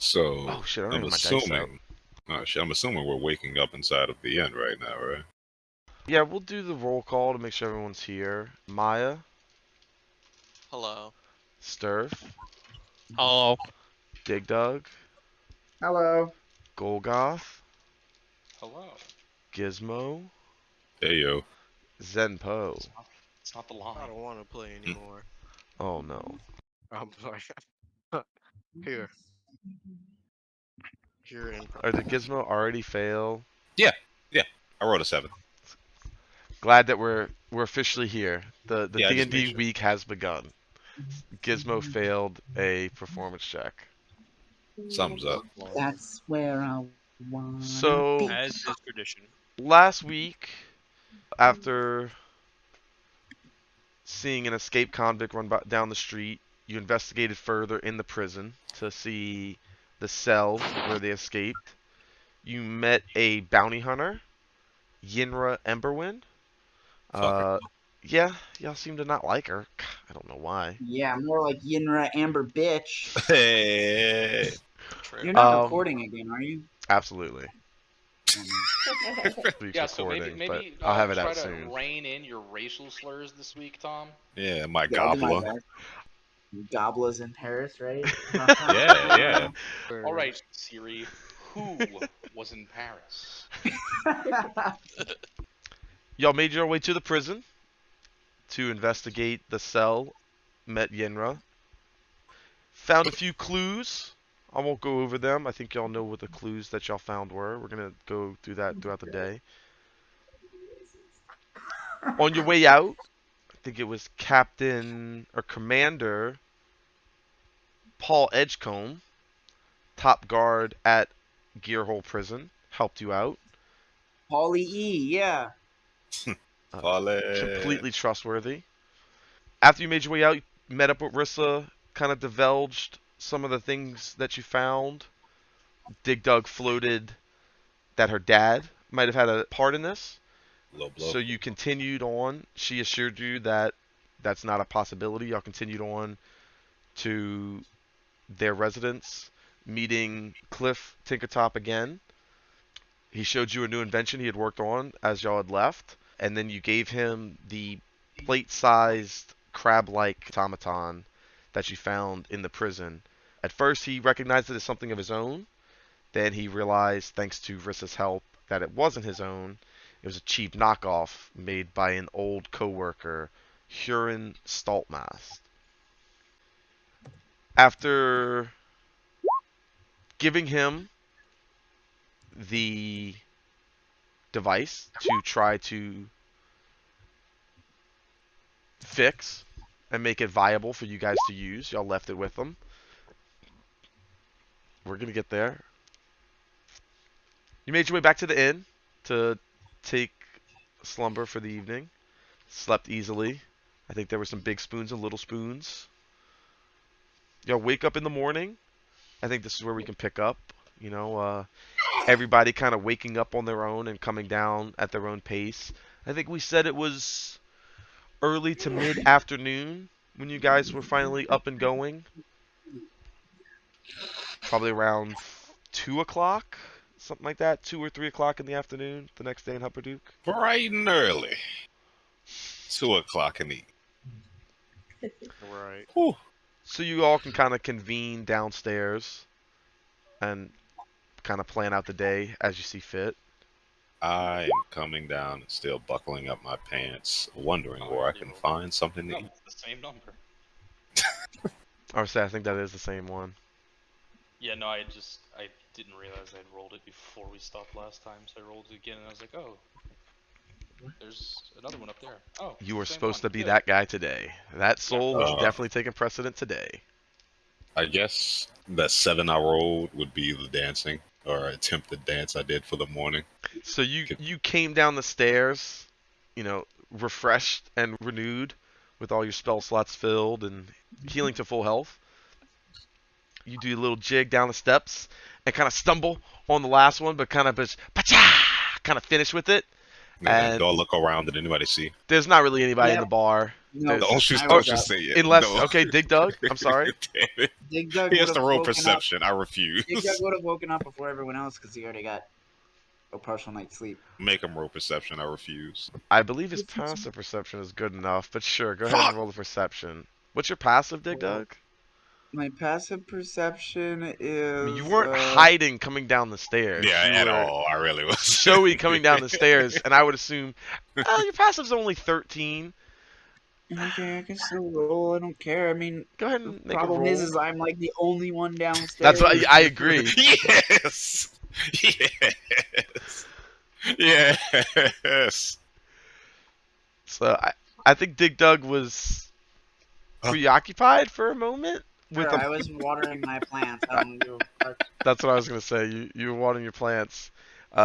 So Oh shit! I don't I'm have my dice out. assuming, oh shit, I'm assuming we're waking up inside of the inn right now, right? Yeah, we'll do the roll call to make sure everyone's here. Maya, Hello. Sturf, Hello. Dig Dug, Hello. Golgoth, Hello. Gizmo, Hey yo, Zenpo. It's not the I line. don't want to play anymore. Oh no. I'm sorry. Here. Here in. Or did Gizmo already fail? yeah, I rolled a 7. Glad that we're officially here. The Yeah, I just made D&D sure. week has begun. Gizmo failed a performance check. Something's up. That's where I wanna So be. As is tradition. last week, after seeing an escaped convict run down the street, you investigated further in the prison to see the cell where they escaped. You met a bounty hunter, Yinra Emberwin. Fucker. Uh, yeah, y'all seem to not like her. I don't know why. Yeah, more like Yinra Amber bitch. Hey. True. You're not recording again, are you? Absolutely. Yeah, so Recording, but maybe I'll have it try out to soon. rein in your racial slurs this week, Tom. Yeah, my Yeah, I'll do my gobbler. best. Gobblers in Paris, right? Yeah. All right, Siri. Who was in Paris? Y'all made your way to the prison to investigate the cell, met Yenra. Found a few clues. I won't go over them. I think y'all know what the clues that y'all found were. We're going to go through that throughout the day. On your way out, I think it was Captain or Commander Paul Edgecombe, top guard at Gearhole Prison, helped you out. Paulie E, yeah. Completely trustworthy. After you made your way out, you met up with Rissa, kind of divulged some of the things that you found. Dig Dug floated that her dad might have had a part in this. Low blow. So you continued on. She assured you that that's not a possibility. Y'all continued on to their residence, meeting Cliff Tinkertop again. He showed you a new invention he had worked on as y'all had left, and then you gave him the plate-sized crab-like automaton that you found in the prison. At first, he recognized it as something of his own. Then he realized, thanks to Rissa's help, that it wasn't his own. It was a cheap knockoff made by an old co-worker, Huron Staltmast. After giving him the device to try to fix and make it viable for you guys to use, y'all left it with them. We're going to get there. You made your way back to the inn to take slumber for the evening. Slept easily. I think there were some big spoons and little spoons. Y'all wake up in the morning. I think this is where we can pick up. You know, everybody kind of waking up on their own and coming down at their own pace. I think we said it was early to mid-afternoon when you guys were finally up and going. Probably around 2 o'clock, something like that. 2 or 3 o'clock in the afternoon the next day in Hupperduke. Bright and early. 2 o'clock in the. Right. Whew. So you all can kind of convene downstairs and kind of plan out the day as you see fit. I am coming down and still buckling up my pants, wondering where I can find something to No, eat. it's the same number. I think that is the same one. Yeah, no, I didn't realize I'd rolled it before we stopped last time, so I rolled it again, and I was like, oh, there's another one up there. Oh, You were same supposed one. to be Good. that guy today. That soul was Uh, definitely taking precedent today. I guess that 7 I rolled would be the dancing, or attempted dance I did for the morning. So you came down the stairs, you know, refreshed and renewed with all your spell slots filled and healing to full health. You do a little jig down the steps and kind of stumble on the last one, but kind of just kind of finish with it. Yeah, And do I look around? Did anybody see? there's not really anybody in Yeah. the bar. No, Don't you, I don't was you up. say it. Unless, No. okay, Dig Dug. I'm sorry. Damn it. Dig Dug He would has have to roll woken up. perception. I Dig Dug refuse. would have woken up before everyone else because he already got a partial night's sleep. Make him roll perception. I refuse. I believe his passive perception is good enough, but sure, go ahead and Fuck! roll the perception. What's your passive, Dig Well, Dug? My passive perception I is mean, you weren't hiding coming down the stairs. Yeah, You at were all. I really was. showy coming down the stairs, and I would assume, your passive's only 13. okay. I can still roll. I don't care. I mean, Go ahead the and make a problem roll. is I'm like the only one That's what downstairs. I agree. Yes. Yes. Yes. So I think Dig Dug was preoccupied for a moment with Sure, a. I was watering my plants. I don't give a fuck. That's what I was gonna say. You were watering your plants.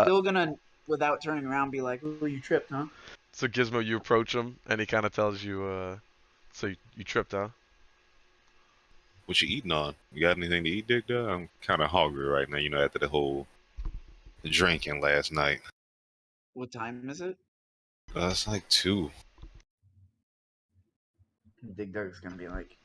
Still gonna, without turning around, be like, "Oh, you tripped, huh?" So Gizmo, you approach him, and he kind of tells you, so you tripped, huh? What you eating on? You got anything to eat, Dick? Dog? I'm kind of hungry right now. You know, after the whole drinking last night. What time is it? It's like 2. Dig Dug's gonna be like,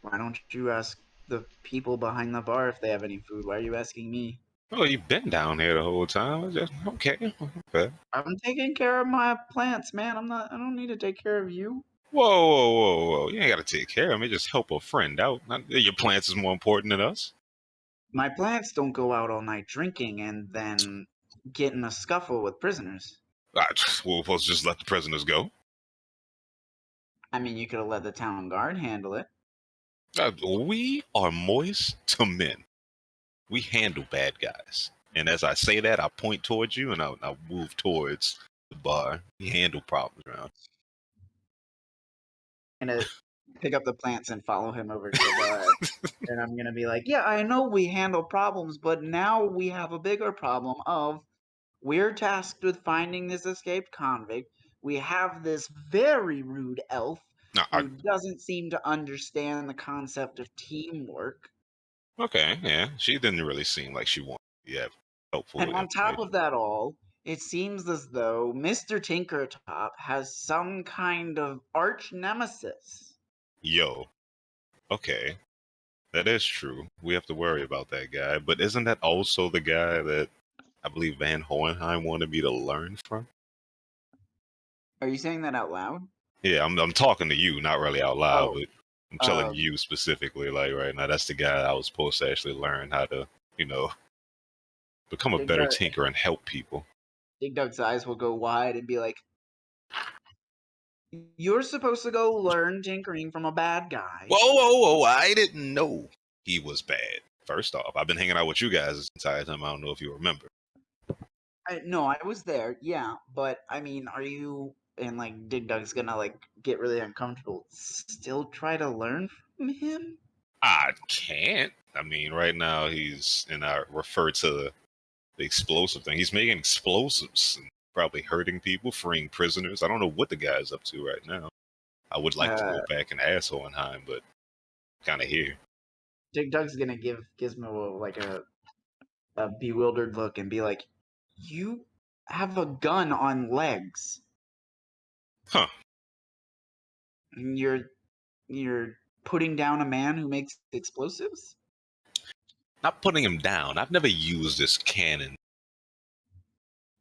"Why don't you ask the people behind the bar if they have any food? Why are you asking me?" Oh, you've been down here the whole time. Just okay. Okay. I'm taking care of my plants, man. I don't need to take care of you. Whoa, whoa, whoa, whoa! You ain't gotta take care of me. Just help a friend out. Your plants is more important than us. My plants don't go out all night drinking and then get in a scuffle with prisoners. We're supposed to just let the prisoners go. I mean, you could have let the town guard handle it. We are moist to men. We handle bad guys. And as I say that, I point towards you and I'll move towards the bar. We handle problems around. I'm gonna pick up the plants and follow him over to the bar. And I'm gonna be like, yeah, I know we handle problems, but now we have a bigger problem of we're tasked with finding this escaped convict. We have this very rude elf No, who doesn't seem to understand the concept of teamwork. okay, yeah. She didn't really seem like she wanted to be helpful And with on top information. of that all, it seems as though Mr. Tinkertop has some kind of arch nemesis. Yo, okay. That is true. We have to worry about that guy. But isn't that also the guy that I believe Van Hohenheim wanted me to learn from? Are you saying that out loud? Yeah, I'm talking to you, not really out loud, Oh, but I'm telling um, you specifically, like right now, that's the guy I was supposed to actually learn how to, you know, become a Big better Dug, tinker and help people. Big Dug's eyes will go wide and be like, "You're supposed to go learn tinkering from a bad guy." Whoa, whoa, whoa! I didn't know he was bad. First off, I've been hanging out with you guys this entire time. I don't know if you remember. No, I was there, yeah, but I mean, are you and like Dig Dug's gonna like get really uncomfortable? Still try to learn from him? I can't. I mean, right now he's, and I refer to the explosive thing. He's making explosives and probably hurting people, freeing prisoners. I don't know what the guy's up to right now. I would like to Uh, go back and ask Hohenheim, but kind of here. Dig Dug's gonna give Gizmo like a bewildered look and be like, "You have a gun on legs. Huh. And you're putting down a man who makes explosives?" Not putting him down. I've never used this cannon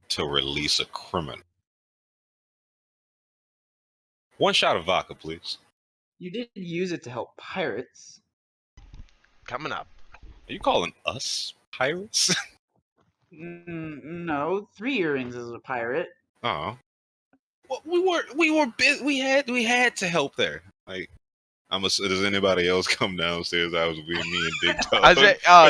to release a criminal. One shot of vodka, please. You did use it to help pirates. Coming up. Are you calling us pirates? No, Three Earrings is a pirate. Oh. Well, we had to help there. Like, does anybody else come downstairs? I was with me and Big Dog.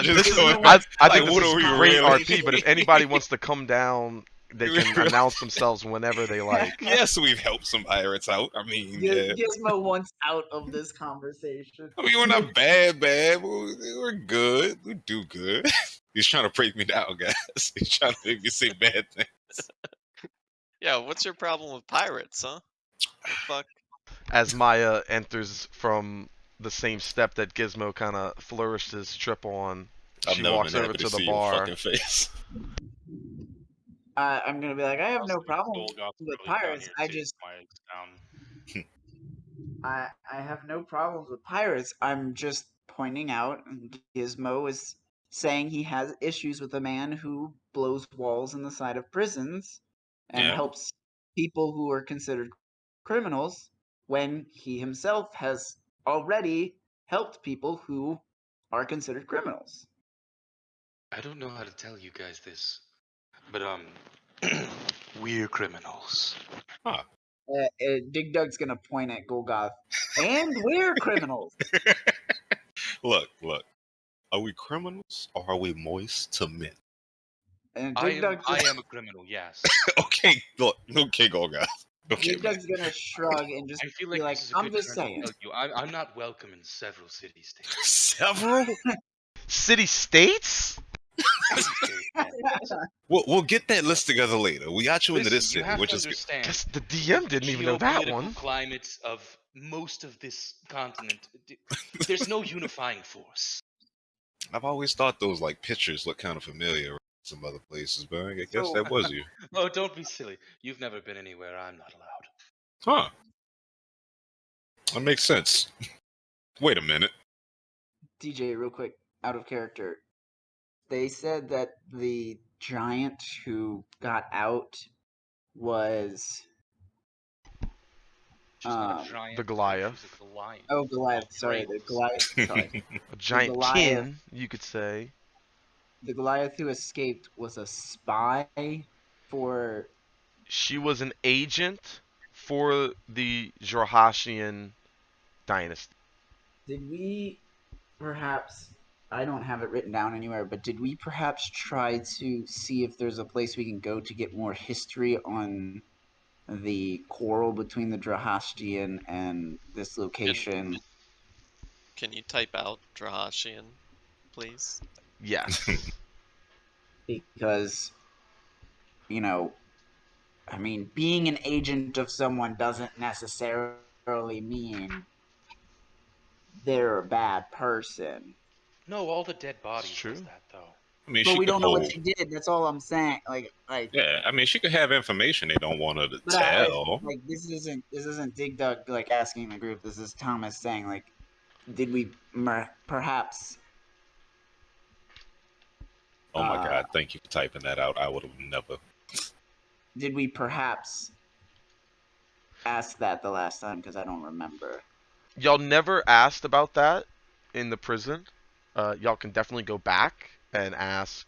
This is, going, I like, think this what is are we great really? RP, but if anybody wants to come down, they can announce themselves whenever they like. Yes, we've helped some pirates out. I mean, yeah. Gizmo wants out of this conversation. I mean, we're not bad. We're good. We do good. He's trying to break me down, guys. He's trying to make me say bad things. Yeah, what's your problem with pirates, huh? The fuck? As Maya enters from the same step that Gizmo kind of flourished his trip on, I've she never walks been over happy to to the see your bar. fucking face. I'm gonna be like, I have no Also, problem Gold got with really down pirates. here I too. just Mike's down. I have no problems with pirates. I'm just pointing out Gizmo is saying he has issues with a man who blows walls in the side of prisons and Yeah. helps people who are considered criminals when he himself has already helped people who are considered criminals. I don't know how to tell you guys this, but we're criminals. Huh. Dig Dug's gonna point at Golgoth, and we're criminals. Look. Are we criminals or are we moist to men? And I Dig Dug am a criminal, yes. Okay, look. Okay, go guys. Okay, Dig man. Dug's gonna shrug and just I feel be like like, this is a I'm good just time to saying. tell you I'm not welcome in several city-states. Several? City states? City-states, yeah. We'll get that list together later. We got you into Listen, this you city, have which to is good. understand. Guess the DM didn't even know that Geopolitical one. climates of most of this continent. There's no unifying force. I've always thought those like pictures look kind of familiar in some other places, but I guess So- that was you. Oh, don't be silly. You've never been anywhere I'm not allowed. Huh. That makes sense. Wait a minute. DJ, real quick, out of character. They said that the giant who got out was She's not a Um, giant. the Goliath. She's a Goliath. Goliath. Of Sorry, the Pringles. Goliath. Sorry, A giant Goliath. kin, you could say. the Goliath who escaped was a spy for. She was an agent for the Jorhashian dynasty. Did we perhaps? I don't have it written down anywhere, but did we perhaps try to see if there's a place we can go to get more history on the quarrel between the Drahashtian and this location? Can you type out Drahashian, please? Yes. Because, you know, I mean, being an agent of someone doesn't necessarily mean they're a bad person. No, all the dead bodies true. does that though. I mean, But she we could don't know what hold. she did. That's all I'm saying. Yeah, I mean, she could have information they don't want her to But tell. like this isn't Dig Dug like asking the group. This is Thomas saying like, did we perhaps? Oh my God! Thank you for typing that out. I would have never. Did we perhaps ask that the last time? Because I don't remember. Y'all never asked about that in the prison. Y'all can definitely go back and ask.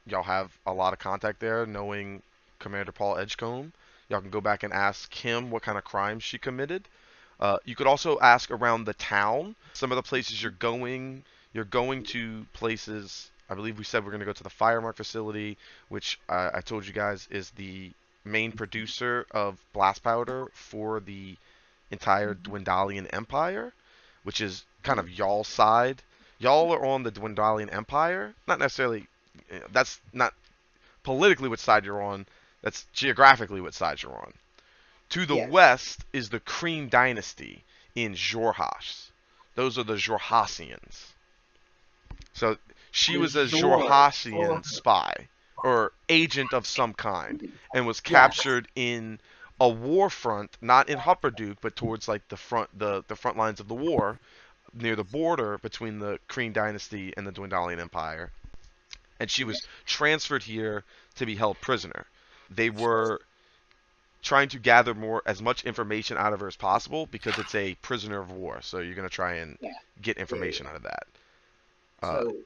Y'all have a lot of contact there, knowing Commander Paul Edgecombe. Y'all can go back and ask him what kind of crimes she committed. You could also ask around the town. Some of the places you're going to places. I believe we said we're going to go to the Firemark facility, which I told you guys is the main producer of blast powder for the entire Dwendalian Empire, which is kind of y'all's side. Y'all are on the Dwendalian Empire, not necessarily. That's not politically what side you're on. That's geographically what side you're on. To the Yes. west is the Kreen dynasty in Jorhash. Those are the Jorhasians. So she was a Jorhasian spy or agent of some kind and was captured in a war front, not in Hupperduke, but towards like the front lines of the war near the border between the Kreen dynasty and the Dwendalian Empire. And she was transferred here to be held prisoner. They were trying to gather as much information out of her as possible because it's a prisoner of war. So you're going to try and get information out of that. So,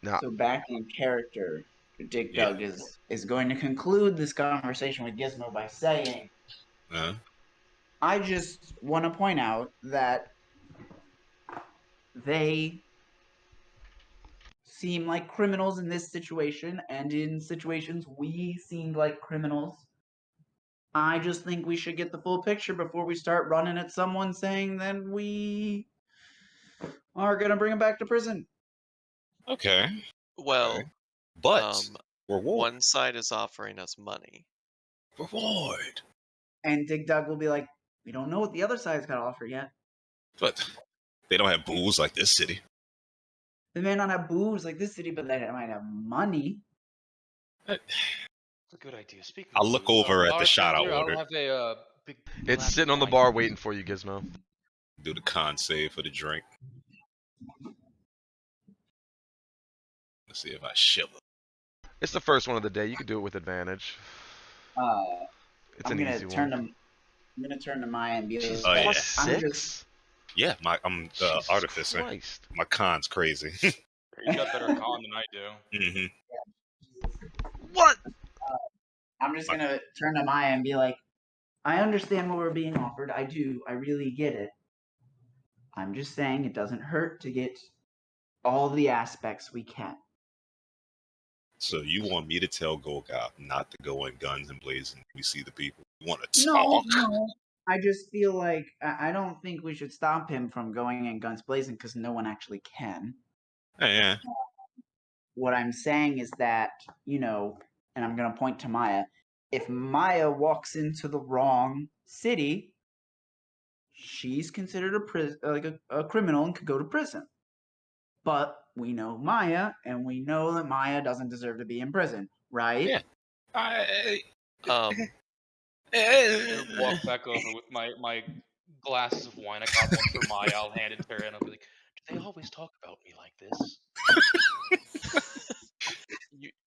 now, so back in character, Dig Yeah. Dug is going to conclude this conversation with Gizmo by saying, I just want to point out that they seem like criminals in this situation, and in situations we seemed like criminals. I just think we should get the full picture before we start running at someone saying that we are going to bring them back to prison. Okay. Well, But reward. one side is offering us money. Reward. And Dig Dug will be like, we don't know what the other side's got to offer yet. But they don't have booze like this city. They may not have booze like this city, but they might have money. That's a good idea. Speaking I'll of look booze, over at the shot I bartender, ordered. I'll have a big It's glass sitting of on the wine. bar waiting for you, Gizmo. Do the con save for the drink. Let's see if I shiver. It's the first one of the day. You can do it with advantage. It's I'm an gonna easy turn one. to. I'm gonna turn to Maya and be She's Oh, like, yeah. plus I'm just. 6? Yeah, I'm the Jesus artificer. Christ. My con's crazy. You got better con than I do. hmm What? I'm just gonna turn to Maya and be like, I understand what we're being offered. I do. I really get it. I'm just saying it doesn't hurt to get all the aspects we can. So you want me to tell Golgoth not to go in guns and blazing? We see the people. You want to No, talk? no. I just feel like I don't think we should stop him from going in guns blazing because no one actually can. Yeah. What I'm saying is that, and I'm going to point to Maya, if Maya walks into the wrong city, she's considered a criminal and could go to prison. But we know Maya, and we know that Maya doesn't deserve to be in prison, right? Yeah. I, I walk back over with my glasses of wine. I got one for Maya. I'll hand it to her, and I'll be like, "Do they always talk about me like this?"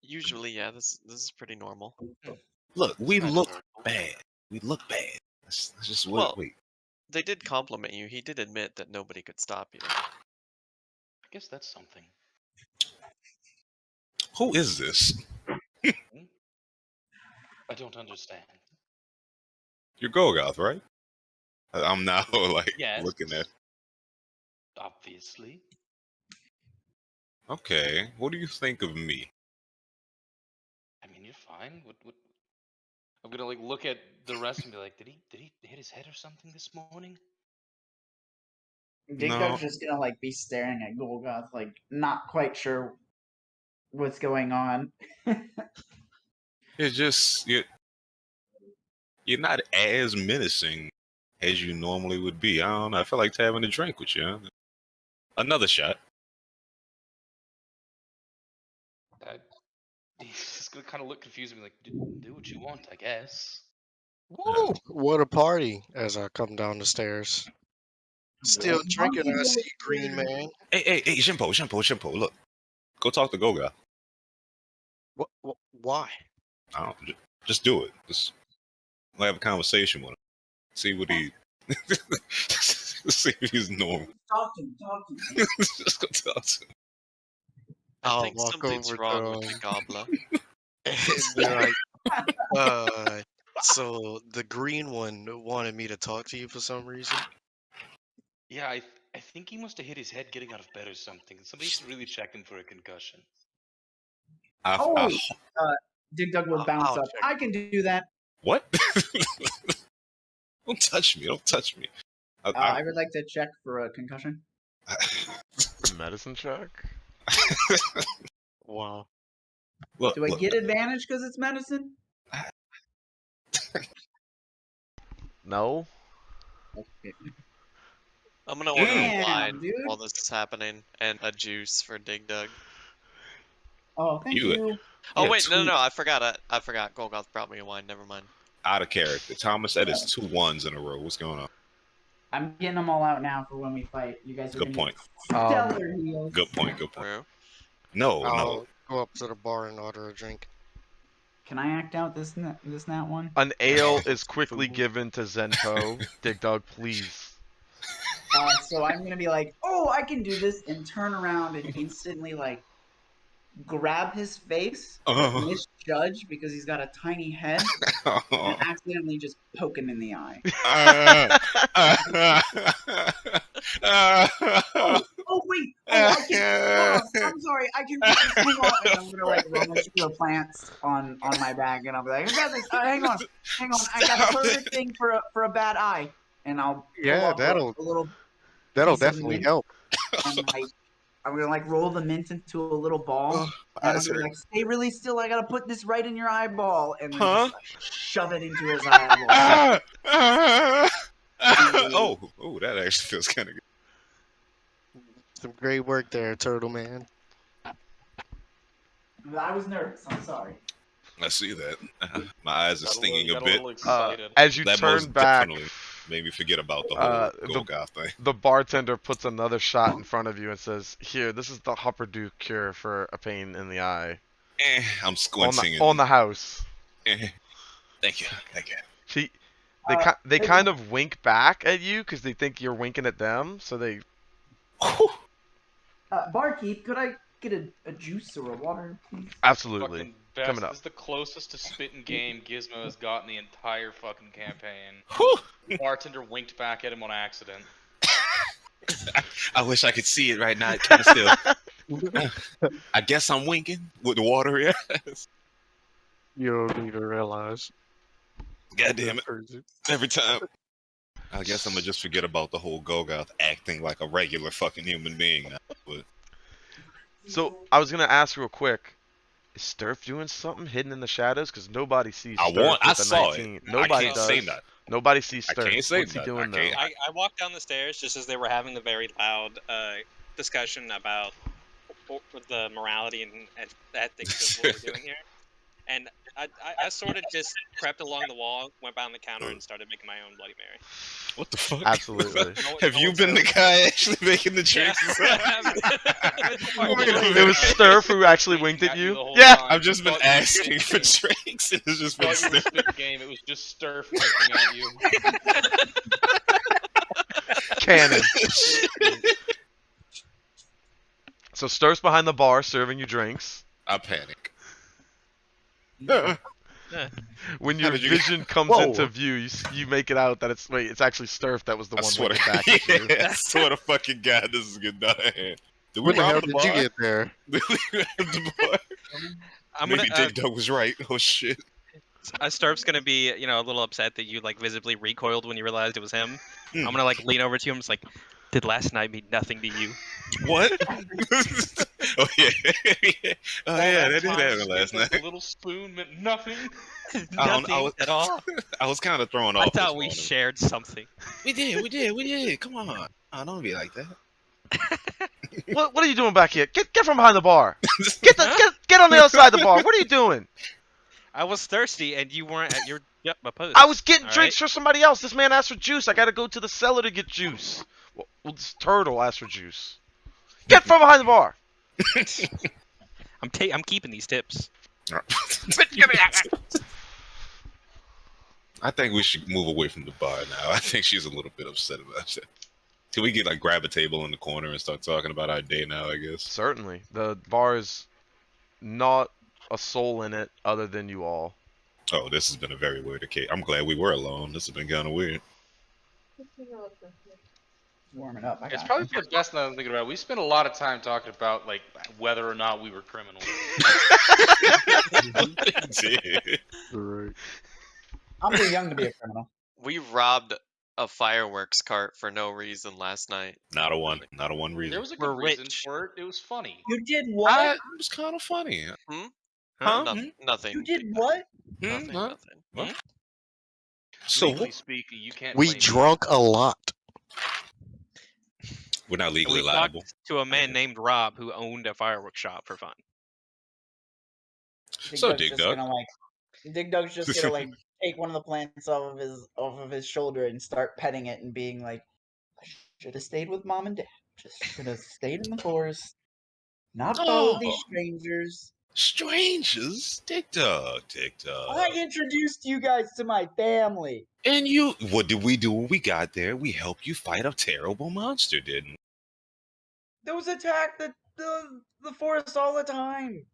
Usually, yeah. This is pretty normal. Look, we Kind of look hurtful. bad. We look bad. Let's just wait. Well- Wait. They did compliment you. He did admit that nobody could stop you. I guess that's something. Who is this? I don't understand. You're Golgoth, right? I'm now like Yes. looking at. Obviously. Okay, what do you think of me? I mean, you're fine. What? I'm gonna like look at the rest and be like, did he hit his head or something this morning? Dig No. Dug's just gonna be staring at Golgoth, not quite sure what's going on. It's just you're not as menacing as you normally would be. I don't know. I feel like having a drink with you. Huh? Another shot. He's just gonna kind of look confused and be like, do what you want, I guess. Woo! What a party as I come down the stairs. Still drinking, I see Green Man. Hey, Shimpo. Look, go talk to Golgoth. Why? I don't. Just do it. Just have a conversation with him. See what he. See if he's normal. Talk to him. Just go talk to him. I I'll think walk something's over wrong to with the gobbler. and be like, so the green one wanted me to talk to you for some reason. Yeah, I think he must have hit his head getting out of bed or something. Somebody should really check him for a concussion. Dig Dug will bounce I'll up. check. I can do that. What? Don't touch me. Don't touch me. I would like to check for a concussion. Medicine check? Wow. Look, Do I look, get advantage because it's medicine? No? Okay. I'm gonna order a Damn, wine dude. while this is happening, and a juice for Dig Dug. Oh, thank You- you. Oh Yeah, wait, no, two- I forgot. I forgot. Golgoth brought me a wine. Never mind. out of character. Thomas, that is 2 1s in a row. What's going on? I'm getting them all out now for when we fight. You guys are Good gonna point. get stellar heals. Good point. True. No. I'll go up to the bar and order a drink. Can I act out this nat one? An ale is quickly given to Zenpo. Dig Dug, please. So I'm gonna be like, oh, I can do this, and turn around and instantly grab his face, but misjudge because he's got a tiny head, and accidentally just poke him in the eye. Oh wait! Oh, I can. Hold on, I'm sorry. I can. Hang on. And I'm gonna rummage through the plants on my bag, and I'll be like, I got this. Hang on. I got a perfect thing for a bad eye, and I'll pull Yeah, off a little. that'll piece of definitely mint, help. And I'm gonna roll the mint into a little ball, and I'm gonna stay really still. I gotta put this right in your eyeball, and then just shove it into his eyeball. Oh, that actually feels kind of good. Some great work there, Turtle Man. I was nervous. I'm sorry. I see that. My eyes are stinging a got a bit. little excited. As you That turn most back, definitely made me forget about the uh, whole Golgoth thing. the bartender puts another shot in front of you and says, "Here, this is the Hupperdook cure for a pain in the eye." I'm squinting On the house. Thank you. They Hey, kind of wink back at you because they think you're winking at them. So they barkeep, could I get a juice or a water, please? absolutely Fucking best. coming up. This is the closest to spitting game Gizmo has gotten the entire fucking campaign. Whew. The bartender winked back at him on accident. I wish I could see it right now. It kind of still. I guess I'm winking with the water. Yeah. You don't even realize. God damn it! Crazy. Every time. I guess I'm gonna just forget about the whole Golgoth acting like a regular fucking human being now. But So I was gonna ask real quick. Is Sturf doing something hidden in the shadows? Because nobody sees Sturf I with the saw 19. it. Nobody I can't does. say that. Nobody sees I Sturf. can't say What's he that. doing I can't. though? I walked down the stairs just as they were having the very loud discussion about the morality and ethics of what we're doing here. And I sort of just crept along the wall, went behind the counter, and started making my own Bloody Mary. What the fuck? Absolutely. Have you been the guy actually making the drinks? It was Sturf who actually winked at you. the whole Yeah. time. I've just been Thought you were asking for spitting game. drinks, and it's just been Thought you were Sturf. spitting game. It was just Sturf winking at you. Cannon. So Sturf's behind the bar serving you drinks. I panic. When How your did you- vision comes Whoa. into view, you make it out that it's actually Sturf that was the I one swear winking to back at you. I swear to fucking God, this is getting out of hand. Did we When the rob hell the did bar? you get there? Did we rob the bar? I'm Maybe gonna. Dig Dug was right. Oh shit. Starp's gonna be, a little upset that you like visibly recoiled when you realized it was him. Hmm. I'm gonna like lean over to him, just like, did last night mean nothing to you? What? Oh yeah. Oh yeah, that did time happen spent last with night. The little spoon meant nothing. Nothing at all. I was kind of throwing I off. thought this we morning. shared something. We did. Come on. Oh, don't be like that. What are you doing back here? Get from behind the bar. Get on the other side of the bar. What are you doing? I was thirsty and you weren't at your post. I was getting all drinks for somebody else. This man asked for juice. I gotta go to the cellar to get juice. Well, this turtle asked for juice. Get from behind the bar. I'm keeping these tips. I think we should move away from the bar now. I think she's a little bit upset about it. Can we get grab a table in the corner and start talking about our day now? I guess. Certainly, the bar is not a soul in it other than you all. Oh, this has been a very weird occasion. I'm glad we were alone. This has been kind of weird. Warming up. It's probably for the best now that I'm thinking about it. We spent a lot of time talking about whether or not we were criminals. Right. I'm too young to be a criminal. We robbed a fireworks cart for no reason last night. Not a one reason. There was a We're good reason rich. for it. It was funny. You did what? It was kind of funny. Hmm? Huh? Nothing. You did Big what? Nothing. Huh? Nothing. What? So Legally speaking, you can't. We blame me. drunk a lot. we're not And legally we liable. talked to a man named Rob who owned a fireworks shop for fun. Dig So, Dug's Dig just Dug. gonna Dig Dug's just gonna take one of the plants off of his shoulder and start petting it and being like, I should have stayed with mom and dad. Just should have stayed in the forest. Not follow these strangers. Strangers? Dig Dug. I introduced you guys to my family. And what did we do when we got there? We helped you fight a terrible monster, didn't we? Those attack the forest all the time.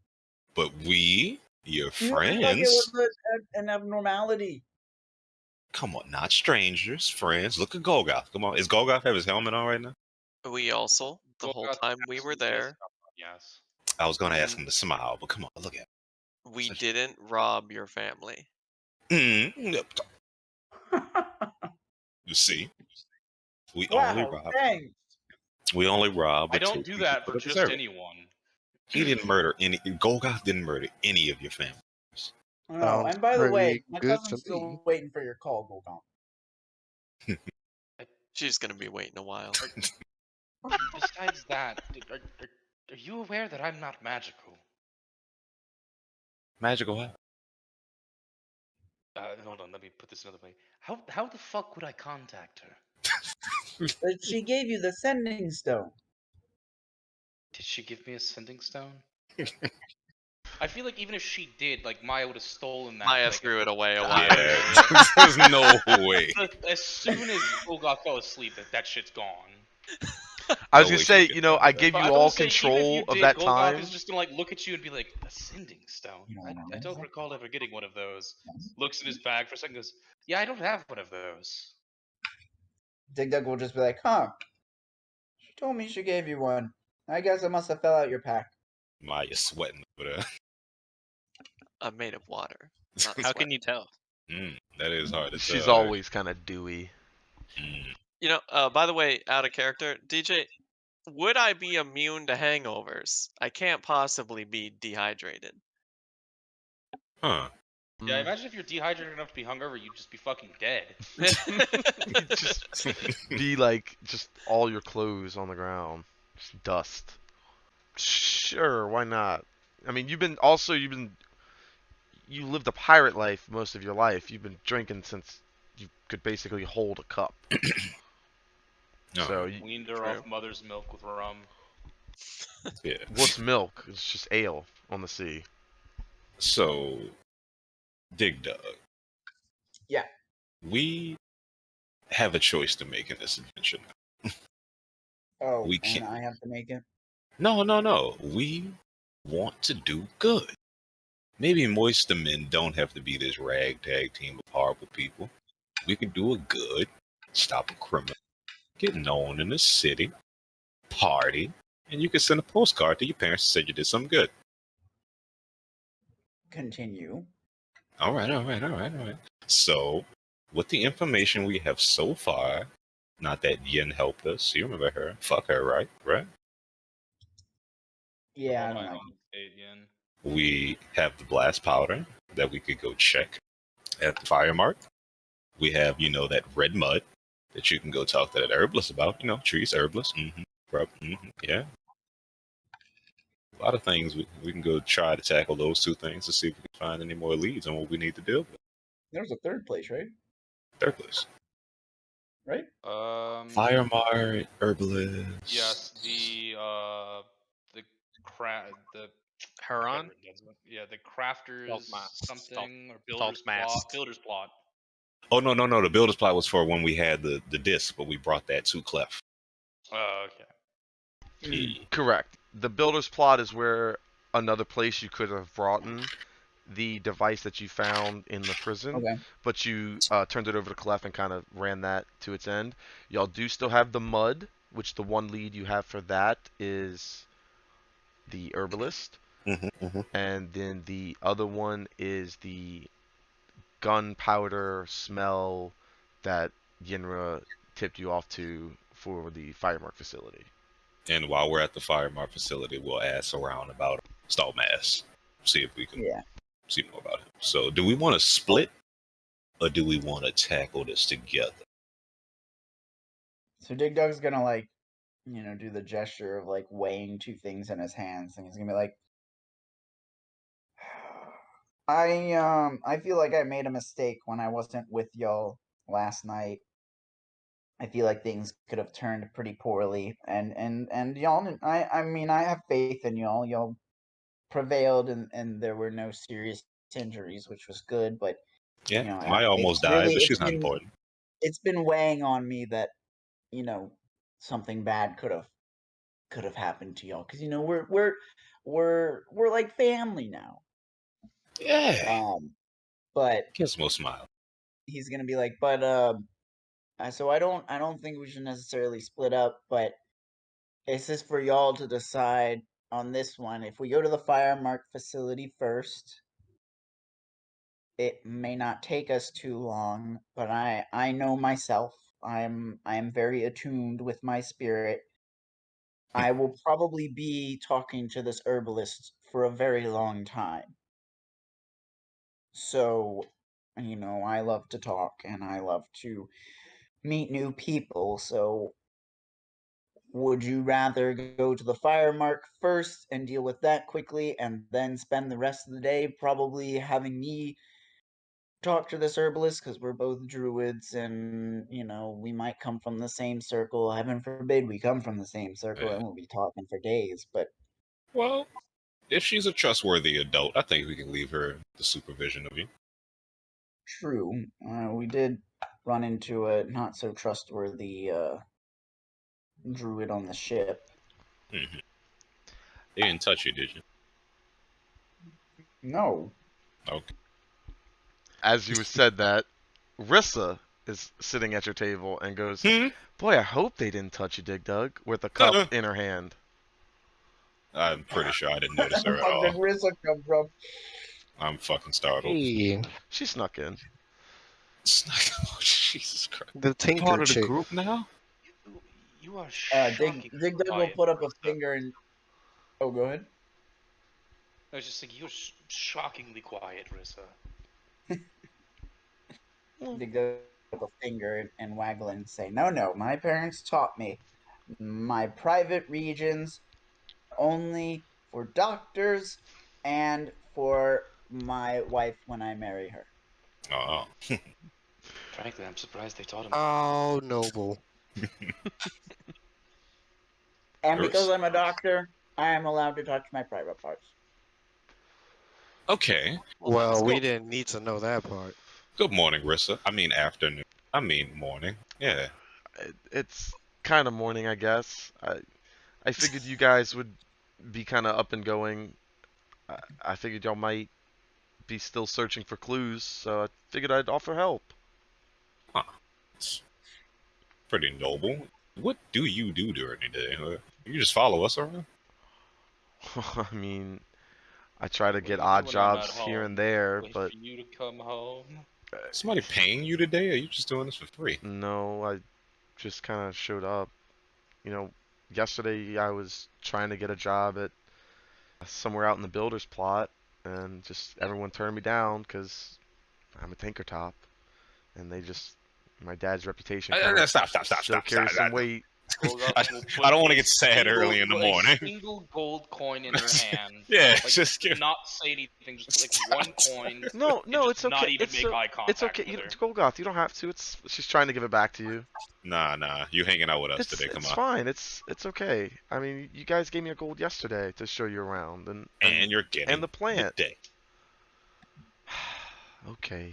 But we, your You know, it friends, was an abnormality. come on, not strangers, friends. Look at Golgoth. Come on. Is Golgoth have his helmet on right now? We also, the whole time we were there, Yes. I was going to ask him to smile, but come on, look at we didn't rob your family. him. You see? We only Wow, robbed. thanks. We only robbed. I the don't two do people that for that just deserve it. anyone. He didn't murder any. Golgoth didn't murder any of your family. Oh, Sounds and by the way, pretty my good to cousin's me. still waiting for your call, Golgon. She's gonna be waiting a while. Besides that, are you aware that I'm not magical? Magical what? Hold on, let me put this another way. How the fuck would I contact her? But she gave you the sending stone. Did she give me a sending stone? I feel like even if she did, like Maya would have stolen that. Maya like, threw it away a Yeah, while Yeah, ago. Yeah. there's no way. As soon as Golgoth fell asleep, that shit's gone. I was No gonna way say, she's you know, getting I that. gave But I you was all gonna say, even if control you of did, that Golgoth time. is just gonna like look at you and be like, "A sending stone? You don't I know don't that. recall ever getting one of those." Looks in his bag for a second, goes, "Yeah, I don't have one of those." Dig Dug will just be like, huh. She told me she gave you one. I guess it must have fell out your pack. Maya sweating over there. I'm made of water. Not How sweat. can you tell? That is hard to She's tell. always kind of dewy. Mm. You know, by the way, out of character, DJ, would I be immune to hangovers? I can't possibly be dehydrated. Huh. Yeah, Mm. imagine if you're dehydrated enough to be hungover, you'd just be fucking dead. You'd just be like, just all your clothes on the ground, just dust. Sure, why not? I mean, you lived a pirate life most of your life. You've been drinking since you could basically hold a cup. No. So, Weaned her True. off mother's milk with rum. Yeah. what's milk? It's just ale on the sea. So, Dig Dug. Yeah. We have a choice to make in this adventure. Oh, We and can't. I have to make it? No. We want to do good. Maybe Moist the Men don't have to be this ragtag team of horrible people. We could do a good, stop a criminal, get known in the city, party, and you can send a postcard to your parents to say you did something good. Continue. All right. So, with the information we have so far, not that Yin helped us. You remember her? Fuck her, right? Right? Yeah, All I don't my like home state, Yin. We have the blast powder that we could go check at the fire mark. We have, that red mud that you can go talk to that herbalist about. Trees, herbalist. Yeah. A lot of things we can go try to tackle those two things to see if we can find any more leads on what we need to do. There's a third place, right? Third place. Right? Fire mart, herbalist. Yes, the the Huron? yeah, the crafters something or builders mast. builder's plot. Oh no. The builder's plot was for when we had the disc, but we brought that to Clef. Oh, okay. Yeah. Correct. The builder's plot is where another place you could have brought in the device that you found in the prison, Okay. but you turned it over to Clef and kind of ran that to its end. Y'all do still have the mud, which the one lead you have for that is the herbalist, and then the other one is the gunpowder smell that Yinra tipped you off to for the firemark facility. And while we're at the fire mart facility, we'll ask around about Stallmass, see if we can see more about him. So, do we want to split, or do we want to tackle this together? So Dig Dug's gonna do the gesture of weighing two things in his hands, and he's gonna be like, I feel like I made a mistake when I wasn't with y'all last night. I feel like things could have turned pretty poorly, and y'all. I mean, I have faith in y'all. Y'all prevailed, and there were no serious injuries, which was good. But Yeah, Maya almost died, but she's not important. It's been weighing on me that something bad could have happened to y'all because we're like family now. Yeah. But Gizmo smile. he's gonna be like, but so I don't think we should necessarily split up, but it's just for y'all to decide on this one. If we go to the fire mark facility first, it may not take us too long, but I know myself. I'm very attuned with my spirit. I will probably be talking to this herbalist for a very long time. So, I love to talk and I love to meet new people. So, would you rather go to the fire mark first and deal with that quickly and then spend the rest of the day probably having me talk to this herbalist because we're both druids, and we might come from the same circle. Heaven forbid we come from the same circle, Yeah. and we'll be talking for days. But Well, if she's a trustworthy adult, I think we can leave her the supervision of you. true, we did run into a not so trustworthy druid on the ship. Hmm. They didn't touch you, did you? No. Okay. As you said that, Rissa is sitting at your table and goes, Hmm? "Boy, I hope they didn't touch you, Dig Dug," with a Uh-uh. cup in her hand. I'm pretty sure I didn't notice Where her the at fuck did all. Rissa come from? I'm fucking startled. Hey, She snuck in. Oh, Jesus Christ. the Tinker Part of the chick. group now? You are Dig shockingly Dug will quiet, put up a Rissa. finger and. Oh, go ahead. I was just thinking, you're shockingly quiet, Rissa. Dig Dug will put up a finger and waggle and say, "No, my parents taught me. My private regions only for doctors and for my wife when I marry her. Oh. Frankly, I'm surprised they taught him. Oh, noble. And because Rissa. I'm a doctor, I am allowed to touch my private parts." Okay. Well, we Good, didn't need to know that part. good morning, Rissa. I mean afternoon. I mean morning. Yeah. It's kind of morning, I guess. I figured you guys would be kind of up and going. I figured y'all might be still searching for clues, so I figured I'd offer help. Huh. It's pretty noble. What do you do during the day? You just follow us around? I mean, I try to What do get you do odd when I'm at jobs here and home? there, Wait but for you to come home. Somebody paying you today, or are you just doing this for free? no, I just kind of showed up. You know, yesterday I was trying to get a job at somewhere out in the builder's plot, and just everyone turned me down because I'm a tinker top, and they just my dad's reputation kind of still carries some weight. Golgoth I, will I put don't want to a get sad early in the a morning. single gold coin in her hand. Yeah, Like, just give. not say anything, just put like one coin. No, And no, just it's not okay. even It's make so, eye it's contact okay. with You, her. Golgoth, you don't have to. It's she's trying to give it back to you. Nah. You hanging out with us today? Come It's on. fine. It's okay. I mean, you guys gave me a gold yesterday to show you around, And you're getting the plant. day. Okay.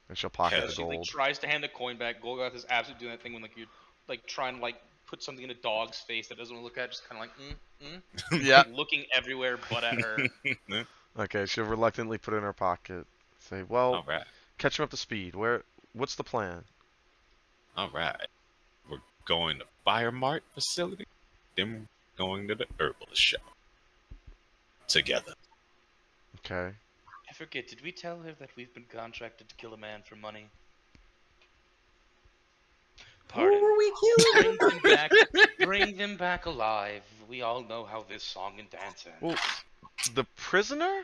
And she'll pocket the She like gold. tries to hand the coin back. Golgoth is absolutely doing that thing when like you're like trying to like put something in a dog's face that doesn't want to look at, just kind of like Yeah. like, looking everywhere but at her. Okay, she'll reluctantly put it in her pocket. Say, well, All right. catch him up to speed. What's the plan? All right. We're going to Fire Mart facility. Then we're going to the herbalist shop together. Okay. I forget, did we tell her that we've been contracted to kill a man for money? Pardon. Who are we killing? Bring them back alive. We all know how this song and dance ends. Well, the prisoner?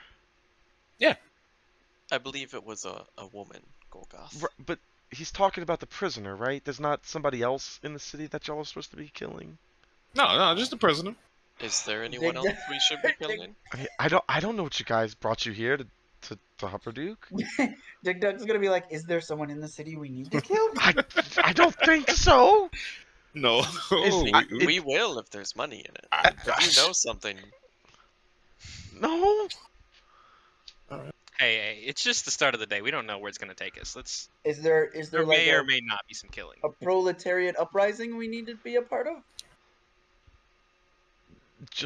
I believe it was a woman, Golgoth. But he's talking about the prisoner, right? There's not somebody else in the city that y'all are supposed to be killing. No, just the prisoner. Is there anyone else we should be killing? I mean, I don't know what you guys brought you here to Hupperduke. Dig Dug's gonna be like, "Is there someone in the city we need to kill?" I don't think so. No. We will if there's money in it. If you know something, No. Hey, it's just the start of the day. We don't know where it's gonna take us. Let's. Is there There like may or may not be some killing. a proletariat uprising we need to be a part of?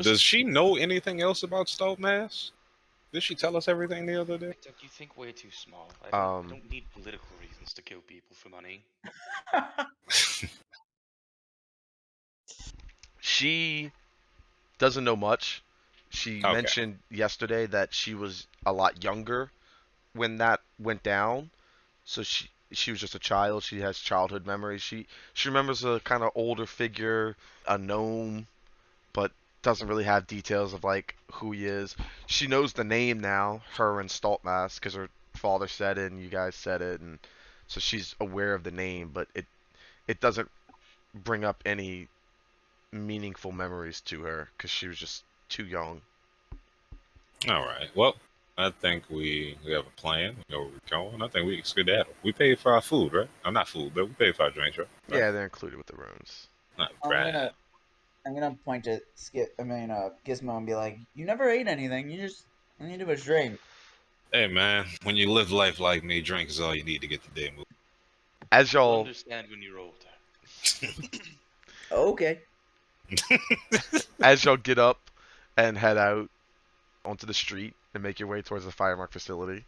Does she know anything else about Stout Mass? Did she tell us everything the other day? Doug, you think way too small. I Um. don't need political reasons to kill people for money. She doesn't know much. She Okay. mentioned yesterday that she was a lot younger when that went down. So she was just a child. She has childhood memories. She remembers a kind of older figure, a gnome, but doesn't really have details of like who he is. She knows the name now, her and Staltmass, because her father said it and you guys said it, and so she's aware of the name, but it doesn't bring up any meaningful memories to her because she was just too young. All right. Well, I think we have a plan. We know where we're going. I think we skedaddle. We paid for our food, right? Not food, but we paid for our drinks, right? Yeah, they're included with the rooms. Not I'm right. gonna point to Gizmo and be like, "You never ate anything. You just need a drink." Hey man, when you live life like me, drink is all you need to get the day moving. As You'll y'all understand when you're older. Okay. as y'all get up and head out onto the street and make your way towards the firemark facility,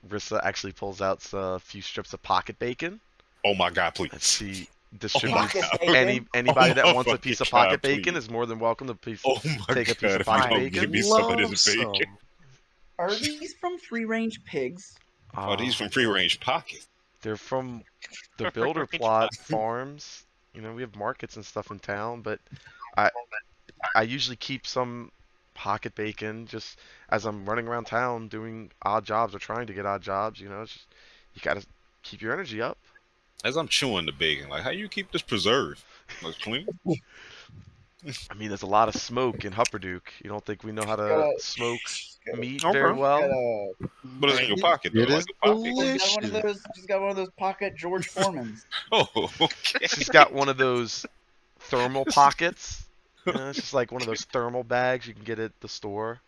Rissa actually pulls out a few strips of pocket bacon. Oh my god, And please. she Oh my distributes Pocket bacon. anybody that my wants a piece of fucking pocket God, bacon please. is more than welcome to Oh my take a piece god, of if you pocket don't bacon. give me some of Love this bacon. some. Are these from free-range pigs? Oh, these from free-range pockets. They're from the Free builder range plot farms. You know, we have markets and stuff in town, but I I usually keep some pocket bacon just as I'm running around town doing odd jobs or trying to get odd jobs. You know, it's just, you gotta keep your energy up. As I'm chewing the bacon, like how you keep this preserved? Like clean? I mean, there's a lot of smoke in Hupperduke. You don't think we know how to Gotta, smoke meat very Okay. well? gotta, But it's in your Man, pocket though, it like is a pocket. got one of delicious. those. Just got one of those pocket George Foremans. Oh, okay. She's got one of those thermal pockets. You know, it's just like one of those thermal bags you can get at the store.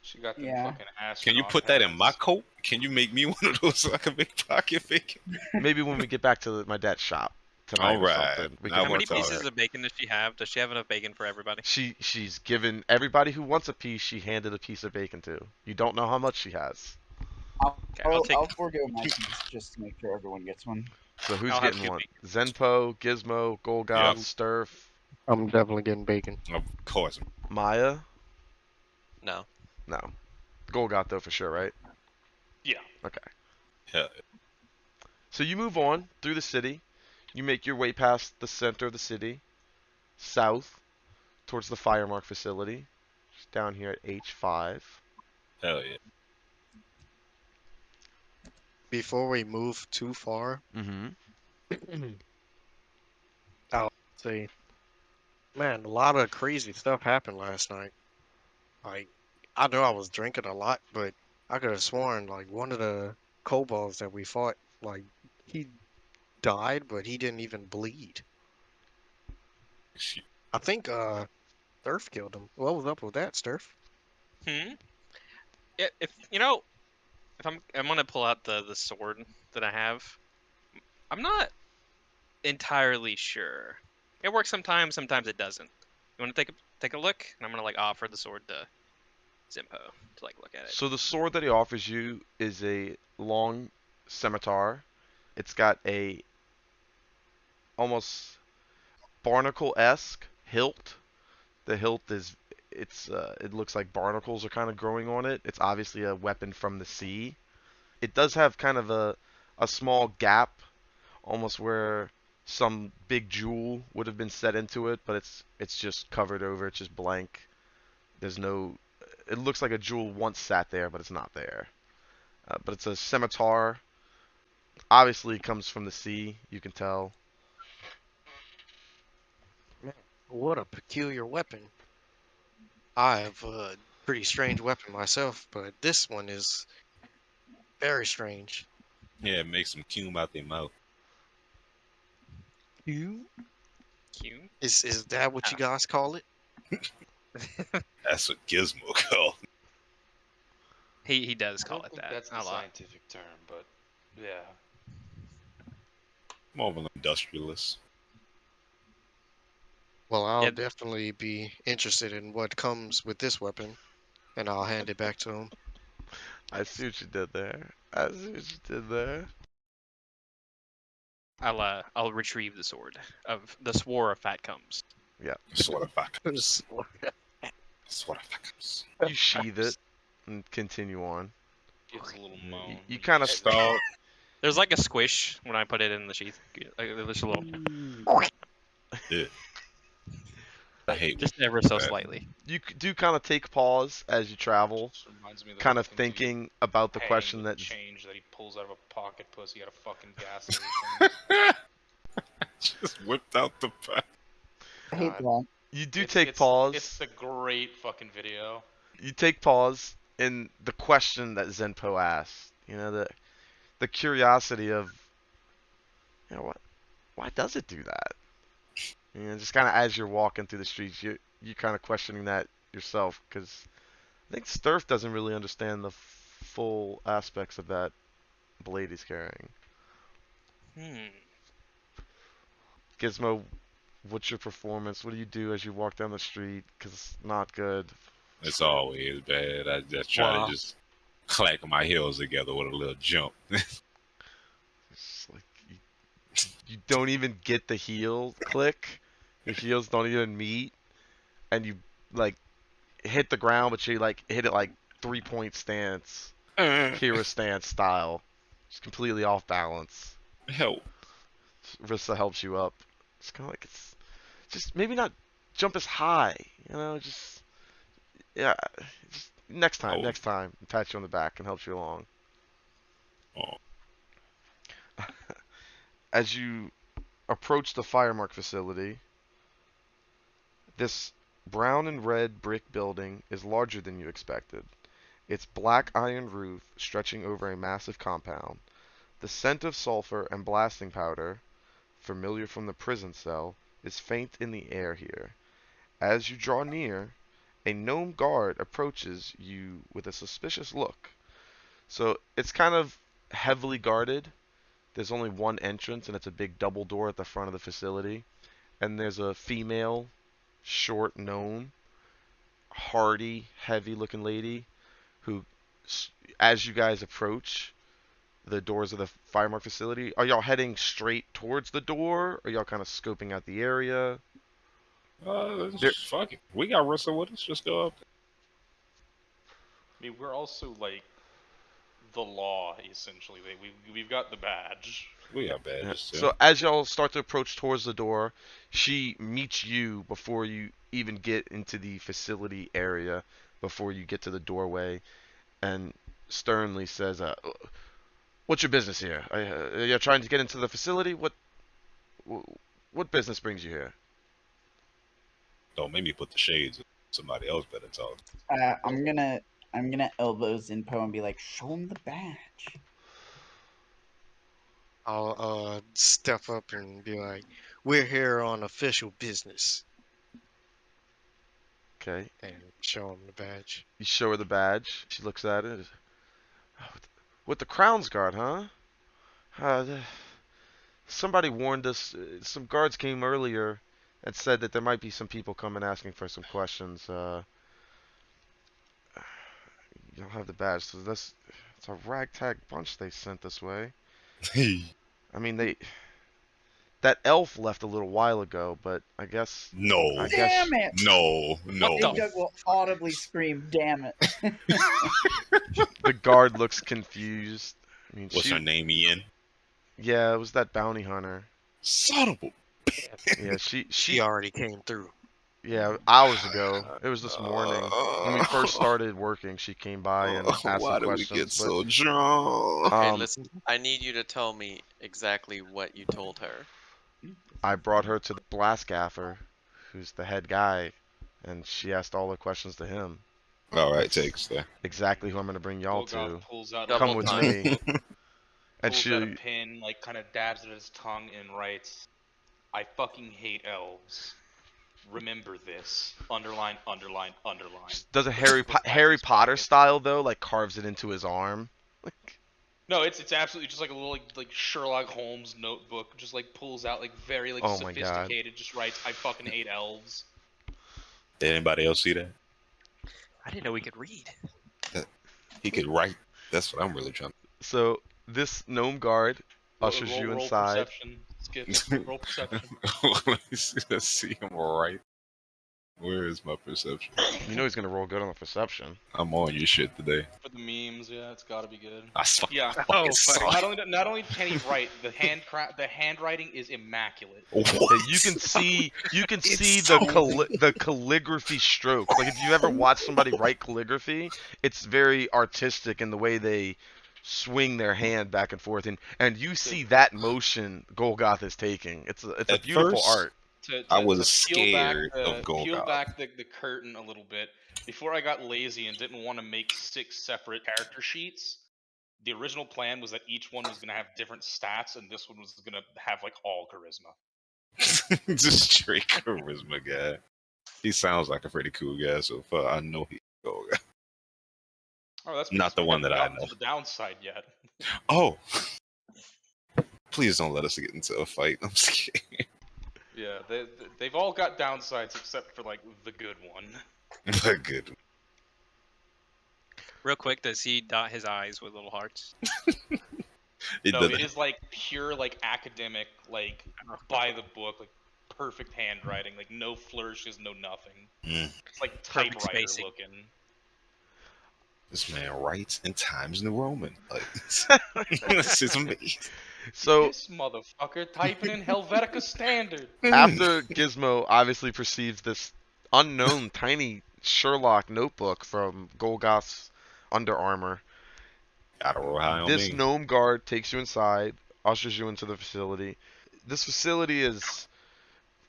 She got them Yeah. fucking Can you astronaut put that in my hands. coat? Can you make me one of those so I can make pocket bacon? Maybe when we get back to my dad's shop tonight All or right. something, we Now can How we'll many work on talk. pieces it. of bacon does she have? Does she have enough bacon for everybody? She's given everybody who wants a piece. She handed a piece of bacon to. You don't know how much she has. Okay, I'll take. I'll forego my piece just to make sure everyone gets one. So who's I'll have getting two one? bacon. Zenpo, Gizmo, Golgoth, Yep. Sturf, I'm definitely getting bacon. Of course. Maya? No. No. Golgoth though for sure, right? Yeah. Okay. Yeah. So you move on through the city. You make your way past the center of the city, south towards the Firemark facility, just down here at H5. Hell yeah. Before we move too far, Mm-hmm. I'll say, man, a lot of crazy stuff happened last night. Like, I know I was drinking a lot, but I could have sworn like one of the kobolds that we fought, like he died, but he didn't even bleed. Shit. I think Sturf killed him. What was up with that, Sturf? Hmm. Yeah, if I'm gonna pull out the sword that I have. I'm not entirely sure. It works sometimes, sometimes it doesn't. You want to take a look? And I'm gonna like offer the sword to Zimpo to like look at it. So the sword that he offers you is a long scimitar. It's got a almost barnacle-esque hilt. The hilt is it looks like barnacles are kind of growing on it. It's obviously a weapon from the sea. It does have kind of a small gap, almost where some big jewel would have been set into it, but it's just covered over. It's just blank. There's no. It looks like a jewel once sat there, but it's not there. But it's a scimitar. Obviously, it comes from the sea. You can tell. Man, what a peculiar weapon. I have a pretty strange weapon myself, but this one is very strange. Yeah, make some cume out their mouth. You? Cute. Is that what you Ah. guys call it? That's what Gizmo called. He does I call don't it think that that's a the lot. scientific term, but yeah. More of an industrialist. Well, I'll Yeah, definitely be interested in what comes with this weapon, and I'll hand it back to him. I see what you did there. I see what you did there. I'll retrieve the sword of the swore of fat comes. Yeah. Sort of fuckers. Sword. Sort of fuckers. You sheathe it and continue on. Gives a little Mm. moan. You when kind you of say that. Stop. There's like a squish when I put it in the sheath. Like, there's a little, Yeah. I hate just when ever so that. slightly. you do kind of take pause as you travel, Just reminds me of the kind of fucking dude thinking about the hanged question with that change that he pulls out of a pocket pussy at a fucking gas station. Just whipped out the pack. I hate God. that. you do It's take pause. It's the great fucking video. You take pause in the question that Zenpo asked. The curiosity of, why does it do that? Just kind of as you're walking through the streets, you kind of questioning that yourself, because I think Sturf doesn't really understand the full aspects of that blade he's carrying. Gizmo, what's your performance? What do you do as you walk down the street? Because it's not good. It's always bad. I just try to just clack my heels together with a little jump. It's like you don't even get the heel click. Your heels don't even meet, and you like hit the ground, but you like hit it like 3-point stance, Kira stance style, just completely off balance. Help. Rissa helps you up. It's kind of like it's just maybe not jump as high, just next time, pat you on the back and helps you along. Oh. As you approach the Firemark facility, this brown and red brick building is larger than you expected. Its black iron roof stretching over a massive compound. The scent of sulfur and blasting powder, familiar from the prison cell, is faint in the air here. As you draw near, a gnome guard approaches you with a suspicious look. So it's kind of heavily guarded. There's only one entrance, and it's a big double door at the front of the facility. And there's a female, short gnome, hardy, heavy-looking lady who, as you guys approach the doors of the Firemark facility, are y'all heading straight towards the door? Or are y'all kind of scoping out the area? Fuck it. We got Russell with us. Just go up there. I mean, we're also like the law, essentially. We've got the badge. We got badges too. So as y'all start to approach towards the door, she meets you before you even get into the facility area, before you get to the doorway, and sternly says, "What's your business here? Are you trying to get into the facility? What business brings you here?" Don't make me put the shades. Somebody else better talk. I'm gonna elbow Zinpo and be like, show him the badge. I'll step up and be like, we're here on official business. Okay. And show him the badge. You show her the badge. She looks at it. With the Crown's Guard, huh? Somebody warned us. Some guards came earlier and said that there might be some people coming asking for some questions. You don't have the badge, so it's a ragtag bunch they sent this way. I mean, that elf left a little while ago, but I guess... No. Damn it! No. Big Doug will audibly scream, damn it. The guard looks confused. I mean, What's her name, Ian? Yeah, it was that bounty hunter. Son of a... Yeah, she already came through. Yeah, hours ago. It was this morning. When we first started working, she came by and asked some questions. Why did we get so drunk? Okay, listen, I need you to tell me exactly what you told her. I brought her to the blast gaffer, who's the head guy, and she asked all the questions to him. Alright, takes there. Exactly who I'm going to bring y'all to. Pulls out Come with me. And pulls out a pin, like, kind of dabs at his tongue and writes, I fucking hate elves. Remember this. Underline, underline, underline. Does a Harry Potter style, though? Like, carves it into his arm? No, it's absolutely just like a little, like Sherlock Holmes notebook. Just, like, pulls out, like, very, like, sophisticated. Just writes, I fucking hate elves. Did anybody else see that? I didn't know he could read. He could write. That's what I'm really trying to... So, this gnome guard ushers you inside. Roll perception. Let's see him right. Where is my perception? You know he's gonna roll good on the perception. I'm on your shit today. For the memes, yeah, it's gotta be good. Yeah. Not only can he write, the handwriting is immaculate. You can see the calligraphy strokes. Like if you ever watch somebody write calligraphy, it's very artistic in the way they swing their hand back and forth, and you see that motion Golgoth is taking. It's a beautiful art. I to was peel back scared of Golgoth. the curtain a little bit, before I got lazy and didn't want to make 6 separate character sheets, the original plan was that each one was going to have different stats, and this one was going to have like all charisma. Just straight charisma guy. He sounds like a pretty cool guy so far. I know he's Golgoth. Oh, that's Not because the we one haven't that I gotten know. to the downside yet. Oh, please don't let us get into a fight. I'm scared. Yeah, they've all got downsides except for like the good one. But good. Real quick, does he dot his I's with little hearts? It No, doesn't. it is like pure like academic, like by the book, like perfect handwriting, like no flourishes, no nothing. Mm. It's like Perfect typewriter spacing. looking. This man writes in Times New Roman. Like, this is amazing. So This motherfucker typing in Helvetica Standard. after Gizmo obviously perceives this unknown tiny Sherlock notebook from Golgoth's Under Armour, Gotta roll high on this me. gnome guard takes you inside, ushers you into the facility. This facility is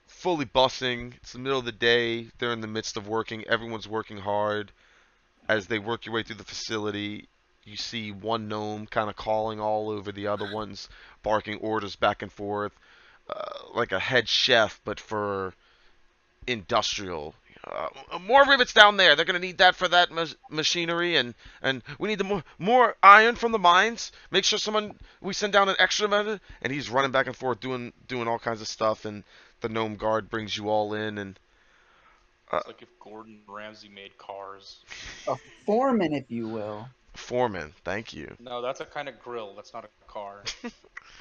fully bussing. It's the middle of the day. They're in the midst of working. Everyone's working hard. As they work your way through the facility, you see one gnome kind of calling all over the other ones, barking orders back and forth, like a head chef, but for industrial. More rivets down there. They're gonna need that for that machinery, and we need the more iron from the mines. Make sure we send down an extra amount. And he's running back and forth doing all kinds of stuff. And the gnome guard brings you all in, and It's like if Gordon Ramsay made cars. A foreman, if you will. foreman. Thank you. No, that's a kind of grill. That's not a car.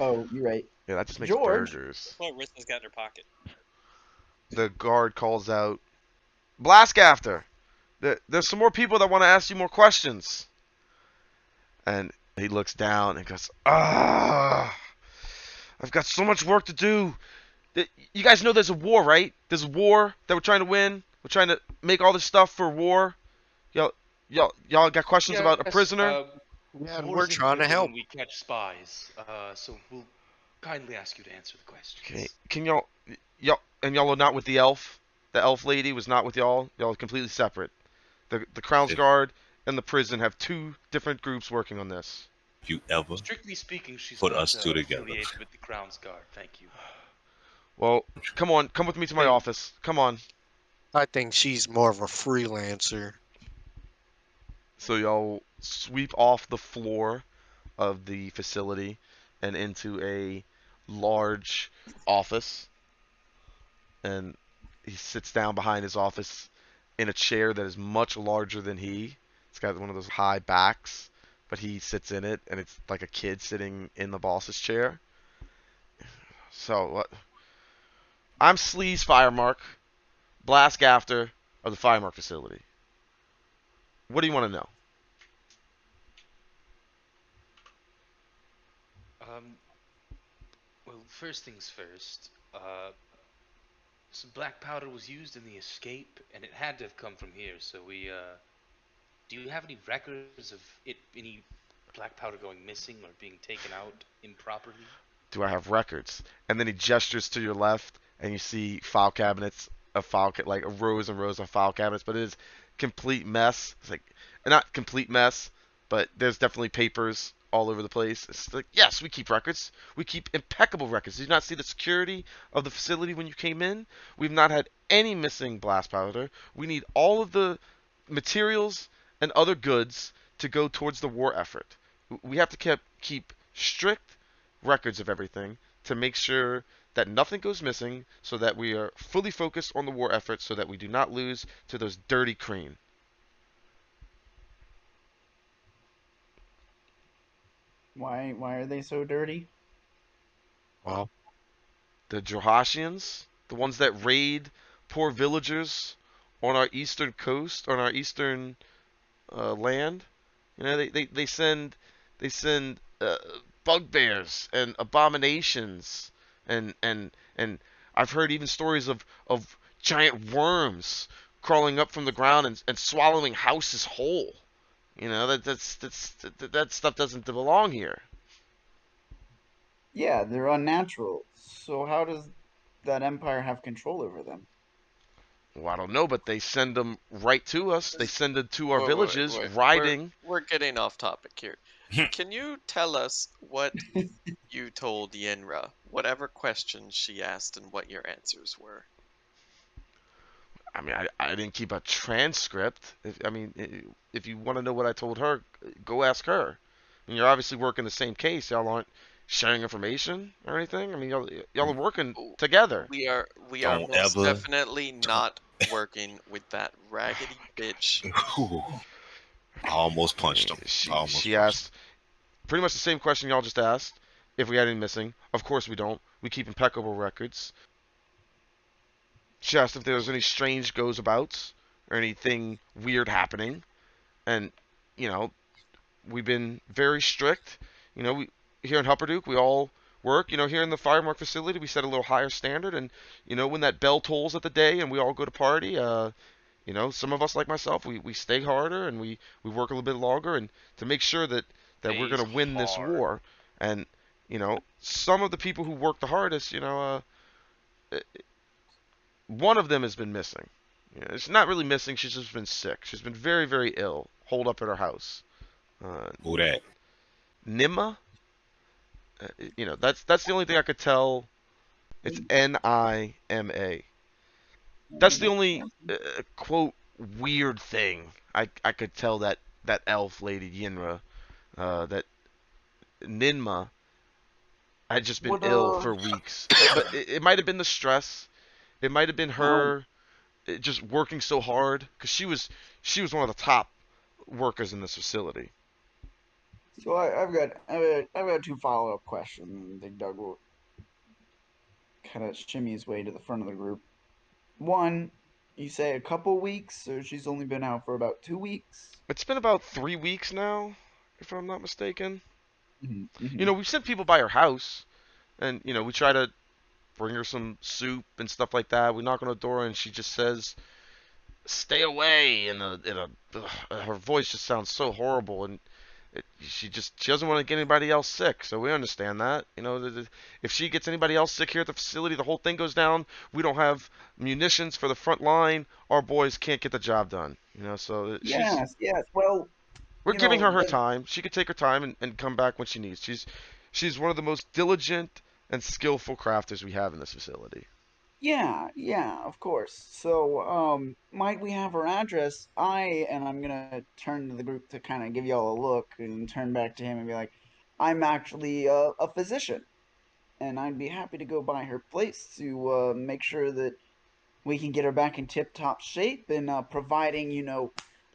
Oh, you're right. Yeah, that just makes George. burgers. What Rista's got in her pocket. The guard calls out, "Blastgafter, there's some more people that want to ask you more questions." And he looks down and goes, "Ah, I've got so much work to do. You guys know there's a war, right? There's a war that we're trying to win. We're trying to make all this stuff for war. Y'all got questions about a prisoner?" Yeah, and War we're is trying to important help. when we catch spies. So we'll kindly ask you to answer the questions. Okay, can y'all are not with the elf? The elf lady was not with y'all. Y'all are completely separate. The Crown's If- Guard and the prison have two different groups working on this. If you ever Strictly speaking, she's Put not us two together. affiliated with the Crown's Guard. Thank you. Well, come with me to my Hey. office. Come on. I think she's more of a freelancer. So y'all sweep off the floor of the facility and into a large office. And he sits down behind his office in a chair that is much larger than he. It's got one of those high backs, but he sits in it, and it's like a kid sitting in the boss's chair. So, I'm Sleaze Firemark, Blastgafter of the Firemark facility. What do you want to know? Well, first things first. Some black powder was used in the escape, and it had to have come from here. So we, do you have any records of any black powder going missing or being taken out improperly? Do I have records? And then he gestures to your left, and you see file cabinets of like rows and rows of file cabinets, but it is complete mess. It's like not complete mess, but there's definitely papers all over the place. It's like, yes, we keep records. We keep impeccable records. Did you not see the security of the facility when you came in? We've not had any missing blast powder. We need all of the materials and other goods to go towards the war effort. We have to keep strict records of everything to make sure that nothing goes missing, so that we are fully focused on the war effort, so that we do not lose to those dirty Kreen. Why are they so dirty? Well, The Johashians, the ones that raid poor villagers on our eastern coast, on our eastern land, you know, they send bugbears and abominations, and I've heard even stories of giant worms crawling up from the ground and swallowing houses whole. You know, that stuff doesn't belong here. Yeah, they're unnatural. So how does that Empire have control over them? Well, I don't know, but they send them right to us. They send it to our Wait, villages, wait. riding. We're getting off topic here. Can you tell us what you told Yenra? Whatever questions she asked and what your answers were. I mean, I didn't keep a transcript. If you want to know what I told her, go ask her. And you're obviously working the same case. Y'all aren't sharing information or anything. I mean, y'all are working Oh, together. We are Don't most ever. definitely not working with that raggedy bitch. Whew. I almost I punched mean, him. I almost she punched him. asked pretty much the same question y'all just asked. If we had any missing, of course we don't. We keep impeccable records. She asked if there was any strange goes abouts or anything weird happening, and you know, we've been very strict. We here in Hupperduke, we all work. Here in the firemark facility, we set a little higher standard, and when that bell tolls at the day and we all go to party, some of us like myself, we stay harder and we work a little bit longer, and to make sure that we're Stays gonna win this hard. war. And some of the people who work the hardest, one of them has been missing. It's not really missing. She's just been sick. She's been very, very ill, holed up at her house. Uh, Who that? Nima, that's the only thing I could tell. It's Nima. That's the only quote weird thing I could tell that elf lady Yinra, that Ninma had just been Would ill for weeks. But it might have been the stress. It might have been oh, her just working so hard because she was one of the top workers in this facility. so I've got two follow-up questions. I think Doug will kind of shimmy his way to the front of the group. One, you say a couple weeks, so she's only been out for about 2 weeks. It's been about 3 weeks now, if I'm not mistaken. Mm-hmm. We've sent people by her house, and we try to bring her some soup and stuff like that. We knock on her door, and she just says, "Stay away," her voice just sounds so horrible, and she doesn't want to get anybody else sick. So we understand that. If she gets anybody else sick here at the facility, the whole thing goes down. We don't have munitions for the front line. Our boys can't get the job done. So Yes, yes. Well, we're you giving know, her the time. She can take her time and come back when she needs. She's one of the most diligent and skillful crafters we have in this facility. yeah, yeah, of course. So, might we have her address? I'm gonna turn to the group to kind of give y'all a look and turn back to him and be like, I'm actually a physician, and I'd be happy to go by her place to make sure that we can get her back in tip-top shape and providing,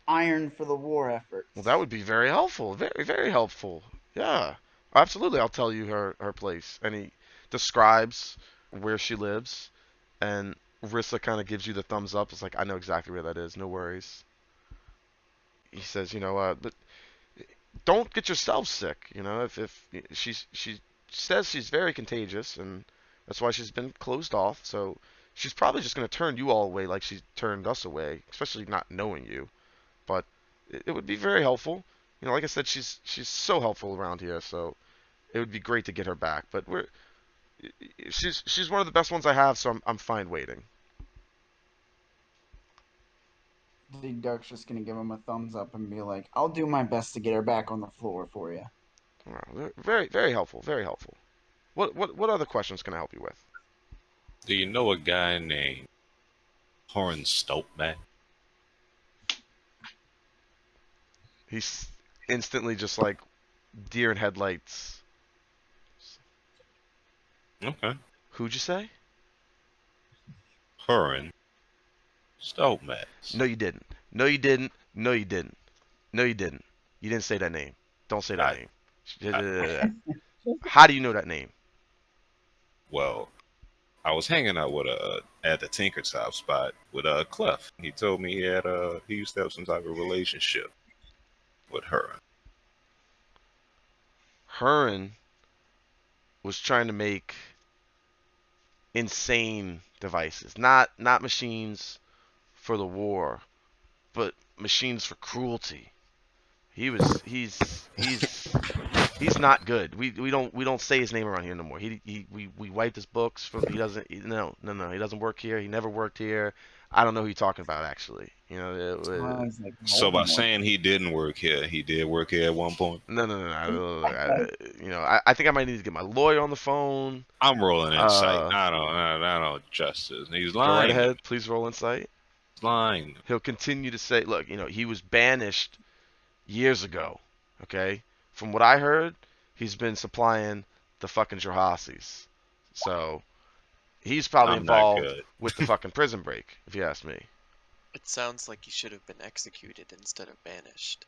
iron for the war Well, that efforts. would be very helpful. Very, very helpful. Yeah, absolutely. I'll tell you her place. And he describes where she lives, and Rissa kind of gives you the thumbs up. It's like, I know exactly where that is. No worries. He says, but don't get yourself sick. If she says she's very contagious, and that's why she's been closed off. So she's probably just going to turn you all away like she turned us away, especially not knowing you. But it would be very helpful. Like I said, she's so helpful around here, so it would be great to get her back. But she's one of the best ones I have, so I'm fine waiting. The Duck's just gonna give him a thumbs up and be like, I'll do my best to get her back on the floor for you. Well, very very helpful, very helpful. What other questions can I help you with? Do you know a guy named Horn man? He's instantly just like deer in headlights. Okay. Who'd you say? Huron man. No, you didn't. No, you didn't. No, you didn't. No, you didn't. You didn't say that name. Don't say that I, name. I, How do you know that name? well, I was hanging out with at the Tinker Top spot with Clef. He told me he used to have some type of relationship with her. Hearn was trying to make insane devices, not machines for the war, but machines for cruelty. He's not good. We don't say his name around here no more. We wiped his books from. He doesn't. No. He doesn't work here. He never worked here. I don't know who you're talking about actually. Oh, he's like So by Voldemort. saying he didn't work here, he did work here at one point. No. I think I might need to get my lawyer on the phone. I'm rolling insight. Uh, I don't justice. He's Go right lying. ahead. Please roll insight. He's lying. He'll continue to say, look, he was banished years ago. Okay, from what I heard, he's been supplying the fucking Jurhasis. So he's probably I'm not involved good. with the fucking prison break, if you ask me. It sounds like he should have been executed instead of banished.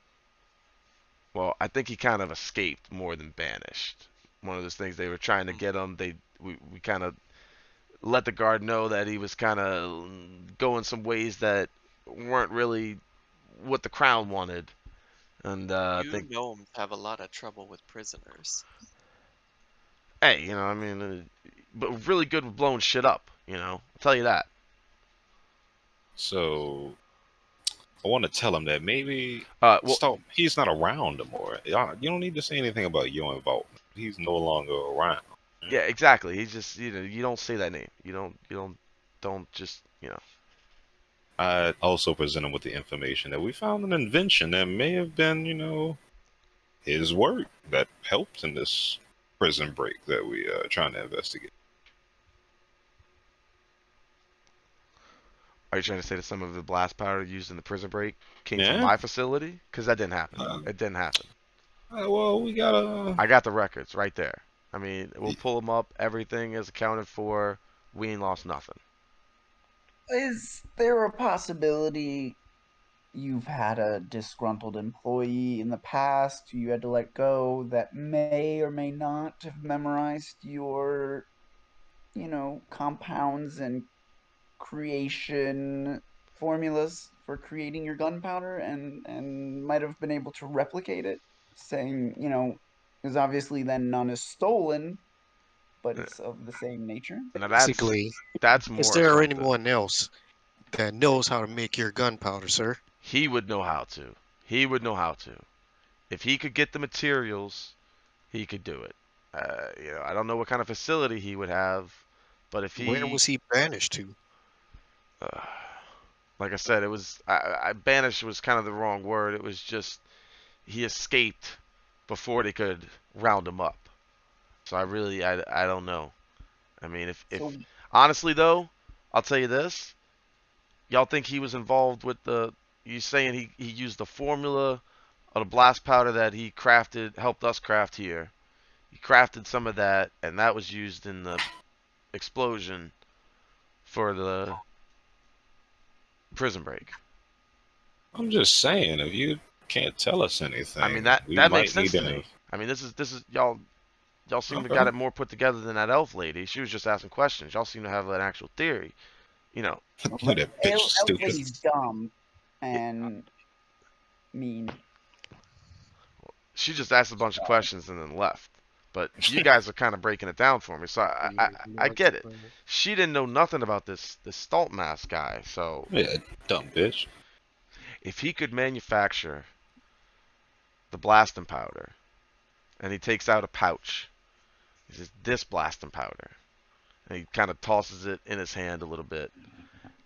Well, I think he kind of escaped more than banished. One of those things they were trying to Hmm. get him. We kind of let the guard know that he was kind of going some ways that weren't really what the crown wanted. And I You think, gnomes have a lot of trouble with prisoners. hey, I mean, but really good with blowing shit up. I'll tell you that. So I want to tell him that maybe Well, stop. He's not around anymore. You don't need to say anything about your involvement. He's no longer around. yeah, exactly. He's just, you don't say that name. Don't just. I also present him with the information that we found an invention that may have been, his work that helped in this prison break that we are trying to investigate. Are you trying to say that some of the blast powder used in the prison break came from Yeah. my facility? Because that didn't happen. It didn't happen. Well, we gotta. I got the records right there. I mean, we'll pull them up. Everything is accounted for. We ain't lost nothing. Is there a possibility you've had a disgruntled employee in the past you had to let go that may or may not have memorized your, compounds and creation formulas for creating your gunpowder and might have been able to replicate it, saying, because obviously then none is stolen, but it's of the same nature. Now Basically, that's is more there something. anyone else that knows how to make your gunpowder, sir? He would know how to. He would know how to. If he could get the materials, he could do it. I don't know what kind of facility he would have, but if Where he, was he banished to? uh, like I said, it was banished was kind of the wrong word. It was just he escaped before they could round him up. So I don't know. I mean, if So honestly though, I'll tell you this. Y'all think he was involved with you saying he used the formula of the blast powder that he crafted, helped us craft here. He crafted some of that, and that was used in the explosion for the prison break. I'm just saying, if you can't tell us anything, I mean that we that makes might need sense to to. me. I mean this is y'all seem to got Okay. it more put together than that elf lady. She was just asking questions. Y'all seem to have an actual theory. You know, Look at that bitch, Elf stupid. Lady's dumb and mean. she just asked a bunch of questions and then left. But you guys are kind of breaking it down for me, so I get it. She didn't know nothing about this Staltmass guy. So Yeah, dumb bitch. if he could manufacture the blasting powder, and he takes out a pouch, he says this blasting powder, and he kind of tosses it in his hand a little bit,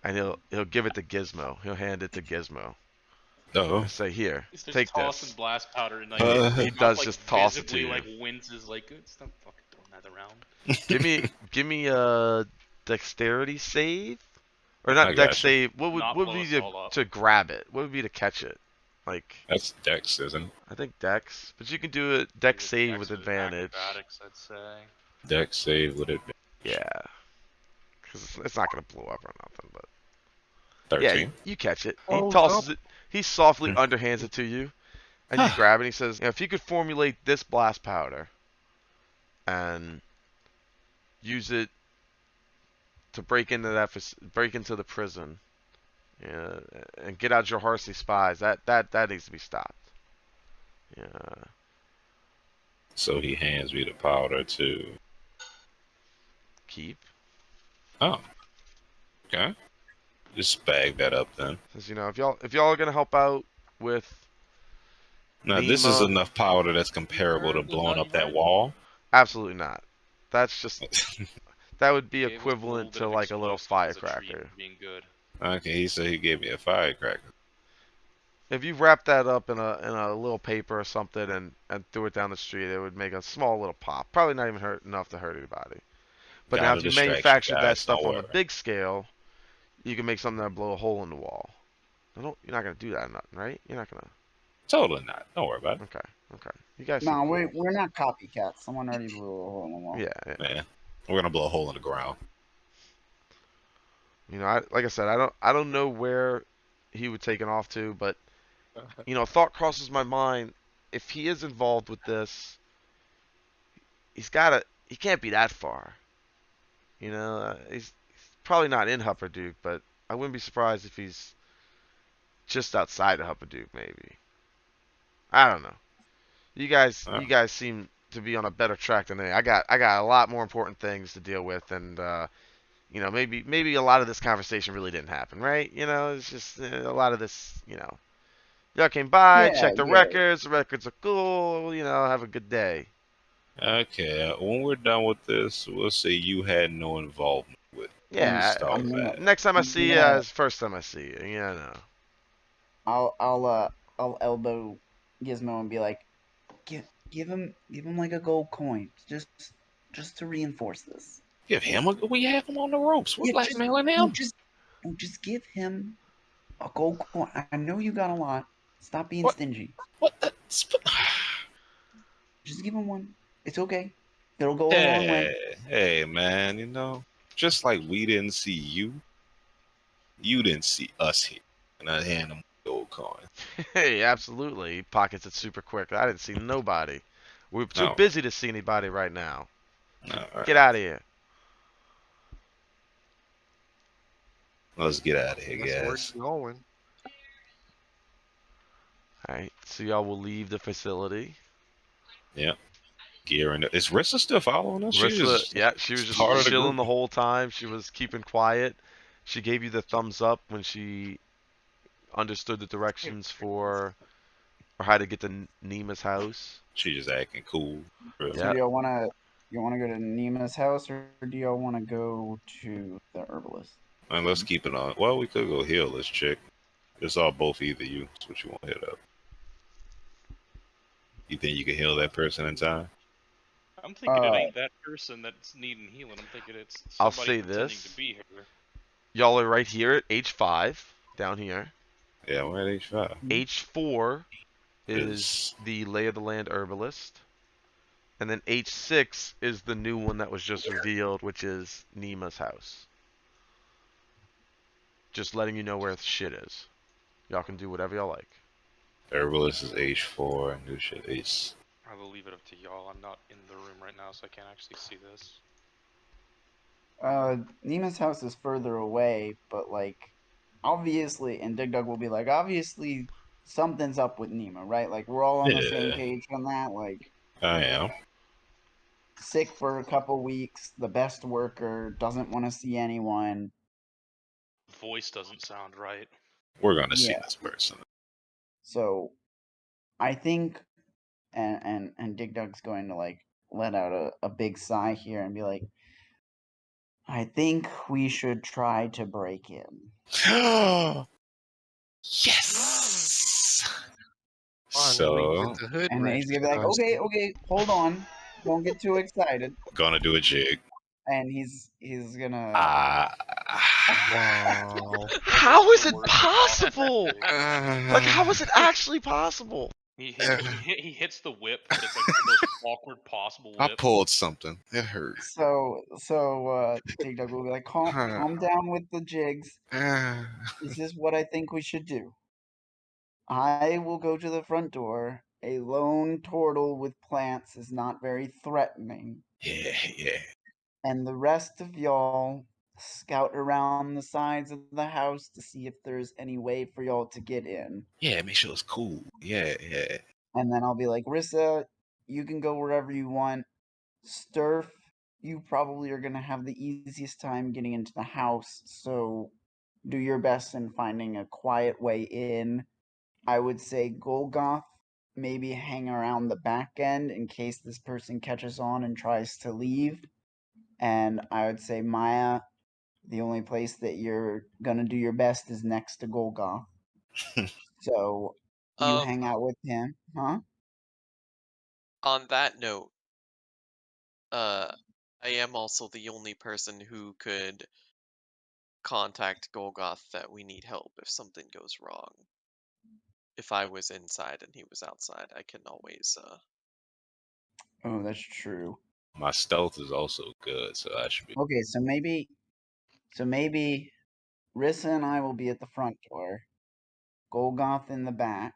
and he'll give it to Gizmo. He'll hand it to Gizmo Oh. and say, "Here, He's just take tossing this." blast powder and like He Mouth, does like, just toss it to visibly you. like winces like stop fucking throwing that around. Give me a dexterity save, or not I dex got you. save. What would Not what would blow be us all up. to grab it? What would be to catch it? Like That's Dex, isn't it? I think dex, but you can do a dex Use save Dex with advantage. Acrobatics, I'd say. Dex save with it. Yeah, because it's not gonna blow up or nothing. But yeah, 13. you catch it. He Oh, tosses it. He softly Hmm. underhands it to you, and you grab it. And he says, "If you could formulate this blast powder and use it to break into break into the prison, yeah, and get out your Harsey spies, that needs to be stopped." Yeah, So he hands me the powder to. keep. Oh, okay. Just bag that up then. Says, if y'all are gonna help out with Now, this is Nema, enough powder that's comparable to There's blowing not up that even. wall. absolutely not. That's just that would be Gave us a little equivalent bit to of like a little explosives as a treat firecracker. for being good. Okay, he said he gave me a firecracker. If you wrap that up in a little paper or something and threw it down the street, it would make a small little pop. Probably not even hurt enough to hurt anybody. But now, Got a if you distraction, manufactured that guys. Don't stuff on the worry. big scale, you can make something that blow a hole in the wall. You're not gonna do that, or nothing, right? You're not gonna. Totally not. Don't worry about it. Okay, okay. You guys seem No, cool. we're not copycats. Someone already blew a hole in the wall. Yeah, yeah. Man, we're gonna blow a hole in the ground. You know, like I said, I don't know where he would take it off to, but you know, a thought crosses my mind. If he is involved with this, he can't be that far. You know, he's probably not in Hupperduke, but I wouldn't be surprised if he's just outside of Hupperduke, maybe. I don't know. You guys seem to be on a better track than me. I got a lot more important things to deal with, and you know, maybe a lot of this conversation really didn't happen, right? You know, it's just a lot of this, you know. Y'all came by, Yeah, checked the yeah. records. The records are cool. You know, have a good day. Okay, when we're done with this, we'll say you had no involvement with. We'll Yeah. start I'm with gonna that. Next time I I'm see you gonna is first time I see you. Yeah, no. I'll elbow Gizmo and be like, give him like a gold coin, just to reinforce this. Give him a. We have him on the ropes. We're Yeah, blackmailing no, him. just no, just give him a gold coin. I know you got a lot. Stop being What? stingy. What? Just give him one. It's okay. It'll go a long way. Hey, man. You know, just like we didn't see you, you didn't see us here. And I hand him the gold coin. Hey, absolutely. He pockets it super quick. I didn't see nobody. We're too No, busy to see anybody right now. no. All Get right. out of here. Let's get out of here, That's where guys. it's going. All right. So y'all will leave the facility. Yep. Gearing up. Is Rissa still following us? She's Rissa, just yeah, she was just part of the chilling group. the whole time. She was keeping quiet. She gave you the thumbs up when she understood the directions for or how to get to Nima's house. She just acting cool. Real. So Yeah. do y'all wanna go to Nima's house or do y'all wanna go to the herbalist? And let's keep it on. Well, we could go heal this chick. It's all both either you. That's what you want to hit up. You think you can heal that person in time? I'm thinking it Uh, ain't that person that's needing healing. I'm thinking it's I'll somebody say pretending this. to be her. Y'all are right here at H5 down here. Yeah, we're at H5. H4 is Is the lay of the land herbalist. And then H6 is the new one that was just revealed, which is Nima's house. Just letting you know where the shit is. Y'all can do whatever y'all like. herbalist is H4 and new shit H. I will leave it up to y'all. I'm not in the room right now, so I can't actually see this. Nima's house is further away, but like, obviously, and Dig Dug will be like, obviously, something's up with Nima, right? Like, we're all on the same Yeah, page on that. Like, I am. sick for a couple weeks, the best worker, doesn't want to see anyone. Voice doesn't sound right. We're gonna see Yeah. this person. So, I think, and Dig Dug's going to like let out a big sigh here and be like, I think we should try to break in. Yes. Finally, get So the hood And he's gonna be like, recognized. okay, hold on, don't get too excited. gonna do a jig. And he's gonna. Ah. Wow. How is it Worst possible? Like, how is Uh, it actually possible? He hits the whip, but it's like the most awkward possible I whip. pulled something. It hurt. So Dig Dug will be like, calm down with the jigs. yeah, This is what I think we should do. I will go to the front door. A lone turtle with plants is not very threatening. yeah. And the rest of y'all scout around the sides of the house to see if there's any way for y'all to get in. Yeah, make sure it's cool. Yeah. And then I'll be like, Rissa, you can go wherever you want. Sturf, you probably are going to have the easiest time getting into the house, so do your best in finding a quiet way in. I would say Golgoth, maybe hang around the back end in case this person catches on and tries to leave. And I would say, Maya, the only place that you're gonna do your best is next to Golgoth. So you hang out with him, huh? On that note, I am also the only person who could contact Golgoth that we need help if something goes wrong. If I was inside and he was outside, I can always Oh, that's true. My stealth is also good, so I should be. Okay, so maybe Rissa and I will be at the front door, Golgoth in the back,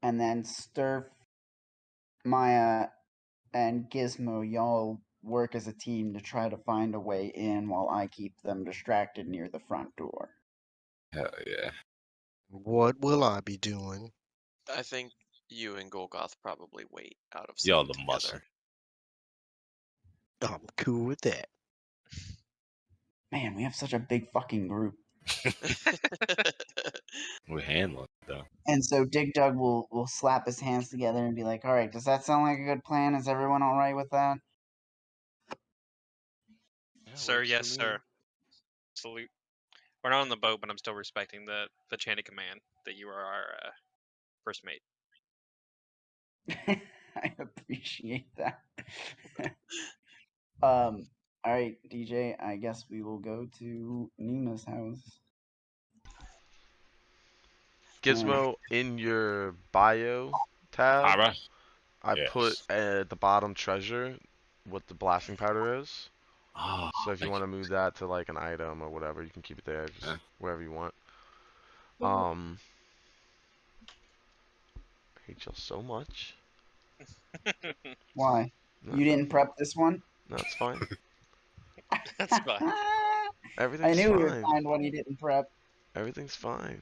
and then Sturf, Maya, and Gizmo, y'all work as a team to try to find a way in while I keep them distracted near the front door. Hell yeah. What will I be doing? I think you and Golgoth probably wait out of Y'all sight the muscle. together. I'm cool with that. Man, we have such a big fucking group. We're handling it, though. And so Dig Dug will slap his hands together and be like, "All right, does that sound like a good plan? Is everyone all right with that?" Yeah, Sir, works for yes, me. sir. Salute. We're not on the boat, but I'm still respecting the chain of command that you are our first mate. I appreciate that. All right, DJ. I guess we will go to Nima's house. Gizmo, in your bio tab, Alright. I Yes. put at the bottom treasure what the blasting powder is. Oh, So if you thank want to move that to like an item or whatever, you can keep it there, just wherever you want. I hate y'all so much. Why? No, You no, didn't prep this one? no, it's fine. That's fine. I Everything's knew we would fine. find one he didn't prep. Everything's fine.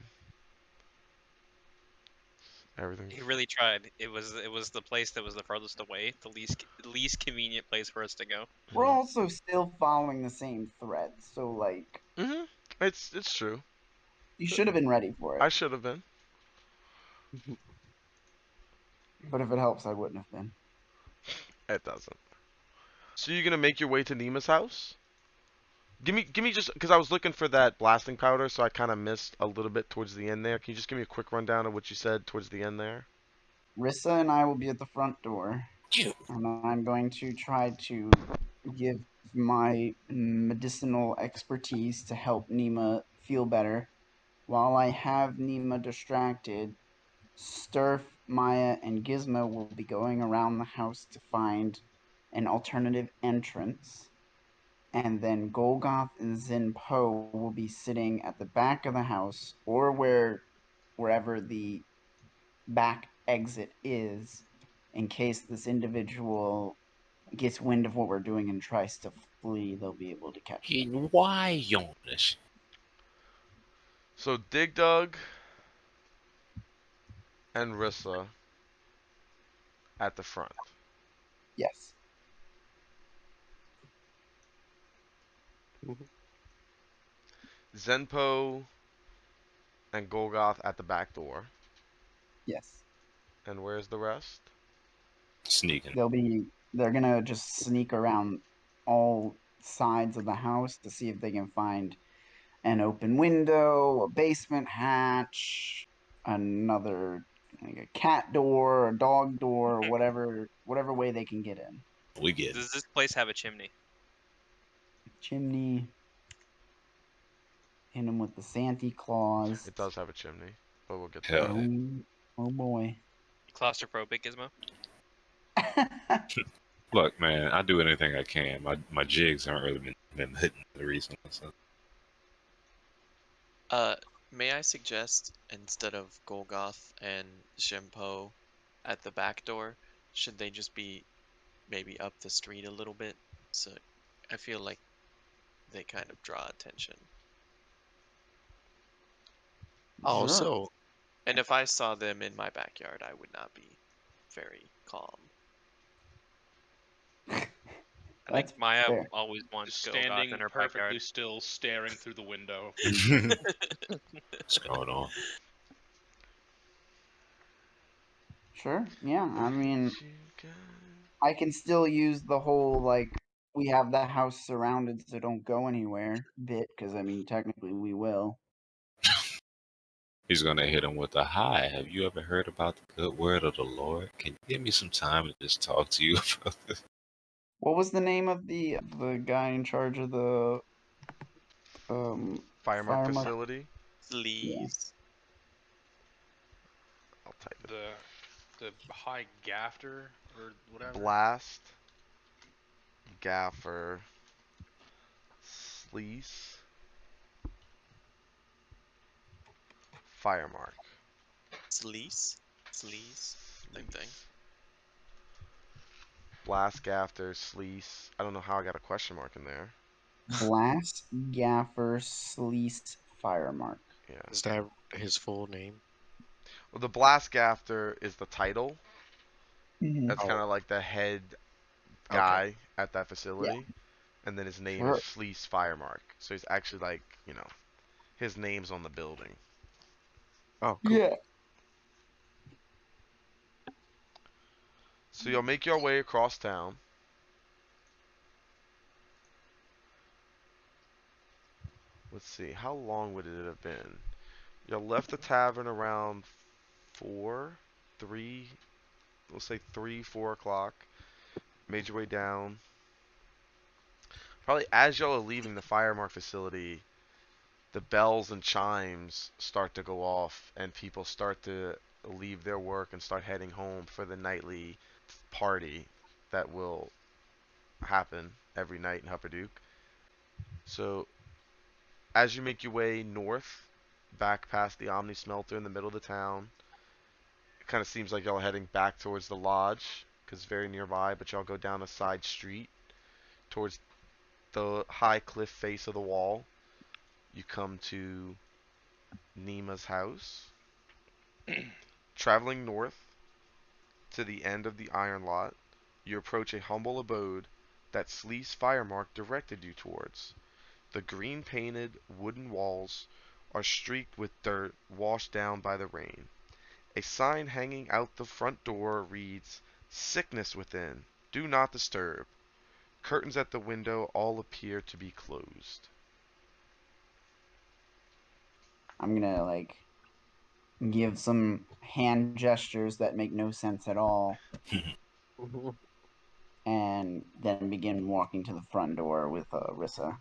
Everything's He really tried. It was the place that was the furthest away, the least convenient place for us to go. We're also still following the same thread, so like It's true. you should have been ready for it. I should have been. But if it helps, I wouldn't have been. It doesn't. So you're gonna make your way to Nima's house? Give me just because I was looking for that blasting powder, so I kind of missed a little bit towards the end there. Can you just give me a quick rundown of what you said towards the end there? Rissa and I will be at the front door, you. and I'm going to try to give my medicinal expertise to help Nima feel better. While I have Nima distracted, Sturf, Maya, and Gizmo will be going around the house to find an alternative entrance. And then Golgoth and Zinpo will be sitting at the back of the house or wherever the back exit is in case this individual gets wind of what we're doing and tries to flee, they'll be able to catch them. Why on this? So Dig Dug and Rissa at the front. Yes. Zenpo and Golgoth at the back door. Yes. And where's the rest? Sneaking. They're gonna just sneak around all sides of the house to see if they can find an open window, a basement hatch, another like a cat door, a dog door, whatever way they can get in. We get it. Does this place have a chimney? Chimney. Hit him with the Santa Claus. It does have a chimney, but we'll get to Hell that. Oh, oh boy. Claustrophobic, Gizmo? Look, man, I do anything I can. My jigs aren't really been hitting recently. So. May I suggest instead of Golgoth and Shimpo at the back door, should they just be maybe up the street a little bit? So I feel like they kind of draw attention. Also, And if I saw them in my backyard, I would not be very calm. I think Maya fair. always wants Just Golgoth standing in her perfectly backyard. still, staring through the window. What's going on? Sure. Yeah. I mean, You got- I can still use the whole like we have the house surrounded, so don't go anywhere bit, because I mean, technically we will. He's gonna hit him with a hi. Have you ever heard about the good word of the Lord? Can you give me some time to just talk to you about this? What was the name of the guy in charge of the Fire mark fire mark? facility. Please. I'll type it. The high gafter or whatever. Blast. Gaffer. Sleece. Fire mark. Sleaze? Sleaze? Same thing. Blast, gaffer, sleece. I don't know how I got a question mark in there. Blast Gaffer Sleece Firemark. Yeah. Is that his full name? Well, the blast gaffer is the title. That's Oh, kind of like the head okay. guy at that facility. And then his name is Sure. Sleece Firemark. So he's actually like, you know, his name's on the building. Oh, cool. Yeah. So you'll make your way across town. Let's see, how long would it have been? You left the tavern around 4, 3, let's say 3, 4 o'clock. Made your way down. Probably as y'all are leaving the Firemark facility, the bells and chimes start to go off, and people start to leave their work and start heading home for the nightly party that will happen every night in Hupperduke. So, as you make your way north, back past the Omni Smelter in the middle of the town, it kind of seems like y'all are heading back towards the lodge, because it's very nearby, but y'all go down a side street towards the high cliff face of the wall. You come to Nima's house. Traveling north to the end of the iron lot, you approach a humble abode that Sleece Firemark directed you towards. The green painted wooden walls are streaked with dirt washed down by the rain. A sign hanging out the front door reads, "Sickness within. Do not disturb." Curtains at the window all appear to be closed. I'm gonna like give some hand gestures that make no sense at all, Mhm. and then begin walking to the front door with Rissa.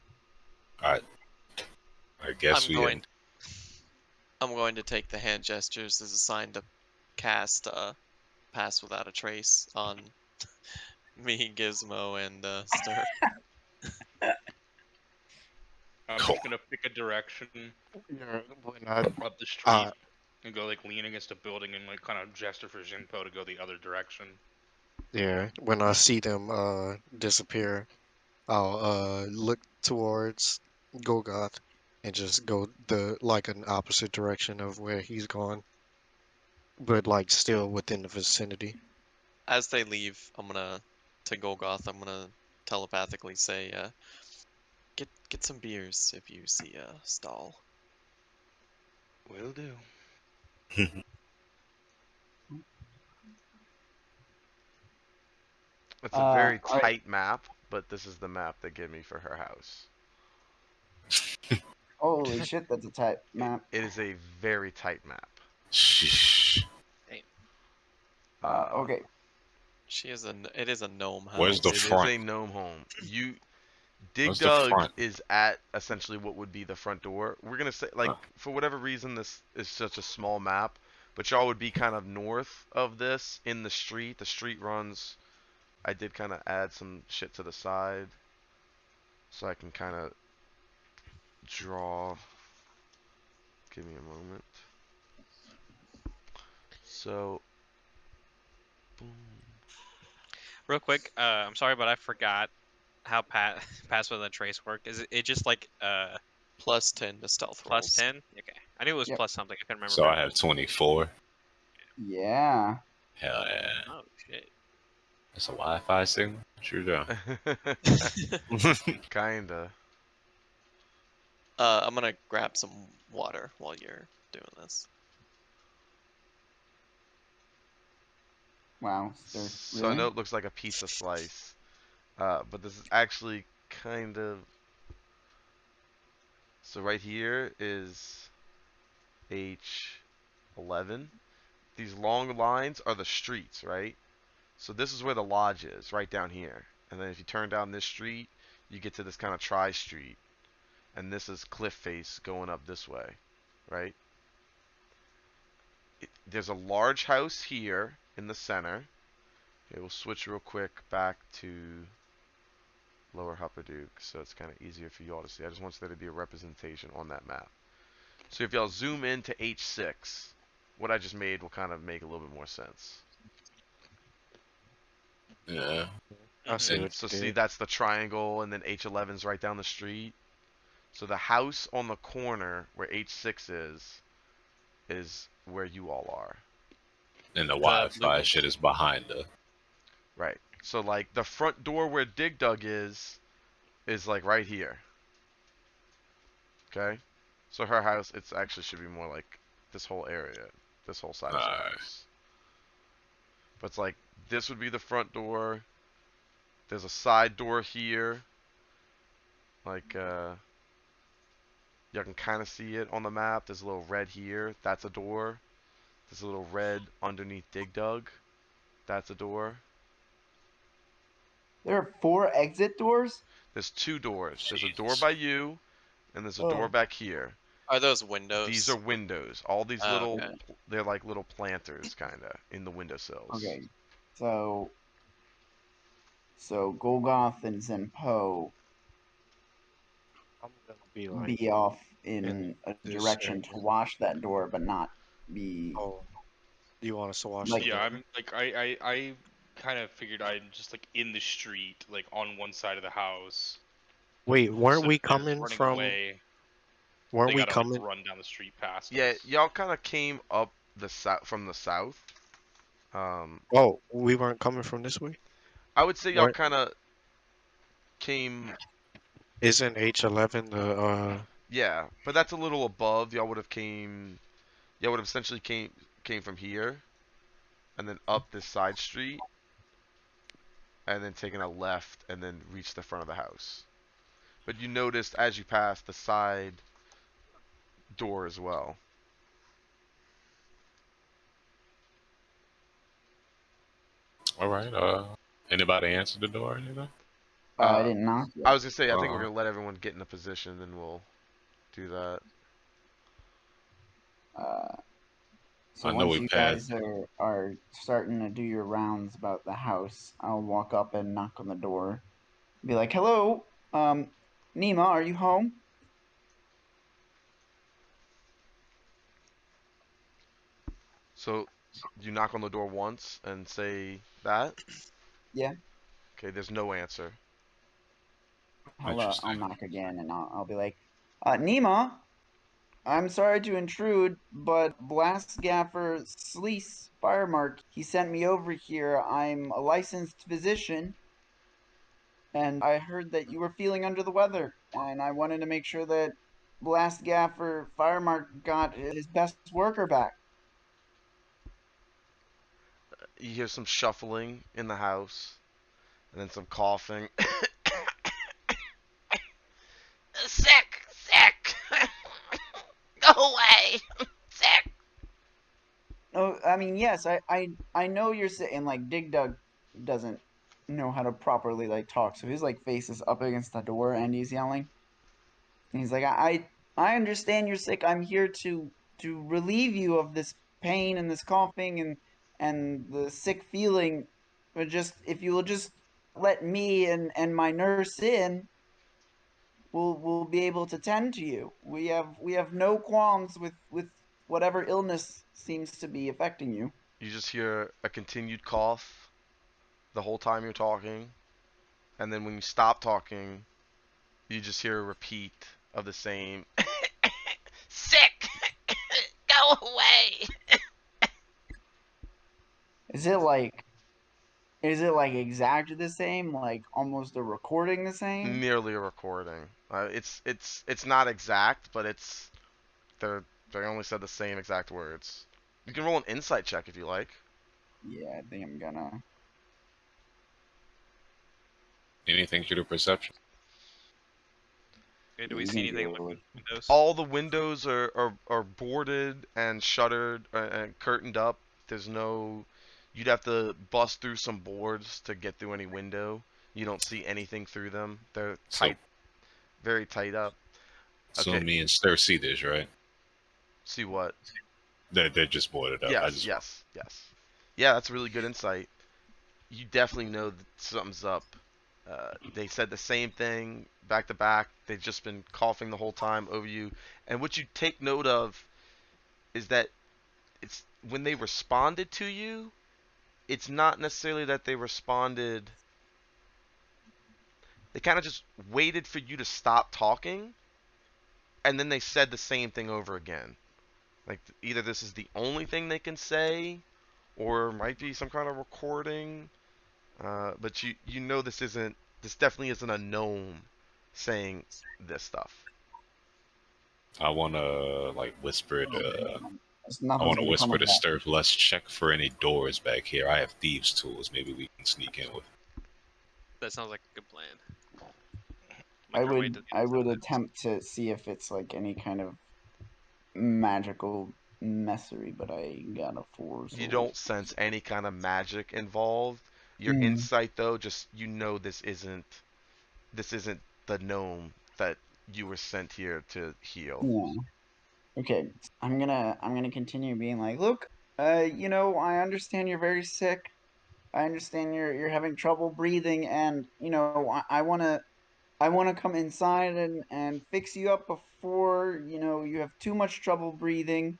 I guess I'm we going I'm going to take the hand gestures as a sign to cast Pass Without a Trace on me, Gizmo, and Stir. I'm Cool. just gonna pick a direction Yeah, when I up the street uh and go like lean against a building and like kind of gesture for Jinpo to go the other direction. yeah, when I see them disappear, I'll look towards Golgoth and just go the like an opposite direction of where he's gone, but like still within the vicinity. As they leave, to Golgoth, I'm gonna telepathically say, get some beers if you see a stall. Will do. It's a very All right. tight map, but this is the map they give me for her house. Holy shit, that's a tight map. It is a very tight map. Shh. Okay. It is a gnome house. Where's the It is front? a gnome home. Dig Where's the Dug front? is at essentially what would be the front door. We're gonna say like for whatever reason this is such a small map, but y'all would be kind of north of this in the street. The street runs. I did kind of add some shit to the side, so I can kind of draw. Give me a moment. So, boom. Real quick, I'm sorry, but I forgot how Pass Without a Trace work. Is it just like Plus 10 to stealth plus rolls. 10? Okay, I knew it was Yep. plus something. I couldn't remember. So if I have 24. Yeah. Hell yeah. Oh shit. That's a Wi-Fi signal? Sure do. Kinda. I'm gonna grab some water while you're doing this. Wow. There's So I really. know it looks like a pizza slice, but this is actually kind of. So right here is H11. These long lines are the streets, right? So this is where the lodge is, right down here. And then if you turn down this street, you get to this kind of tri-street. And this is cliff face going up this way, right? There's a large house here in the center. Okay, we'll switch real quick back to Lower Huppaduke so it's kind of easier for y'all to see. I just want there to be a representation on that map. So if y'all zoom into H6, what I just made will kind of make a little bit more sense. Yeah. I see And what So you see, did. that's the triangle, and then H11's right down the street. So the house on the corner where H6 is where you all are. and the The blue Wi-Fi one. shit is behind her. Right. So like the front door where Dig Dug is like right here. Okay? So her house, it's actually should be more like this whole area, this whole side is her Alright. house. But it's like this would be the front door. There's a side door here. Like you can kind of see it on the map. There's a little red here. That's a door. There's a little red underneath Dig Dug. That's a door. There are 4 exit doors. There's 2 doors. There's a door Jesus. by you, and there's a door Oh. back here. Are those windows? These are windows. All these Oh, little, okay. they're like little planters, kind of, in the windowsills. Okay. So Golgoth and Zenpo I'm gonna be like be off in in a this direction to area. wash that door, but not be Oh, you want us to watch like. the Yeah, door? I'm like I kind of figured I'm just like in the street, like on one side of the house. Wait, weren't So we if they're coming running from? away, Weren't they we gotta like coming? run down the street past Yeah, us. y'all kind of came up the from the south. Oh, we weren't coming from this way. I would say y'all Weren't? kind of came, Isn't H11 the yeah, but that's a little above. Y'all would have essentially came from here, and then up this side street, and then taken a left, and then reached the front of the house. But you noticed as you passed the side door as well. Alright, anybody answer the door or anything? I didn't knock I yet. was gonna say, I think we're Uh, gonna let everyone get in a position, then we'll do that. So I know once we you passed. guys are starting to do your rounds about the house, I'll walk up and knock on the door. Be like, "Hello, Nima, are you home?" So you knock on the door once and say that. Yeah. Okay, there's no answer. I'll Interesting. knock again and I'll be like, Nima, I'm sorry to intrude, but Blast Gaffer Sleece Firemark, he sent me over here. I'm a licensed physician, and I heard that you were feeling under the weather, and I wanted to make sure that Blast Gaffer Firemark got his best worker back. You hear some shuffling in the house, and then some coughing. Sick, sick. Go away, sick. Oh, I mean, yes, I know you're saying like Dig Dug doesn't know how to properly like talk, so his like face is up against the door and he's yelling. And he's like, I understand you're sick. I'm here to relieve you of this pain and this coughing and the sick feeling. But just if you will just let me and my nurse in, we'll be able to tend to you. We have no qualms with whatever illness seems to be affecting you. You just hear a continued cough the whole time you're talking, and then when you stop talking, you just hear a repeat of the same sick. Go away. Is it like is it like exactly the same, like almost a recording the same? Nearly a recording. It's not exact, but they only said the same exact words. You can roll an insight check if you like. Yeah, I think I'm gonna. Anything to the perception? Do we You see can anything in deal the with. windows? All the windows are boarded and shuttered and curtained up. There's no. You'd have to bust through some boards to get through any window. You don't see anything through them. They're So, tight, very tight up. so Okay, me and Stir see this, right? see what? They're just boarded up. I Yes, just want. yes, yes. Yeah, that's really good insight. You definitely know that something's up. They said the same thing back to back. They've just been coughing the whole time over you. And what you take note of is that it's when they responded to you, it's not necessarily that they responded. They kind of just waited for you to stop talking, and then they said the same thing over again. Like either this is the only thing they can say, or it might be some kind of recording. But you know this isn't. This definitely isn't a gnome saying this stuff. I want to like whisper to. I Nothing's want to gonna come whisper of to that. Stir. Let's check for any doors back here. I have thieves' tools. Maybe we can sneak in with. That sounds like a good plan. I Make our way would to the I other would side. attempt to see if it's like any kind of magical messery, but I got a 4, You so. don't sense any kind of magic involved. Your Mm, insight though, just you know this isn't the gnome that you were sent here to heal. yeah. Okay. I'm gonna continue being like, look, I understand you're very sick. I understand you're having trouble breathing, and I wanna come inside and fix you up before you have too much trouble breathing.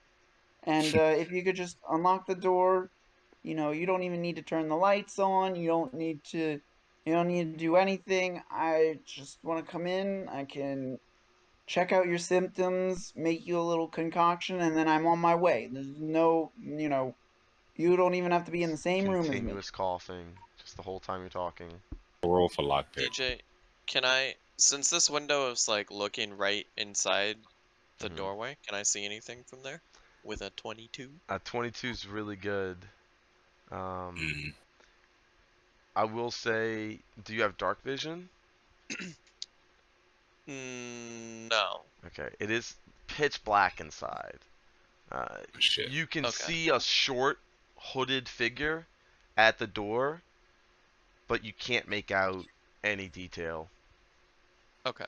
And if you could just unlock the door, you don't even need to turn the lights on. You don't need to do anything. I just want to come in. I can check out your symptoms, make you a little concoction, and then I'm on my way. There's no, you don't even have to be in the same room as me. Continuous coughing, just the whole time you're talking. Roll for lockpick. DJ, can I, since this window is like looking right inside the Hmm. doorway, can I see anything from there with a 22? 22 is really good. Um, Mm, I will say, do you have dark vision? No. Okay, it is pitch black inside. Uh, shit. you can Okay. see a short, hooded figure at the door, but you can't make out any detail. Okay.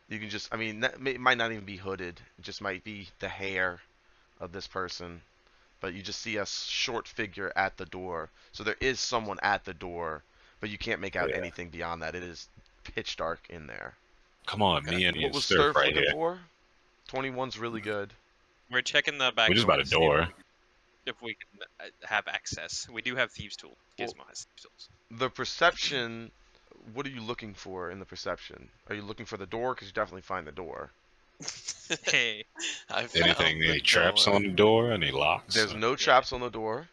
You can just, I mean, it might not even be hooded. It just might be the hair of this person. But you just see a short figure at the door. So there is someone at the door, but you can't make out Yeah. anything beyond that. It is pitch dark in there. Come on, Okay. me and What was Stir Sturf right looking here. for? 21's really good. We're checking the We're back just door about a to see door. if we can have access. We do have thieves' tools. Well, Gizmo has thieves' tools. the perception, what are you looking for in the perception? Are you looking for the door? Because you definitely find the door. Hey, I found Anything? the Any traps door. on the door? Any locks? There's no traps on the door.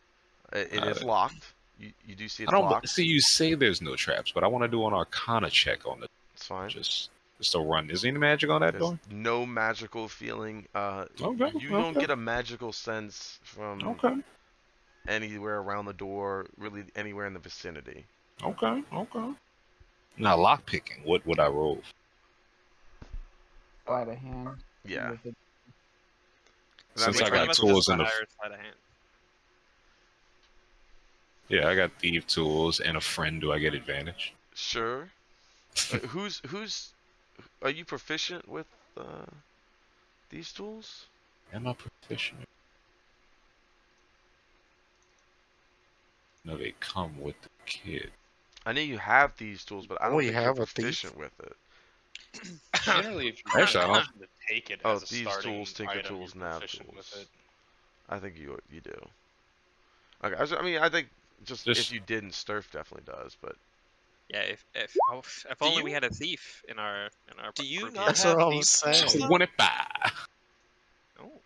It is locked. You do see I it's don't locked. see. You say there's no traps, but I want to do an Arcana check on the It's fine. just to run. Is there any magic on that There's door? no magical feeling. Okay. You don't Okay. get a magical sense from Okay. anywhere around the door, really anywhere in the vicinity. Okay. Okay. Now lock picking. What would I roll? Sleight of hand. Yeah. With it. And I Since mean, I which one of got us has tools the and a higher sleight of hand? yeah, I got thief tools and a friend. Do I get advantage? sure. Who's are you proficient with these tools? Am I proficient? No, they come with the kid. I know you have these tools, but I don't We think you're have a thief. proficient with it. Generally, if you Actually, I have don't. option to take it Oh, as a thieves starting tools, tinker item, tools, you're nav proficient with tools. it. I think you do. Okay, I mean, I think just if Just you didn't, Sturf definitely does, but Yeah, if Do only we you had a thief in our do you group not here. That's have what I was thieves tools saying. though? 25. Oh,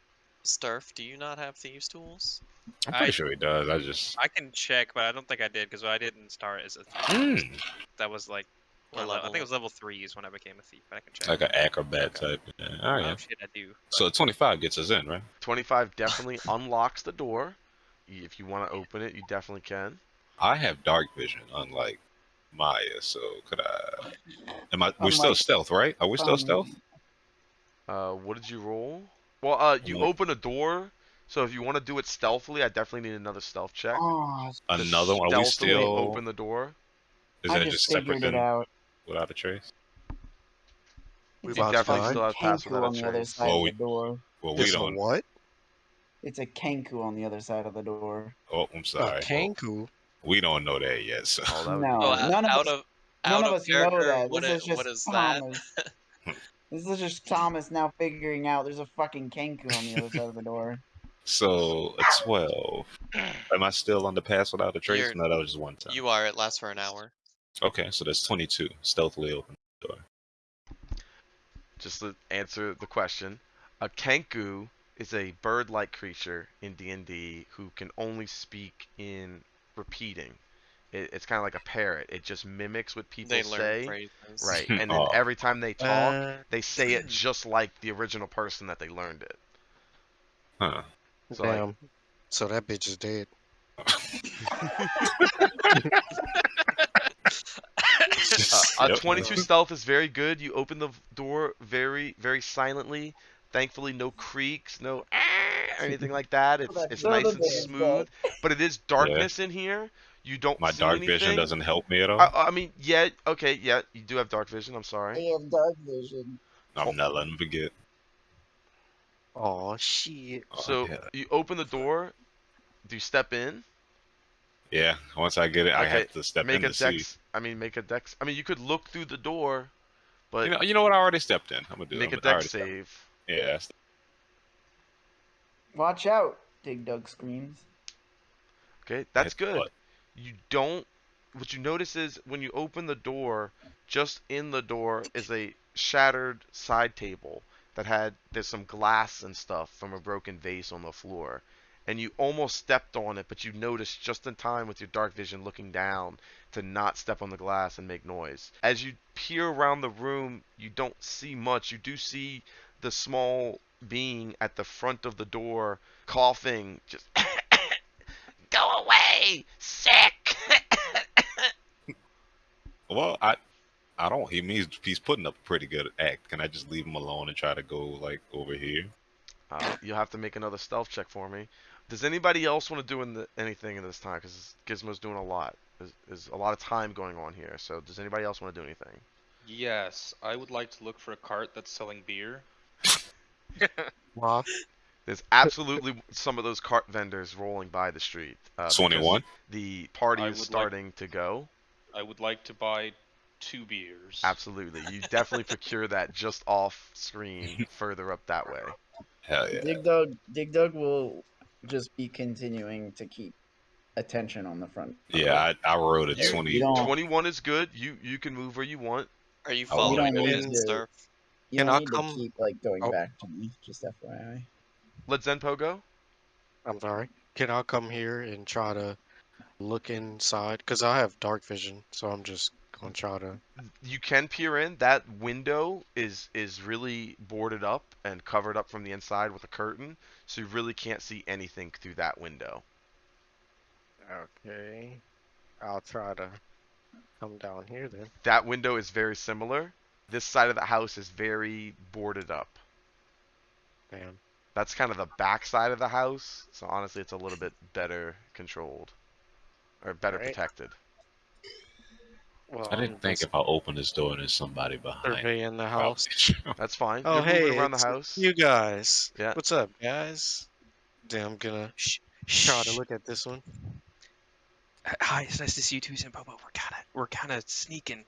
Sturf, do you not have thieves tools? I'm I pretty sure he does. I just. I can check, but I don't think I did because I didn't start as a thief. Mm, That was like What I think it level? was level 3 is when I became a thief, but I can check. like an acrobat Okay. type. Yeah. Oh Oh yeah. shit, I do. So 25 gets us in, right? 25 definitely unlocks the door. if you want to open it, you definitely can. I have dark vision, unlike Maya. So could I? Am I? We're still Unlike stealth, right? Are we still stealth? What did you roll? Well, you One- open a door, so if you want to do it stealthily, I definitely need another stealth check Oh, to Another one. Are we stealthily still? open the door. Isn't I it just just separate figured it than out. without a trace? We It's You a about to definitely die. still fucking have pass without kanku a on the other trace. side Well, of we the door. well we It's a don't. what? It's a kanku on the other side of the door. Oh, I'm A sorry. Well, Kanku. we don't know that yet. So Oh, that would be Oh, No, good. none out of of us know character. that. This is What just is that? Thomas. This is just Thomas now figuring out there's a fucking kanku on the other side of the door. so a 12. Am I still on the pass without a trace? You're No, that was just one time. you are. It lasts for an hour. Okay, so that's 22. Stealthily open the door. Just to answer the question, a Kenku is a bird-like creature in D&D who can only speak in repeating. It's kind of like a parrot. It just mimics what people They learn say, phrases. right? And then Oh, every time they talk, Uh, they say it just like the original person that they learned it. huh. So like, damn. So that bitch is dead. a Yep. 22 stealth is very good. You open the door very, very silently. Thankfully, no creaks, no or anything like that. It's So nice the and door is smooth. But it is Yeah. darkness in here. You don't My see dark vision anything. doesn't help me at all. I mean, yeah, okay, yeah, you do have dark vision. I'm sorry. I have dark vision. I'm not letting him forget. Oh shit. Oh, So yeah. you open the door. Do you step in? Yeah. Once I get it, I Okay, have to step make in a to see. dex. I mean, make a dex. I mean, you could look through the door, but You know what? I already stepped in. I'm gonna do make a it. I dex already stepped. save. Yeah. Watch out, Dig Dug screams. Okay, I that's hit the good. butt. You don't. What you notice is when you open the door, just in the door is a shattered side table that there's some glass and stuff from a broken vase on the floor. And you almost stepped on it, but you noticed just in time with your dark vision looking down to not step on the glass and make noise. As you peer around the room, you don't see much. You do see the small being at the front of the door coughing, just go away, sick. Well, I don't. He means he's putting up a pretty good act. Can I just leave him alone and try to go like over here? You'll have to make another stealth check for me. Does anybody else want to do anything in this time? Because Gizmo's doing a lot. There's a lot of time going on here. So does anybody else want to do anything? Yes, I would like to look for a cart that's selling beer. Wow. There's absolutely some of those cart vendors rolling by the street. Because 21. the party I is would like- starting to go. I would like to buy 2 beers. Absolutely. You definitely procure that just off screen further up that way. Hell yeah. Dig Dug will just be continuing to keep attention on the front. Yeah, I wrote a You- 20. You don't. 21 is good. You can move where you want. Are you I was following don't me need and to- stuff? You Can don't I need come- to keep like going Oh. back to me. Just FYI. Let Zenpo go. I'm sorry. Can I come here and try to look inside? Because I have dark vision, so I'm just gonna try to. You can peer in. That window is really boarded up and covered up from the inside with a curtain, so you really can't see anything through that window. Okay. I'll try to come down here then. That window is very similar. This side of the house is very boarded up. Damn. That's kind of the back side of the house, so honestly, it's a little bit better controlled or better Alright. protected. Well, I didn't think if I open this door and there's somebody behind. surveying the Probably. house. That's fine. Oh, You're hey, moving around the it's house. you guys. Yeah. What's up, guys? Then I'm gonna try to look at this one. Hi, it's nice to see you too, Simpo, but we're kind of sneaking,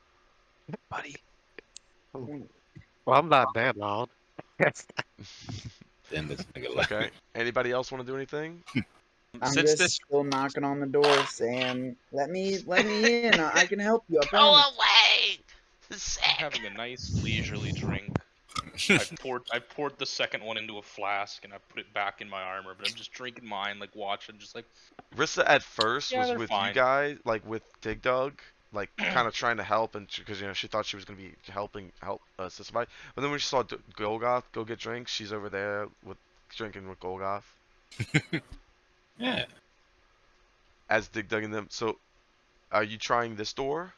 buddy. Well, I'm not that loud. Then this nigga left. Okay. Anybody else want to do anything? I'm Since just this still knocking on the door, saying, "Let me in. I can help you. I promise." away! I'm having a nice leisurely drink. I've poured the second one into a flask and I put it back in my armor, but I'm just drinking mine, like watching, just like Rissa at first Yeah, was they're with you fine. guys, like with Dig Dug, like kind of trying to help, and because she thought she was gonna be help somebody. But then when she saw Golgoth go get drinks, she's over there with drinking with Golgoth. Yeah. as Dig Dug in them. So, are you trying this door?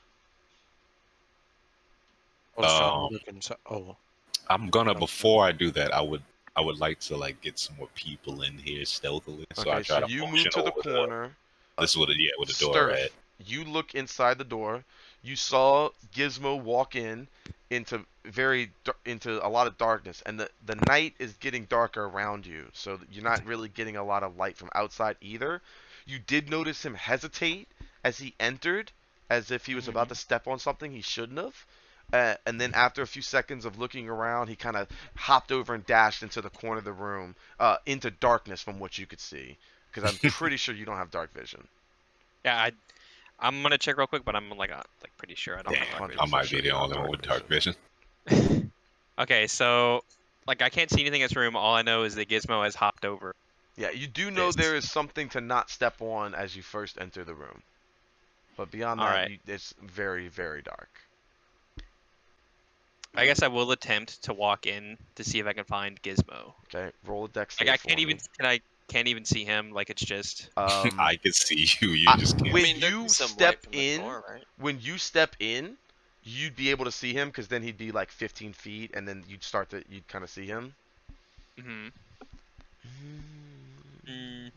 I was trying to Um, look inside. Oh, I'm gonna Okay. before I do that, I would like to like get some more people in here stealthily. So I Okay, try so to you move motion to the over corner. this is what with the door, Sturf, right? you look inside the door. You saw Gizmo walk into into a lot of darkness, and the night is getting darker around you, so you're not really getting a lot of light from outside either. You did notice him hesitate as he entered, as if he was about to step on something he shouldn't have. And then after a few seconds of looking around, he kind of hopped over and dashed into the corner of the room, into darkness from what you could see. Because I'm pretty sure you don't have dark vision. Yeah, I'm gonna check real quick, but I'm like pretty sure I don't Damn, have dark I vision. might sure be you the don't have only one dark with dark vision. vision. Okay, so like I can't see anything in this room. All I know is that Gizmo has hopped over. Yeah, you do know This. there is something to not step on as you first enter the room. But beyond All that, right. it's very, very dark. I guess I will attempt to walk in to see if I can find Gizmo. Okay, roll a dex Like save I for can't me. even can't even see him. Like it's just. I can see you. You just can't. When I mean, there'd you be some step light from the in, door, right? when you step in, you'd be able to see him because then he'd be like 15 feet, and then you'd kind of see him. Mm-hmm. Mm,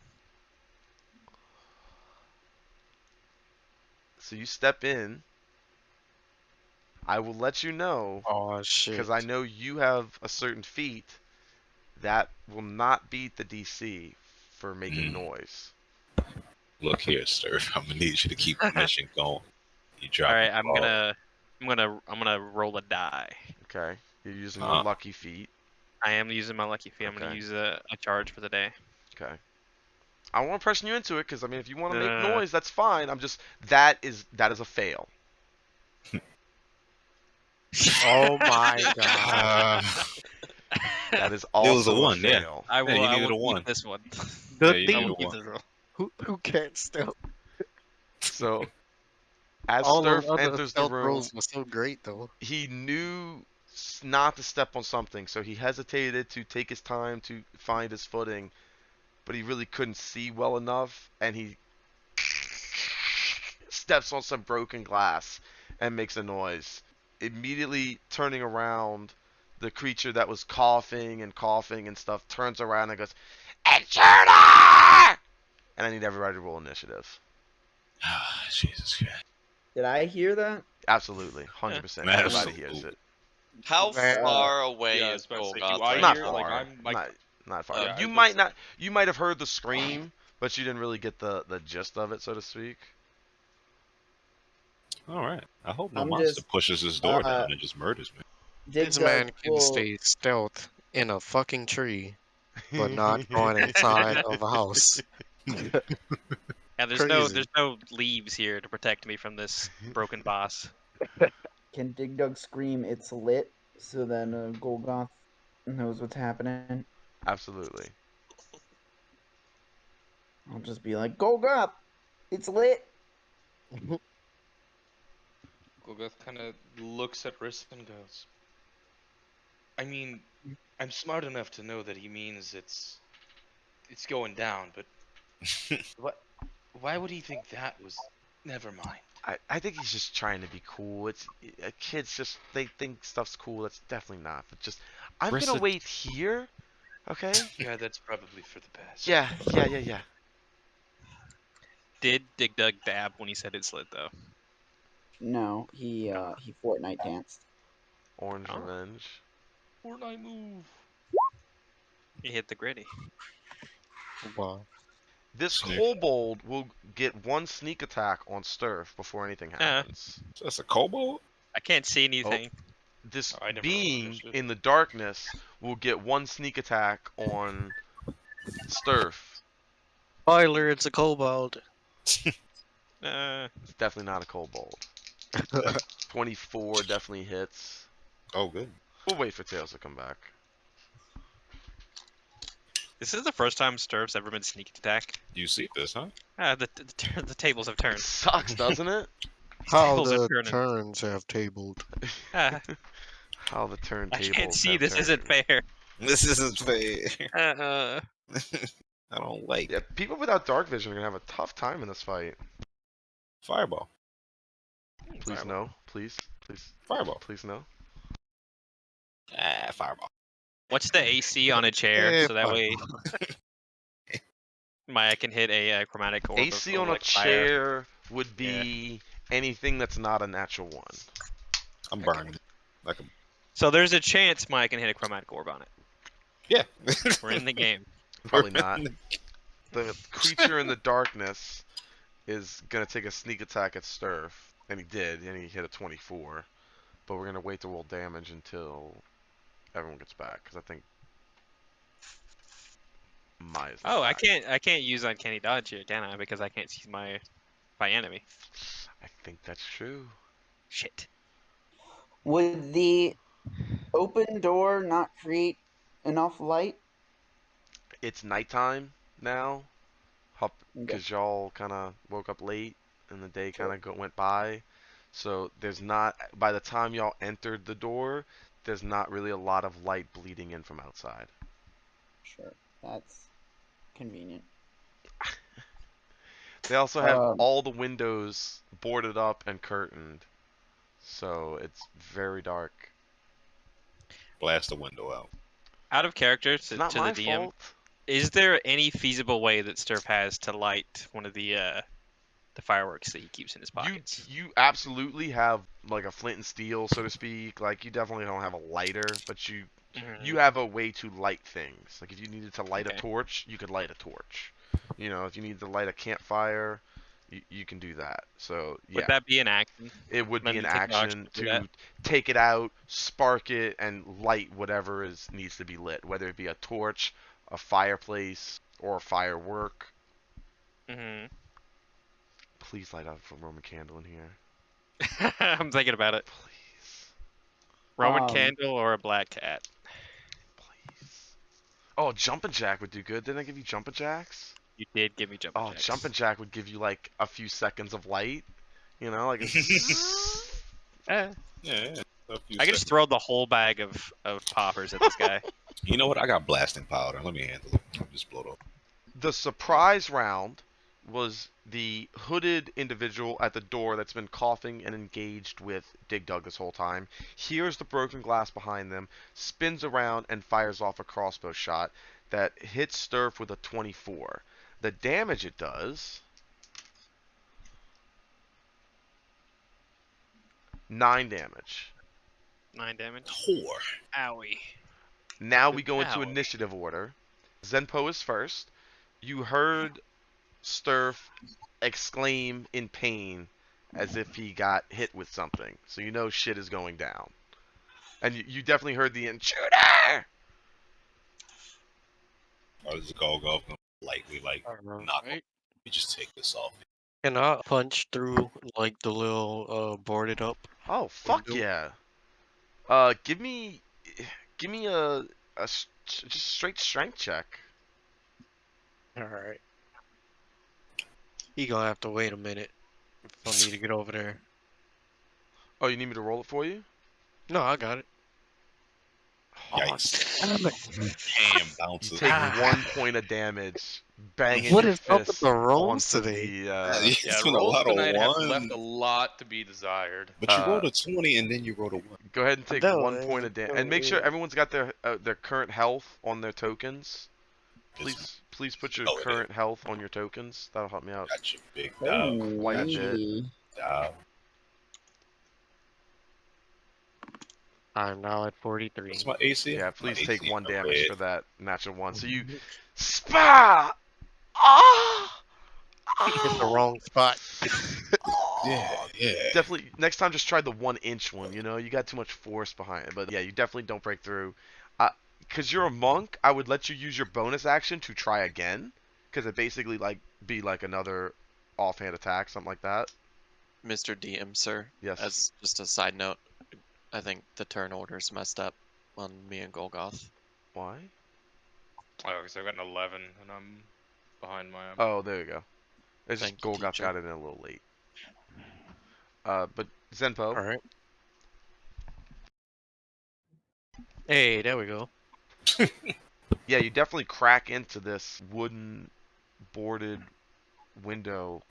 So you step in. I will let you know oh shit. because I know you have a certain feat that will not beat the DC for making noise. Look here, sir. I'm gonna need you to keep the mission going. You all drop right, the ball. I'm gonna roll a die. Okay, you're using your lucky feat. I am using my lucky feat. I'm Okay. gonna use a charge for the day. Okay. I don't want to pressing you into it because I mean, if you want to make No. noise, that's fine. I'm just that is a fail. Oh my god. That is It was a also a one, yeah. fail. I will. you I needed will a keep one. this one. Yeah, The you I needed will a keep one. this one. who can't stealth? So as All those Sturf other enters the stealth room, rolls were so great though. he knew not to step on something, so he hesitated to take his time to find his footing, but he really couldn't see well enough, and he steps on some broken glass and makes a noise. Immediately turning around, the creature that was coughing and stuff turns around and goes, "Intruder!" And I need everybody to roll initiative. Jesus Christ. Did I hear that? Absolutely, 100%. Everybody hears Absolutely. it. How Man. far away Yeah, I is was about to say, do Golgoth I right Not hear it? now? Like, far. I'm like, Not far. yeah, I You was might about not. You might have heard the scream, but you didn't really get the gist of it, so to speak. All right. I hope no I'm monster just, pushes this door down and just murders me. Dig This Dug man can will stay stealth in a fucking tree, but not going inside of a house. Yeah, there's Crazy. no leaves here to protect me from this broken boss. can Dig Dug scream it's lit so then Golgoth knows what's happening. Absolutely. I'll just be like, Golgoth, it's lit. Golgoth kind of looks at Riss and goes, I mean, I'm smart enough to know that he means it's going down, but what? Why would he think that was? Never mind. I think he's just trying to be cool. It's kids just they think stuff's cool. That's definitely not. But just I'm gonna Rissa- wait here. Okay. Yeah, that's probably for the best. Yeah. Did Dig Dug dab when he said it's lit though? No, he Fortnite danced. Orange Oh. Revenge. Fortnite move. He hit the gritty. Wow. This Sneak. kobold will get one sneak attack on Sturf before anything happens. That's a kobold? I can't see anything. This I never being understood. in the darkness will get one sneak attack on Sturf. Spoiler, it's a kobold. It's definitely not a kobold. 24 definitely hits. Oh, good. We'll wait for Tails to come back. This is the first time Sturf's ever been sneak attack. You see this, huh? The tables have It turned. sucks, doesn't it? How Tables are the turning. turns have tabled. Ah, How the I turntables can't see. have This isn't turned. fair. This isn't fair. I don't like Yeah, people without dark vision are gonna have a tough time in this fight. fireball. Please Fireball. no. Please. Fireball. Please no. Fireball. What's the AC on a chair so that fuck. way Maya can hit a chromatic orb AC of on a like fire? chair would be anything that's not a natural one. I'm burning. Like a So there's a chance Maya can hit a chromatic orb on it. yeah. We're in the game. Probably not. The creature in the darkness is gonna take a sneak attack at Sturf, and he did, and he hit a 24. But we're gonna wait to roll damage until everyone gets back, because I think Maya's not Oh, back. I can't use uncanny dodge here, can I? Because I can't see my enemy. I think that's true. Shit. Would the open door not create enough light? It's nighttime now, Okay. because y'all kind of woke up late, and the day kind Sure. of went by. So there's not. By the time y'all entered the door, there's not really a lot of light bleeding in from outside. Sure. That's convenient. They also have all the windows boarded up and curtained, so it's very dark. Blast the window out. Out of character It's to not the my DM, fault. is there any feasible way that Sturf has to light one of the fireworks that he keeps in his pockets? You absolutely have like a flint and steel, so to speak. Like you definitely don't have a lighter, but you Mhm. have a way to light things. Like if you needed to light Okay. a torch, you could light a torch. You know, if you need to light a campfire, you can do that. So yeah, Would that be an action? it would be Then an to take an action to do that? to take it out, spark it, and light whatever needs to be lit, whether it be a torch, a fireplace, or a firework. Mhm. Please light up a Roman candle in here, I'm thinking about it. please, Roman candle or a black cat? please. Oh, jumping jack would do good. Didn't I give you jumping jacks? You did give me jumping Oh, jacks. jumping jack would give you like a few seconds of light. You know, like a zzz. Eh, Yeah. A few I could just throw the whole bag of poppers at this guy. You know what? I got blasting powder. Let me handle it. I'll just blow it up. The surprise round was the hooded individual at the door that's been coughing and engaged with Dig Dug this whole time. Hears the broken glass behind them, spins around, and fires off a crossbow shot that hits Sturf with a 24. The damage it does, 9 damage. 9 damage. Whore. Owie. Now we go into Owie. initiative order. Zenpo is first. You heard Sturf exclaim in pain as if he got hit with something. So you know shit is going down. And you definitely heard the intruder! Or does it go off and lightly knock off? Alright. You just take this off. Can I punch through like the little boarded up Oh, fuck window? yeah. Give me just straight strength check. Alright. He gonna have to wait a minute for me to get over there. Oh, you need me to roll it for you? No, I got it. Yikes. Damn it. Ham You bounces. take Ah. 1 point of damage. Banging What your is up with fist the rolls onto today? the It's Yeah, been a rolls lot of tonight have ones. left a lot to be desired. But you rolled a 20 and then you rolled a 1. Go ahead and take No, 1 point of damage, and make sure everyone's got their current health on their tokens. Please put your current health on your tokens. That'll help me out Got your big Oh, dog. quite a bit. easy. Dog. I'm now at 43. What's my AC? Yeah, My please AC take 1 in the damage red. for that natural 1. So you spa. Ah! Hit the wrong spot. Yeah. Definitely next time just try the 1-inch one, you know? You got too much force behind it. But yeah, you definitely don't break through. Cuz you're a monk, I would let you use your bonus action to try again, cuz it basically be like another offhand attack, something like that. Mr. DM, sir. Yes. As just a side note, I think the turn order's messed up on me and Golgoth. Why? Oh, because I've got an 11 and I'm behind my. Oh, there you go. It's just Thank you, Golgoth teacher. got it in a little late. But Zenpo. Alright. Hey, there we go. Yeah, you definitely crack into this wooden boarded window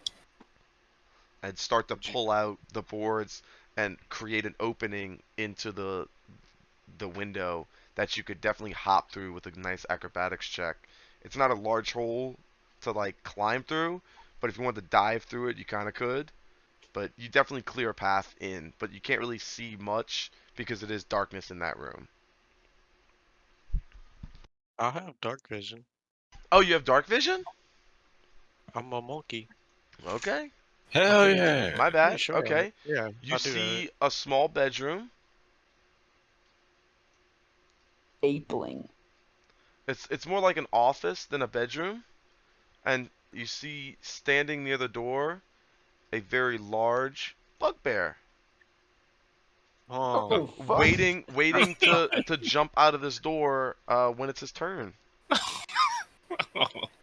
and start to J- pull out the boards and create an opening into the window that you could definitely hop through with a nice acrobatics check. It's not a large hole to like climb through, but if you wanted to dive through it, you kind of could. But you definitely clear a path in, but you can't really see much because it is darkness in that room. I have dark vision. Oh, you have dark vision? I'm a monkey. Okay. Hell Okay. yeah. My Yeah, bad. sure. Okay. Yeah, You I do that. see a small bedroom. Apeling. It's more like an office than a bedroom, and you see standing near the door a very large bugbear, Oh, Oh fuck! waiting to jump out of this door when it's his turn.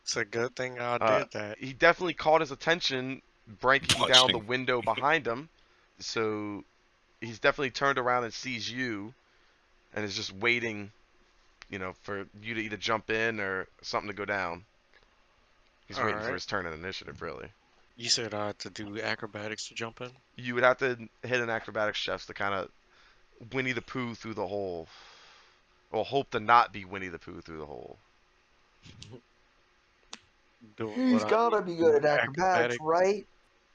it's a good thing I Uh, did that. he definitely caught his attention, breaking down the Punching. window behind him. So he's definitely turned around and sees you, and is just waiting, for you to either jump in or something to go down. He's All waiting for right. his turn in initiative, really. You said I had to do acrobatics to jump in. You would have to hit an acrobatics check to kind of Winnie the Pooh through the hole. Or hope to not be Winnie the Pooh through the hole. Do what He's I need gotta to be do good at acrobatics, acrobatic. right?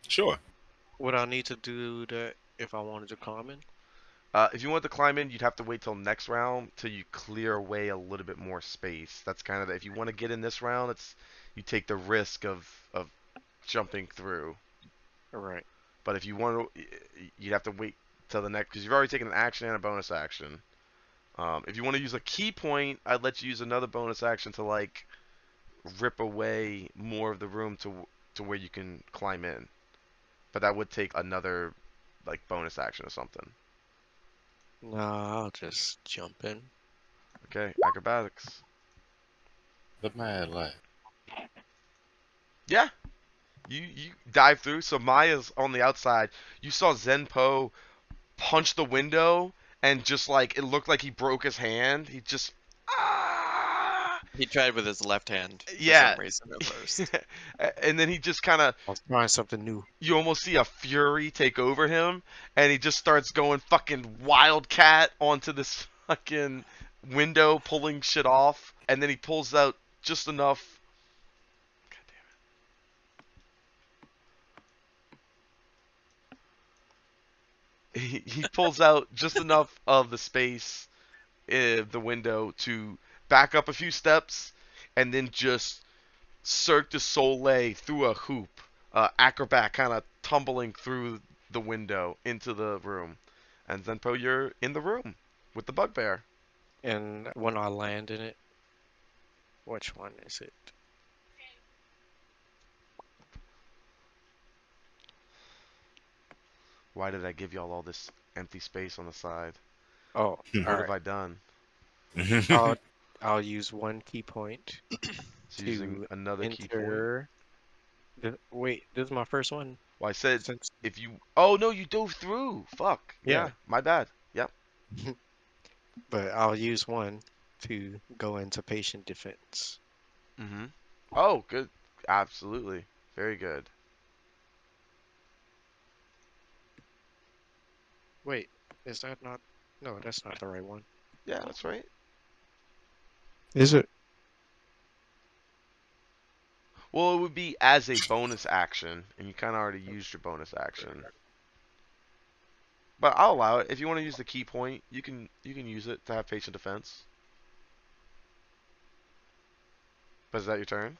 Sure. What I need to do that if I wanted to climb in. If you want to climb in, you'd have to wait till next round till you clear away a little bit more space. That's kind of if you want to get in this round, you take the risk of jumping through. All right. But if you want to, you'd have to wait till the next because you've already taken an action and a bonus action. If you want to use a key point, I'd let you use another bonus action to like rip away more of the room to where you can climb in. But that would take another like bonus action or something. Nah, I'll just jump in. Okay, acrobatics. The mad lad. Yeah, you dive through. So Maya's on the outside. You saw Zenpo punch the window, and just like it looked like he broke his hand. He just ah, He tried with his left hand for yeah, some reason at first. and then he just kind of I'll try something new. you almost see a fury take over him, and he just starts going fucking wildcat onto this fucking window, pulling shit off, and then he pulls out just enough. God damn it. He pulls out just enough of the space in the window to back up a few steps, and then just Cirque du Soleil through a hoop, acrobat kind of tumbling through the window into the room. And Zenpo, you're in the room with the bugbear. And when I land in it, which one is it? Why did I give y'all all this empty space on the side? Oh, all What have right. I done? I'll I'll use one key point So using to another key point. enter. Wait, this is my first one Well, I said since. if you. Oh no, you dove through. Fuck. Yeah, Yeah, my bad. Yep. but I'll use one to go into patient defense. Mhm. Oh, good. Absolutely. Very good. Wait, is that not? No, that's not the right one. Yeah, that's right. Is it? Well, it would be as a bonus action, and you kind of already used your bonus action. But I'll allow it. If you want to use the key point, you can use it to have patient defense. But is that your turn?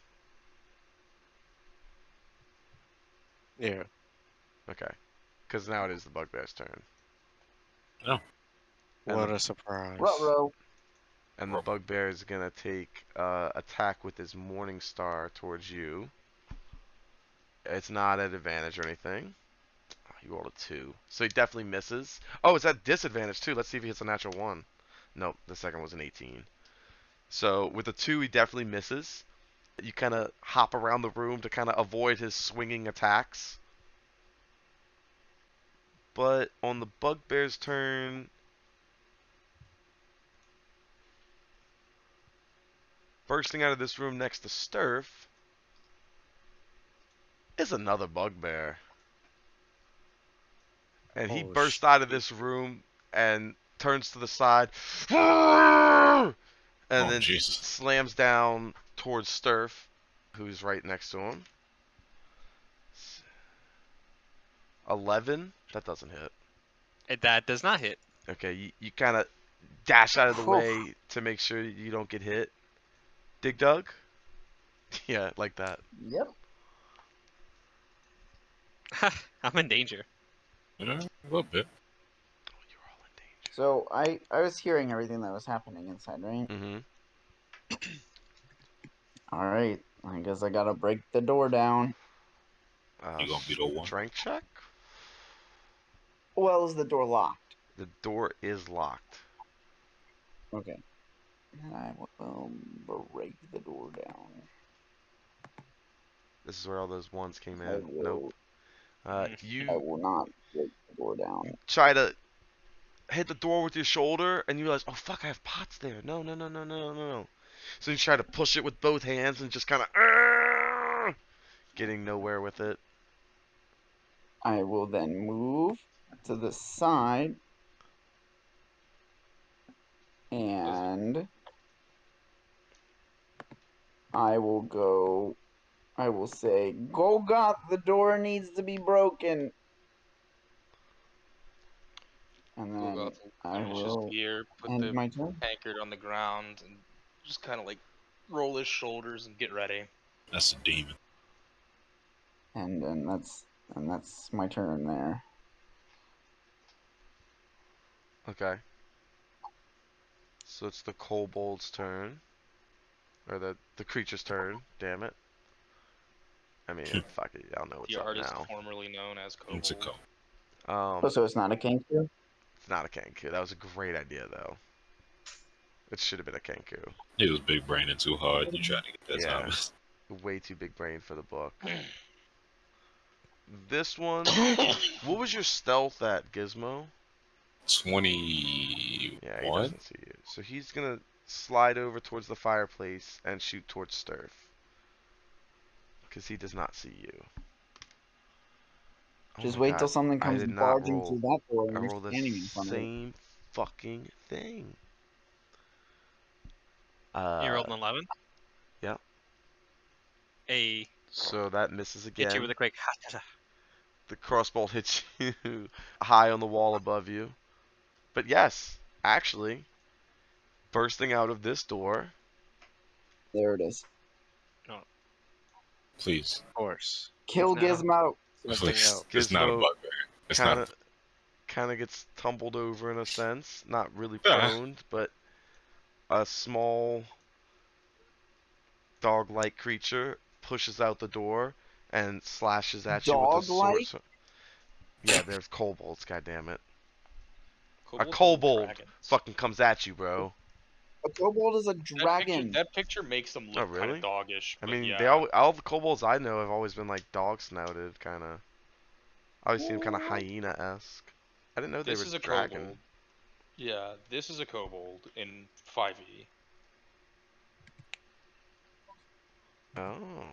Yeah. Okay. Because now it is the bugbear's turn. Oh. And What the a surprise. Ruh-roh. and the bugbear is gonna take attack with his morning star towards you. It's not at advantage or anything. Oh, you rolled a 2, so he definitely misses. Oh, it's at disadvantage too. Let's see if he hits a natural 1. Nope, the second was an 18. So with a 2, he definitely misses. You kind of hop around the room to kind of avoid his swinging attacks. But on the bugbear's turn, Bursting out of this room next to Sturf is another bugbear. And he Oh, bursts out of this room and turns to the side. And Oh, then Jesus. slams down towards Sturf, who's right next to him. 11? That doesn't hit. That does not hit. Okay, you kind of dash out of the Oof. way to make sure you don't get hit. Dig Dug? Yeah, like that. Yep. I'm in danger. Yeah, a little bit. Oh, you're all in danger. So I was hearing everything that was happening inside, right? Mm-hmm. All right. I guess I gotta break the door down. You gonna be the one? Strength check? Well, is the door locked? The door is locked. Okay. And I will break the door down. This is where all those ones came I in. will. Nope. I You will not break the door down. try to hit the door with your shoulder, and you realize, oh fuck, I have pots there. No. So you try to push it with both hands and just kind of getting nowhere with it. I will then move to the side and I will go. I will say, Golgoth, the door needs to be broken. And then Golgoth will I finish his will gear, put end the my turn. tankard on the ground, and just kind of like roll his shoulders and get ready. That's a demon. And then that's my turn there. Okay. So it's the kobold's turn. Or the creature's turn, damn it. I mean, fuck it, y'all know what's The up artist now. formerly known as Kobold. It's a code. Oh, so it's not a Kenku? It's not a Kenku. That was a great idea, though. It should have been a Kenku. He was big braining too hard. You trying to get that Yeah. Thomas. Way too big brain for the book. This one, what was your stealth at, Gizmo? 21. Yeah, he doesn't see you. So he's gonna slide over towards the fireplace and shoot towards Sturf. Because he does not see you. Oh Just my wait God, till something I comes did not barging roll. through that door I and you're rolled the standing in front of it. same fucking thing. You rolled an 11? Yep. A So that misses hit you again. with a quick. The crossbow hits you high on the wall above you. But yes, actually, bursting out of this door. There it is. Please. Of course. Kill It's now- Gizmo. Something Please. else. It's not a Gizmo bugbear. It's not a kind of gets tumbled over in a sense, not really Ah. prone, but a small dog-like creature pushes out the door and slashes at you with a sword. Dog-like? Yeah, there's kobolds, goddammit. A Kobolds are kobold dragons. fucking comes at you, bro. A kobold is a dragon. That picture makes them look Oh, kind really? of doggish. I But mean, yeah. all the kobolds I know have always been like dog-snouted, kind of. I always seem kind of hyena-esque. I didn't know they This were is a dragon. kobold. Yeah, this is a kobold in 5e. Oh,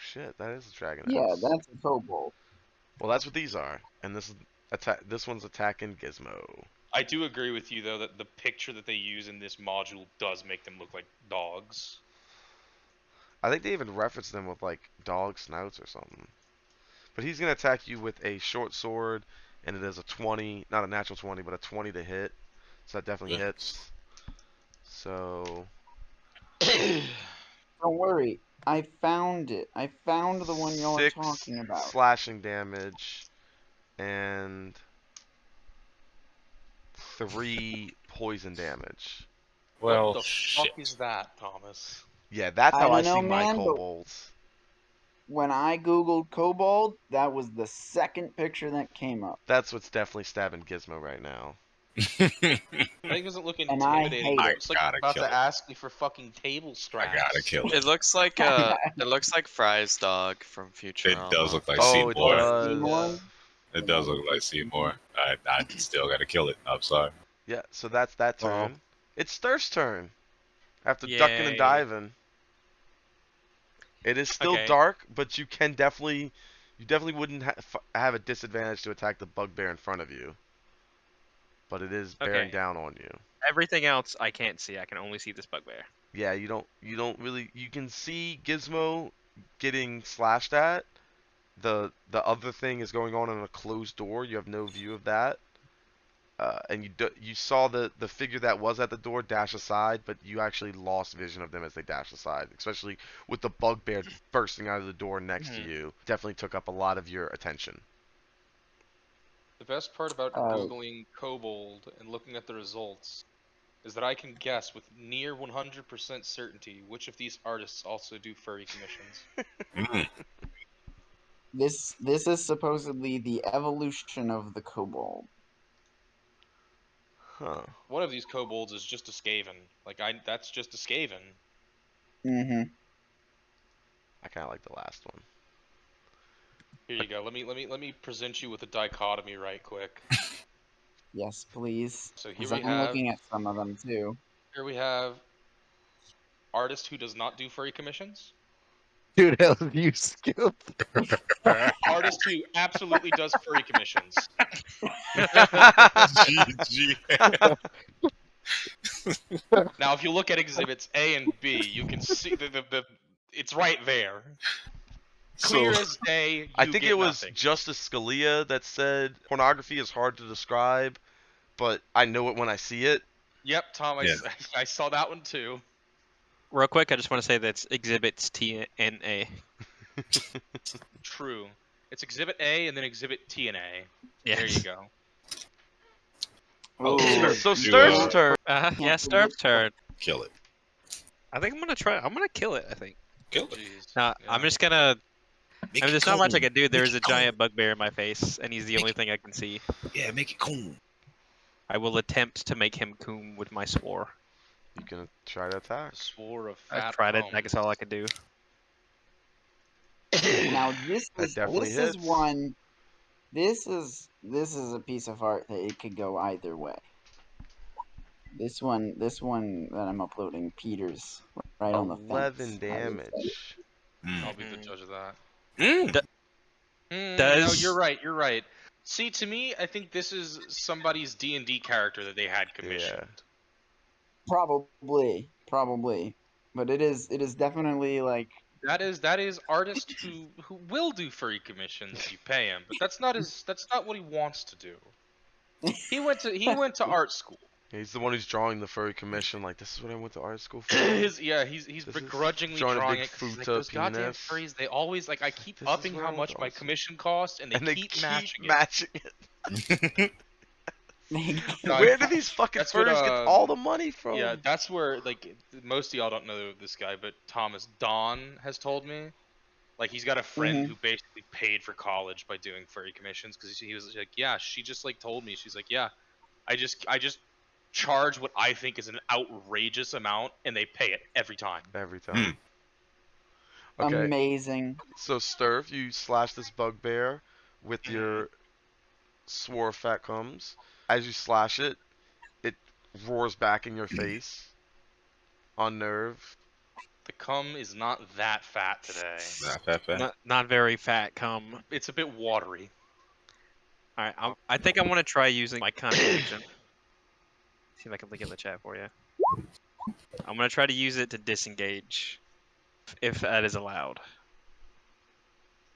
shit, that is a dragon. Yeah, that's a kobold. Well, that's what these are, and this is This one's attacking Gizmo. I do agree with you though that the picture that they use in this module does make them look like dogs. I think they even reference them with like dog snouts or something. But he's gonna attack you with a short sword, and it is a 20, not a natural 20, but a 20 to hit. So that definitely hits. So Don't worry. I found it. I found the one y'all are 6 talking about. slashing damage and 3 poison damage. Well, what the shit. fuck is that, Thomas? Yeah, that's I how I don't know, see my man, but- kobolds. When I googled kobold, that was the second picture that came up. That's what's definitely stabbing Gizmo right now. That thing doesn't look And I intimidating. hate it. It's like I it's gotta about kill to it. ask me for fucking table I straps. gotta kill it. It looks like Fry's dog from Futurama. It does look like Oh, it Seymour. does. Seymour? It does look like Seymour. I still gotta kill it. I'm sorry. Yeah, so that's that Wow. turn. It's Sturf's turn. After ducking and Yay. diving. It is still Okay. dark, but you definitely wouldn't have a disadvantage to attack the bugbear in front of you. But it is bearing Okay. down on you. Everything else I can't see. I can only see this bugbear. Yeah, you don't really. You can see Gizmo getting slashed at. The other thing is going on in a closed door. You have no view of that. And you saw the figure that was at the door dash aside, but you actually lost vision of them as they dashed aside, especially with the bugbear bursting out of the door next to you. Definitely took up a lot of your attention. The best part about Uh, Googling kobold and looking at the results is that I can guess with near 100% certainty which of these artists also do furry commissions. Mm. this is supposedly the evolution of the kobold. Huh. One of these kobolds is just a Skaven. That's just a Skaven. Mm-hmm. I kind of like the last one. Here you go. Let me present you with a dichotomy right quick. Yes, please. So Because I'm looking at some of them too. here we have artist who does not do furry commissions, Dude, hell, you skip. artist who absolutely does furry commissions. GG. Now, if you look at exhibits A and B, you can see the it's right there. Clear So as day. You I think get it was nothing. Justice Scalia that said pornography is hard to describe, but I know it when I see it. Yep, Tom, Yeah. I saw that one too. Real quick, I just want to say that's exhibits T and A. True. It's exhibit A and then exhibit T and A. Yes. There you go. Oh, Ooh, So you, Sturf's turn. Yeah, Sturf's turn. kill it. I think I'm gonna try. I'm gonna kill it. I think. Kill it. Jeez. Now Yeah. I'm just gonna. Make I mean, it there's not much I cool. can do. There's Make a it cool. giant bugbear in my face, and he's the only thing I can see. Yeah, make it cool. I will attempt to make him coom with my swore. You can try to attack. The swore of I fat tried it. cum. I guess all I can do. now this That is definitely this hits. is one. This is a piece of art that it could go either way. This one that I'm uploading, Peter's right on the 11 fence. I would say. damage. I'll be the judge of that. Mm. No, Does- you're right. You're right. See, to me, I think this is somebody's D&D character that they had commissioned. Probably, but it is definitely like That is artist who will do furry commissions if you pay him, but that's not what he wants to do. He went to art school. He's the one who's drawing the furry commission. Like, this is what I went to art school for. He's This is begrudgingly drawing a drawing big it 'cause he's like, futa those goddamn penis. furries. They always like I keep This is upping what how I went much to my art school. commission costs, and they keep matching it. it. No, Where do these fucking that's what, furries get all the money from? Yeah, that's where like most of y'all don't know this guy, but Thomas Don has told me. Like he's got a friend Mhm. who basically paid for college by doing furry commissions because he was like, yeah, she just like told me, she's like, yeah, I just charge what I think is an outrageous amount, and they pay it every time. Every time. Hmm. Okay. amazing. So Sturf, you slash this bugbear with your swore fat comes. As you slash it, it roars back in your face. On nerve. The cum is not that fat today. Not that fat. Not very fat cum. It's a bit watery. All right. I think I want to try using my confusion. See if I can link it in the chat for you. I'm gonna try to use it to disengage, if that is allowed.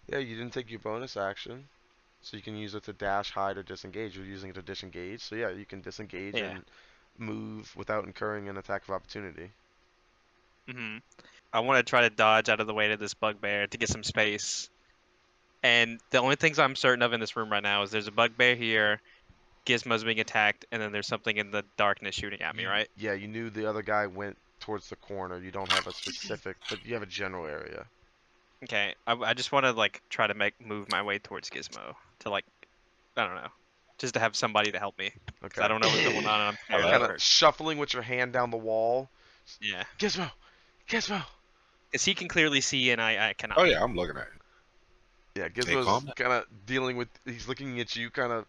Yeah, you didn't take your bonus action. So you can use it to dash, hide, or disengage. You're using it to disengage. So yeah, you can disengage Yeah. and move without incurring an attack of opportunity. I want to try to dodge out of the way to this bugbear to get some space. And the only things I'm certain of in this room right now is there's a bugbear here, Gizmo's being attacked, and then there's something in the darkness shooting at me, right? Yeah, you knew the other guy went towards the corner. You don't have a specific, but you have a general area. Okay, I just want to like try to move my way towards Gizmo to like, I don't know, just to have somebody to help me. 'Cause Okay. I don't know what's going on, and I'm scared. Hello. Kind of of shuffling with your hand down the wall. Yeah, Gizmo! Gizmo! because he can clearly see and I cannot. Oh yeah, I'm looking at it. Yeah, Hey, Gizmo's calm. kind of dealing with. He's looking at you, kind of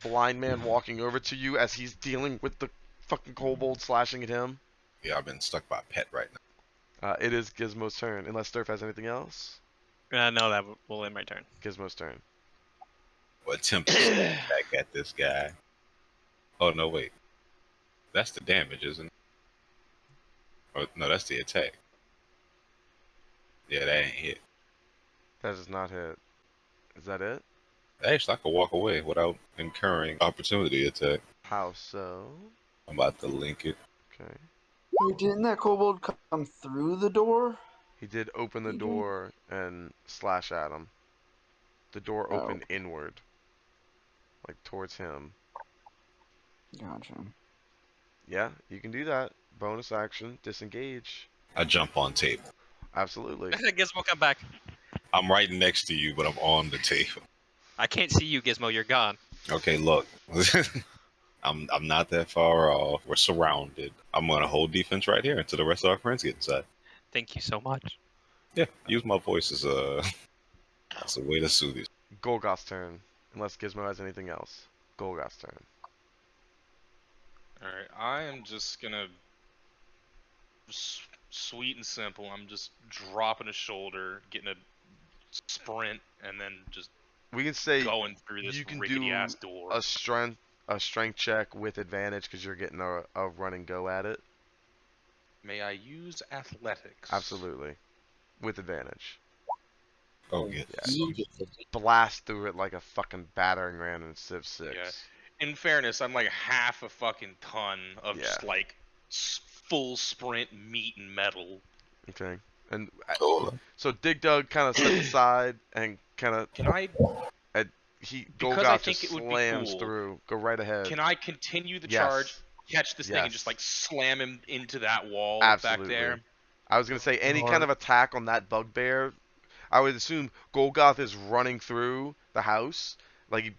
blind man walking over to you as he's dealing with the fucking kobold slashing at him. Yeah, I've been stuck by a pet right now. It is Gizmo's turn, unless Sturf has anything else. No, that will end my turn. Gizmo's turn. Or attempt to sneak back at this guy. Oh no, wait. That's the damage, isn't it? Or, no, that's the attack. Yeah, that ain't hit. That does not hit. Is that it? Actually, I could walk away without incurring opportunity attack. How so? I'm about to link it. Okay. Wait, didn't that kobold come through the door? He did open the He did? door and slash at him. The door Oh. opened inward, like towards him. Gotcha. Yeah, you can do that. Bonus action, disengage. I jump on table. Absolutely. Gizmo, come back. I'm right next to you, but I'm on the table. I can't see you, Gizmo. You're gone. Okay, look. I'm not that far off. We're surrounded. I'm gonna hold defense right here until the rest of our friends get inside. Thank you so much. Yeah, use my voice as a way to soothe you. Golgoth's turn, unless Gizmo has anything else. Golgoth's turn. Alright, I am just gonna. Sweet and simple. I'm just dropping a shoulder, getting a sprint, and then just We can say going through this you can rickety do ass door. a strength check with advantage because you're getting a run and go at it. May I use athletics? Absolutely, with advantage. Oh, yeah. Yeah, you blast through it like a fucking battering ram in Civ 6. Yeah. In fairness, I'm like half a fucking ton of just Yeah. like full sprint meat and metal. Okay. And Cool. so Dig Dug kind of steps aside and kind of Can I? Golgoth Because I just think it would be slams cool. through. Go right ahead. Can I continue the Yes. charge, catch this thing, and Yes. just like slam him into that wall Absolutely. back there? I was gonna say any Or- kind of attack on that bugbear. I would assume Golgoth is running through the house, like he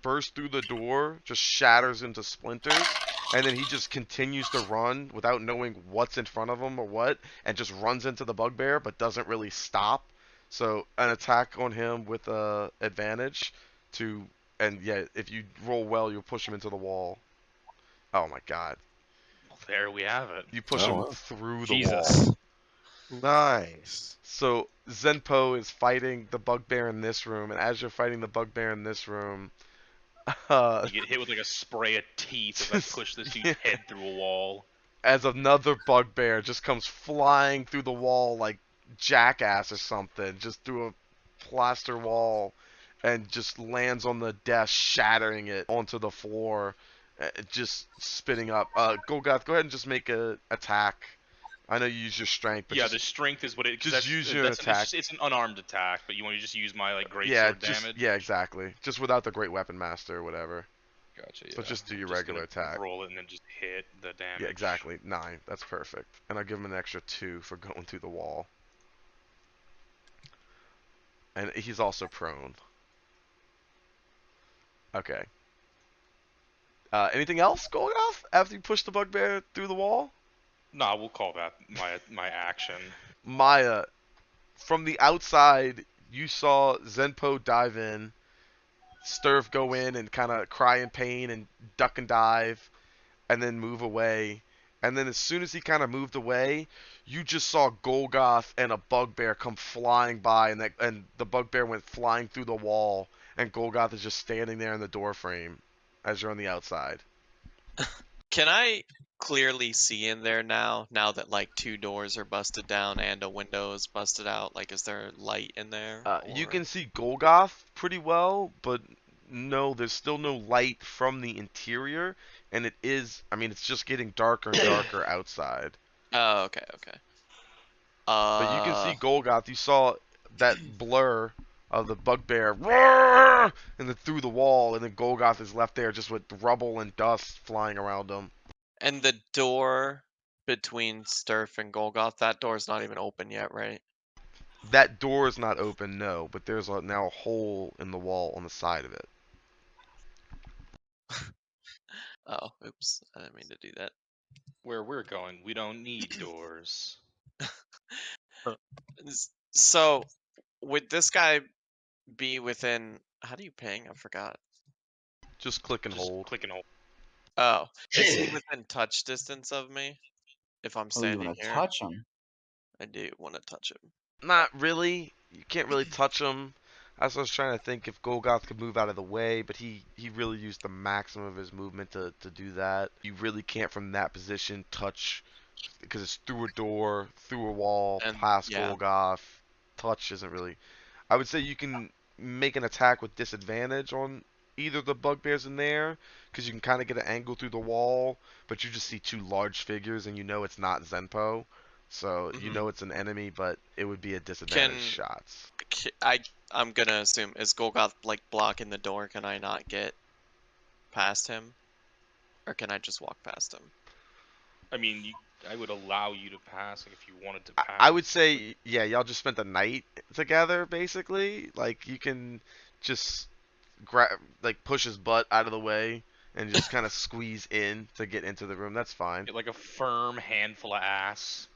bursts through the door, just shatters into splinters, and then he just continues to run without knowing what's in front of him or what, and just runs into the bugbear, but doesn't really stop. So an attack on him with advantage to, and yeah, if you roll well, you'll push him into the wall. Oh my god, Well, there we have it. you push Oh, him wow. through the Jesus. wall. Nice. So Zenpo is fighting the bugbear in this room, and as you're fighting the bugbear in this room, You get hit with like a spray of teeth as I push this dude's head through a wall. as another bugbear just comes flying through the wall like Jackass or something, just through a plaster wall, and just lands on the desk, shattering it onto the floor, just spitting up. Golgoth, go ahead and just make a attack. I know you use your strength, but Yeah, just, the strength is what it. just use your attack. It's an unarmed attack, but you want to just use my like great yeah, sword just damage. yeah, exactly. Just without the Great Weapon Master or whatever. Gotcha. So Yeah. just do I'm your just regular gonna attack. Roll it and then just hit the damage. Yeah, exactly. 9. That's perfect. And I'll give him an extra 2 for going through the wall. And he's also prone. Okay. Anything else going off after you push the bugbear through the wall? Nah, we'll call that my action. Maya, from the outside, you saw Zenpo dive in, Sturf go in and kind of cry in pain and duck and dive, and then move away. And then as soon as he kind of moved away, you just saw Golgoth and a bugbear come flying by, and the bugbear went flying through the wall, and Golgoth is just standing there in the doorframe as you're on the outside. Can I clearly see in there now that like 2 doors are busted down and a window is busted out? Like, is there light in there? You or- can see Golgoth pretty well, but no, there's still no light from the interior, and it is, I mean, it's just getting darker and darker outside. Oh, okay, okay. But you can see Golgoth. You saw that blur of the bugbear, roar, and then through the wall, and then Golgoth is left there just with rubble and dust flying around him. And the door between Sturf and Golgoth, that door's not even open yet, right? That door is not open, no, but there's now a hole in the wall on the side of it. Oh, oops. I didn't mean to do that. Where we're going, we don't need doors. So, would this guy be within... How do you ping? I forgot. Just click and Just hold. click and hold. Oh, is he within touch distance of me? If I'm Oh, you standing want to here? touch him? I do want to touch him. Not really. You can't really touch him. I was trying to think if Golgoth could move out of the way, but he really used the maximum of his movement to do that. You really can't from that position touch because it's through a door, through a wall, And past yeah, Golgoth. Touch isn't really. I would say you can make an attack with disadvantage on either the bugbears in there because you can kind of get an angle through the wall, but you just see two large figures and you know it's not Zenpo. So you mhm. know it's an enemy, but it would be a disadvantage Can shots. I'm gonna assume is Golgoth like blocking the door? Can I not get past him, or can I just walk past him? I mean, I would allow you to pass, like, if you wanted to I would pass. say, yeah, y'all just spent the night together, basically. Like you can just grab, like push his butt out of the way and just kind of squeeze in to get into the room. That's fine. Get, like, a firm handful of ass.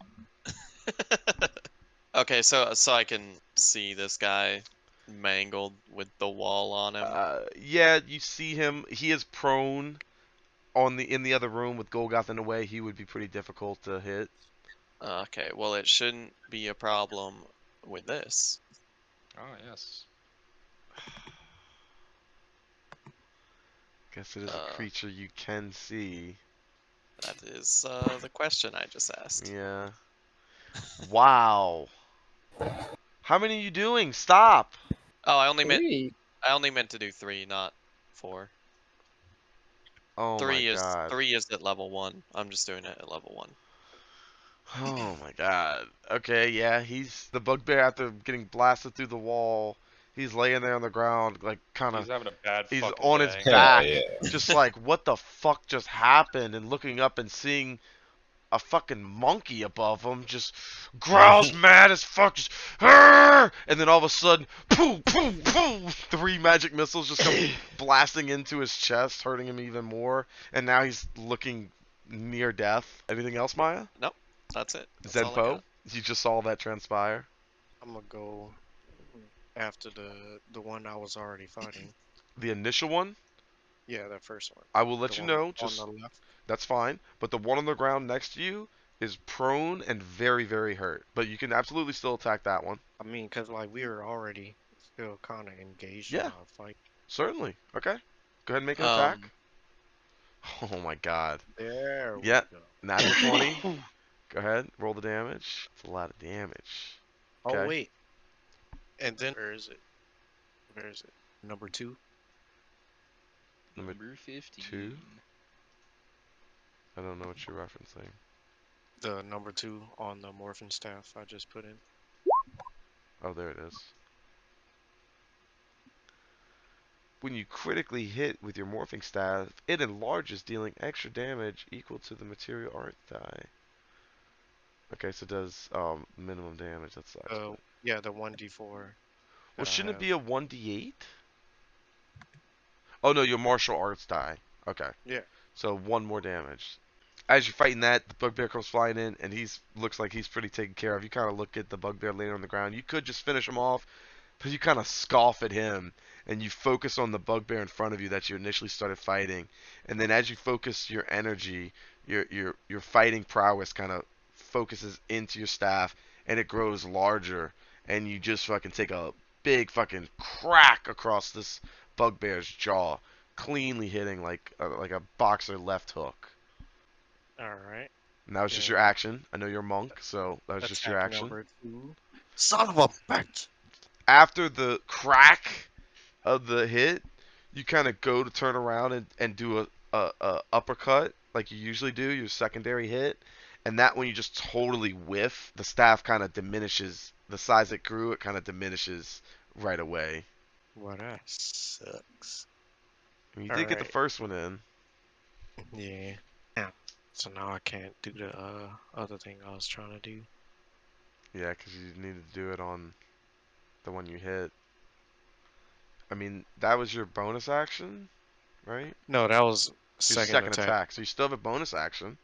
Okay, so I can see this guy mangled with the wall on him. Yeah, you see him. He is prone on the in the other room with Golgoth in the way. He would be pretty difficult to hit. Okay, well it shouldn't be a problem with this. Ah, yes. Guess it is a Uh, creature you can see. that is the question I just asked. Yeah. Wow. How many are you doing? Stop. Oh, Three. I only meant to do 3, not 4. Oh my god. 3 is at level 1. I'm just doing it at level 1. Oh my god. Okay, yeah, he's the bugbear after getting blasted through the wall. He's laying there on the ground, like kind He's of. having a bad He's fucking on his day. Yeah, back, yeah. just like, what the fuck just happened? And looking up and seeing a fucking monkey above him, just growls mad as fuck, just, "Arr!" And then all of a sudden, poof, poof, poof, 3 magic missiles just come blasting into his chest, hurting him even more. And now he's looking near death. Anything else, Maya? Nope, that's it. That's all I Zenpo? got. You just saw that transpire. I'm gonna go after the one I was already fighting. The initial one, Yeah, that first one. I will let The you one know, on just the left. that's fine. But the one on the ground next to you is prone and very, very hurt. But you can absolutely still attack that one. I mean, cause like we were already still kind of engaged in Yeah, a fight. certainly. Okay. Go ahead and make an attack. Um, Oh my god. There we Yeah, go. natural 20. Go ahead, roll the damage. It's a lot of damage. Oh Okay. wait, and then where is it? Where is it? Number 2. Number Number 15. 2? I don't know what you're referencing. The number 2 on the morphin staff I just put in. Oh, there it is. When you critically hit with your morphing staff, it enlarges, dealing extra damage equal to the material art die. Okay, so it does minimum damage. That sucks. But... Yeah, the 1d4 Well, that I shouldn't it have. be a 1d8? Oh no, your martial arts die. Okay, Yeah. so 1 more damage. As you're fighting that, the bugbear comes flying in, and he's looks like he's pretty taken care of. You kind of look at the bugbear laying on the ground. You could just finish him off, but you kind of scoff at him, and you focus on the bugbear in front of you that you initially started fighting. And then as you focus your energy, your fighting prowess kind of focuses into your staff, and it grows larger, and you just fucking take a big fucking crack across this bugbear's jaw, cleanly hitting like a boxer left hook. All right. And that was just your Then action. I know you're a monk, so that was just your attack action. number 2. Son of a bitch! After the crack of the hit, you kind of go to turn around and do a uppercut like you usually do, your secondary hit. And that one you just totally whiff. The staff kind of diminishes. The size it grew, it kind of diminishes right away. Well, that sucks. And you did get the Alright. first one in. Yeah. Yeah. So now I can't do the other thing I was trying to do. Yeah, because you needed to do it on the one you hit. I mean, that was your bonus action, right? No, that was Your second second attack. attack. So you still have a bonus action.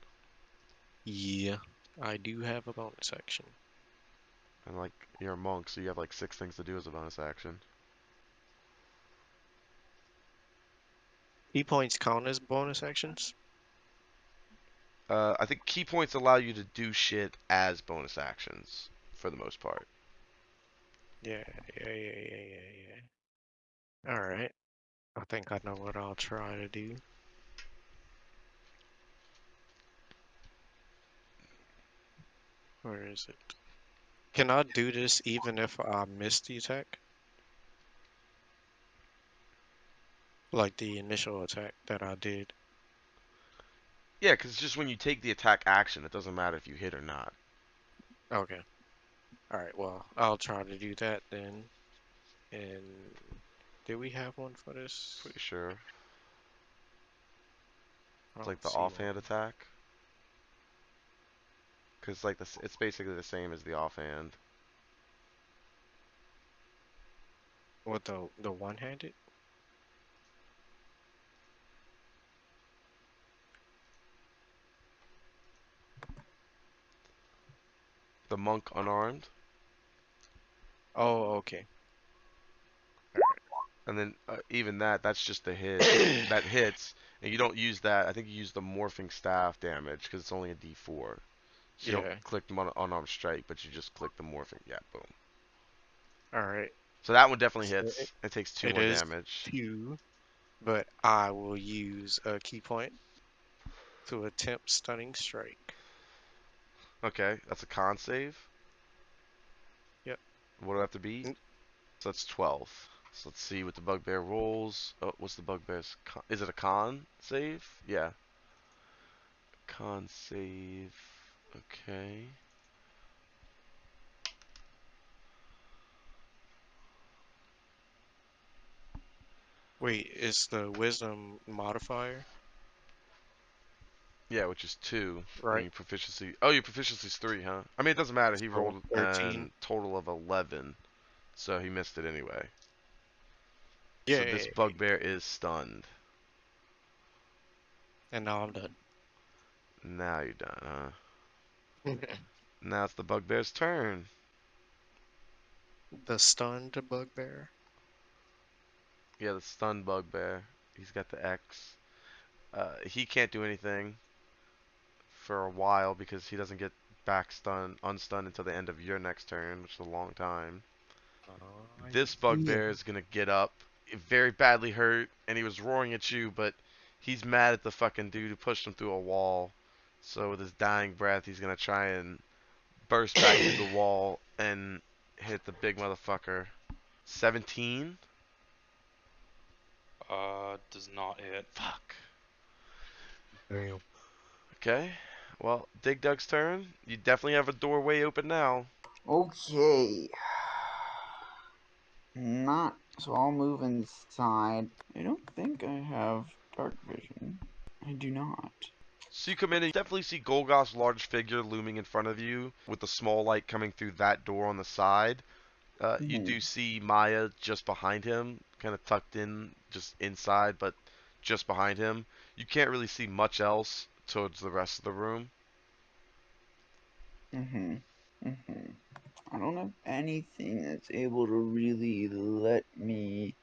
Yeah. I do have a bonus action. And like, you're a monk, so you have like 6 things to do as a bonus action. Key points count as bonus actions? I think key points allow you to do shit as bonus actions for the most part. Yeah. All right. I think I know what I'll try to do. Where is it? Can I do this even if I miss the attack? Like the initial attack that I did. Yeah, because it's just when you take the attack action, it doesn't matter if you hit or not. Okay. All right. Well, I'll try to do that then. And did we have one for this? Pretty sure. I It's don't like the see offhand one. attack. Because like this, it's basically the same as the offhand. What the one-handed? The monk unarmed. Oh, okay. And then even that's just the hit. That hits, and you don't use that. I think you use the morphing staff damage because it's only a D4. So you don't Yeah. click the unarmed strike, but you just click the morphing. Yeah, boom. All right. So that one definitely So hits. It takes 2 it more is damage. 2, but I will use a key point to attempt stunning strike. Okay, that's a con save. Yep. What do I have to beat? So that's 12. So let's see what the bugbear rolls. Oh, what's the bugbear's con? Is it a con save? Yeah. Con save. Okay. Wait, is the wisdom modifier, Yeah, which is 2. And right? your proficiency. Oh, your proficiency's 3, huh? I mean, it doesn't matter. He So rolled 13. a total of 11. So he missed it anyway. So this Yay. bugbear is stunned. And now I'm done. Now you're done, huh? Now it's the bugbear's turn. The stunned bugbear. Yeah, the stunned bugbear. He's got the X. He can't do anything for a while because he doesn't get back unstunned until the end of your next turn, which is a long time. This Yeah. bugbear is gonna get up, very badly hurt, and he was roaring at you, but he's mad at the fucking dude who pushed him through a wall. So with his dying breath, he's gonna try and burst back through the wall and hit the big motherfucker. 17. Does not hit. Fuck. Damn. Okay. Well, Dig Dug's turn. You definitely have a doorway open now. Okay. Not. So I'll move inside. I don't think I have dark vision. I do not. So you come in and you definitely see Golgoth's large figure looming in front of you with the small light coming through that door on the side. You do see Maya just behind him, kind of tucked in, just inside, but just behind him. You can't really see much else towards the rest of the room. I don't have anything that's able to really let me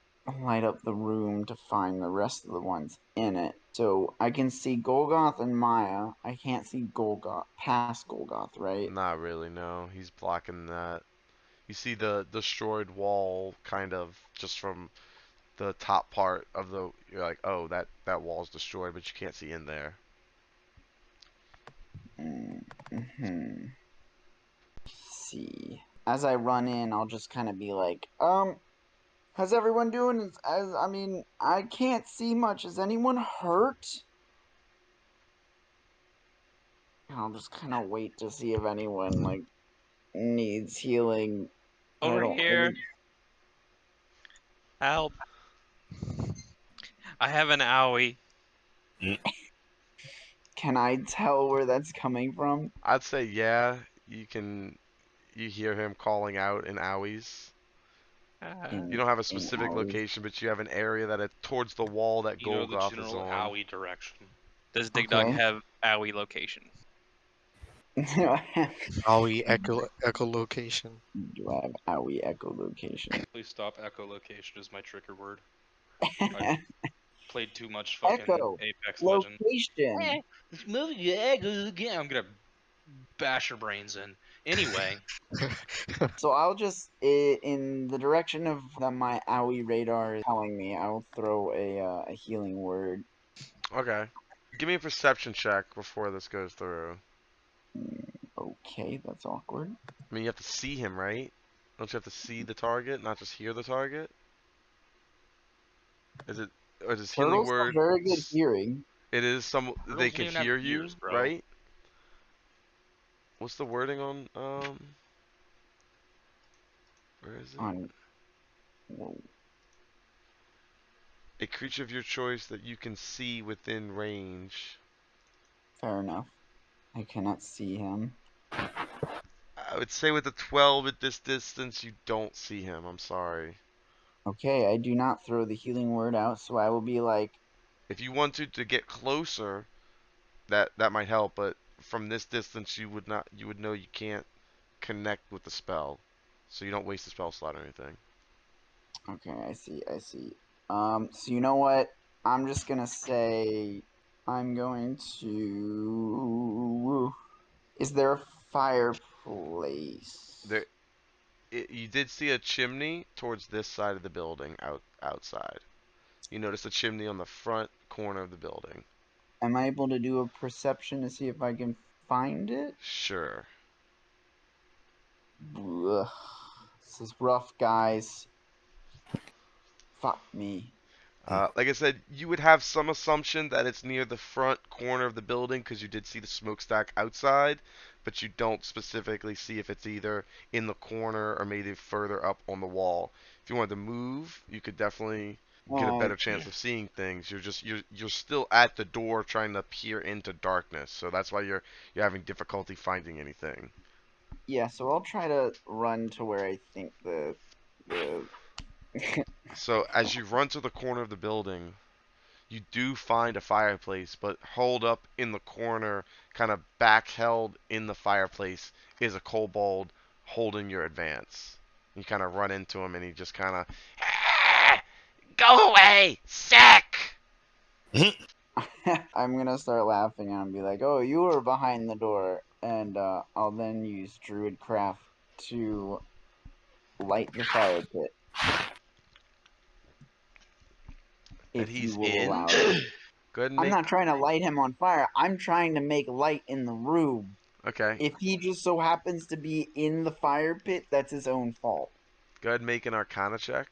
light up the room to find the rest of the ones in it. So I can see Golgoth and Maya. I can't see Golgoth past Golgoth, right? Not really, no. He's blocking that. You see the destroyed wall kind of just from the top part of the, you're like, oh, that wall's destroyed, but you can't see in there. Mm-hmm. See. As I run in, I'll just kind of be like, how's everyone doing? I mean, I can't see much. Is anyone hurt? And I'll just kind of wait to see if anyone, like, needs healing. I Over don't here. really... Help. I have an owie. Can I tell where that's coming from? I'd say, yeah, you hear him calling out in owies. You don't have a In specific ours. location, but you have an area that it's towards the wall that You know the Golgoth is general on. owie direction. Does Dig Dug Okay. have owie location? Do I have Aoi echolocation. Owie echolocation? Please stop echolocation is my trigger word. played too much fucking Echo. Apex Legends. Location. This movie, yeah, again. I'm gonna bash your brains in. Anyway, So I'll just, in the direction of my owie radar is telling me, I'll throw a healing word. Okay. Give me a perception check before this goes through. Okay, that's awkward. I mean, you have to see him, right? Don't you have to see the target, not just hear the target? Is it, or does healing Turtles word? have very good hearing. It is some. turtles They don't can even have hear you, ears, bro. right? What's the wording on? Where is it? On. Whoa. A creature of your choice that you can see within range. Fair enough. I cannot see him. I would say with a 12 at this distance, you don't see him. I'm sorry. Okay, I do not throw the healing word out, so I will be like, If you wanted to get closer, that might help. But from this distance, you would not. You would know you can't connect with the spell, so you don't waste a spell slot or anything. okay, I see. So you know what? I'm just gonna say, I'm going to. Is there a fireplace? There, you did see a chimney towards this side of the building, outside. You notice a chimney on the front corner of the building. Am I able to do a perception to see if I can find it? Sure. Ugh. This is rough, guys. Fuck me. Like I said, you would have some assumption that it's near the front corner of the building because you did see the smokestack outside, but you don't specifically see if it's either in the corner or maybe further up on the wall. If you wanted to move, you could definitely get a better chance of seeing things. You're still at the door trying to peer into darkness, so that's why you're having difficulty finding anything. Yeah, so I'll try to run to where I think the So as you run to the corner of the building, you do find a fireplace, but holed up in the corner, kind of back held in the fireplace, is a kobold holding your advance. You kind of run into him, and he just kind of, "Ah, go away, sick!" I'm gonna start laughing and be like, "Oh, you were behind the door," and I'll then use Druidcraft to light the fire pit That if you he's will in. allow it. Go ahead and I'm make. not trying to light him on fire. I'm trying to make light in the room. Okay. If he just so happens to be in the fire pit, that's his own fault. Go ahead and make an Arcana check.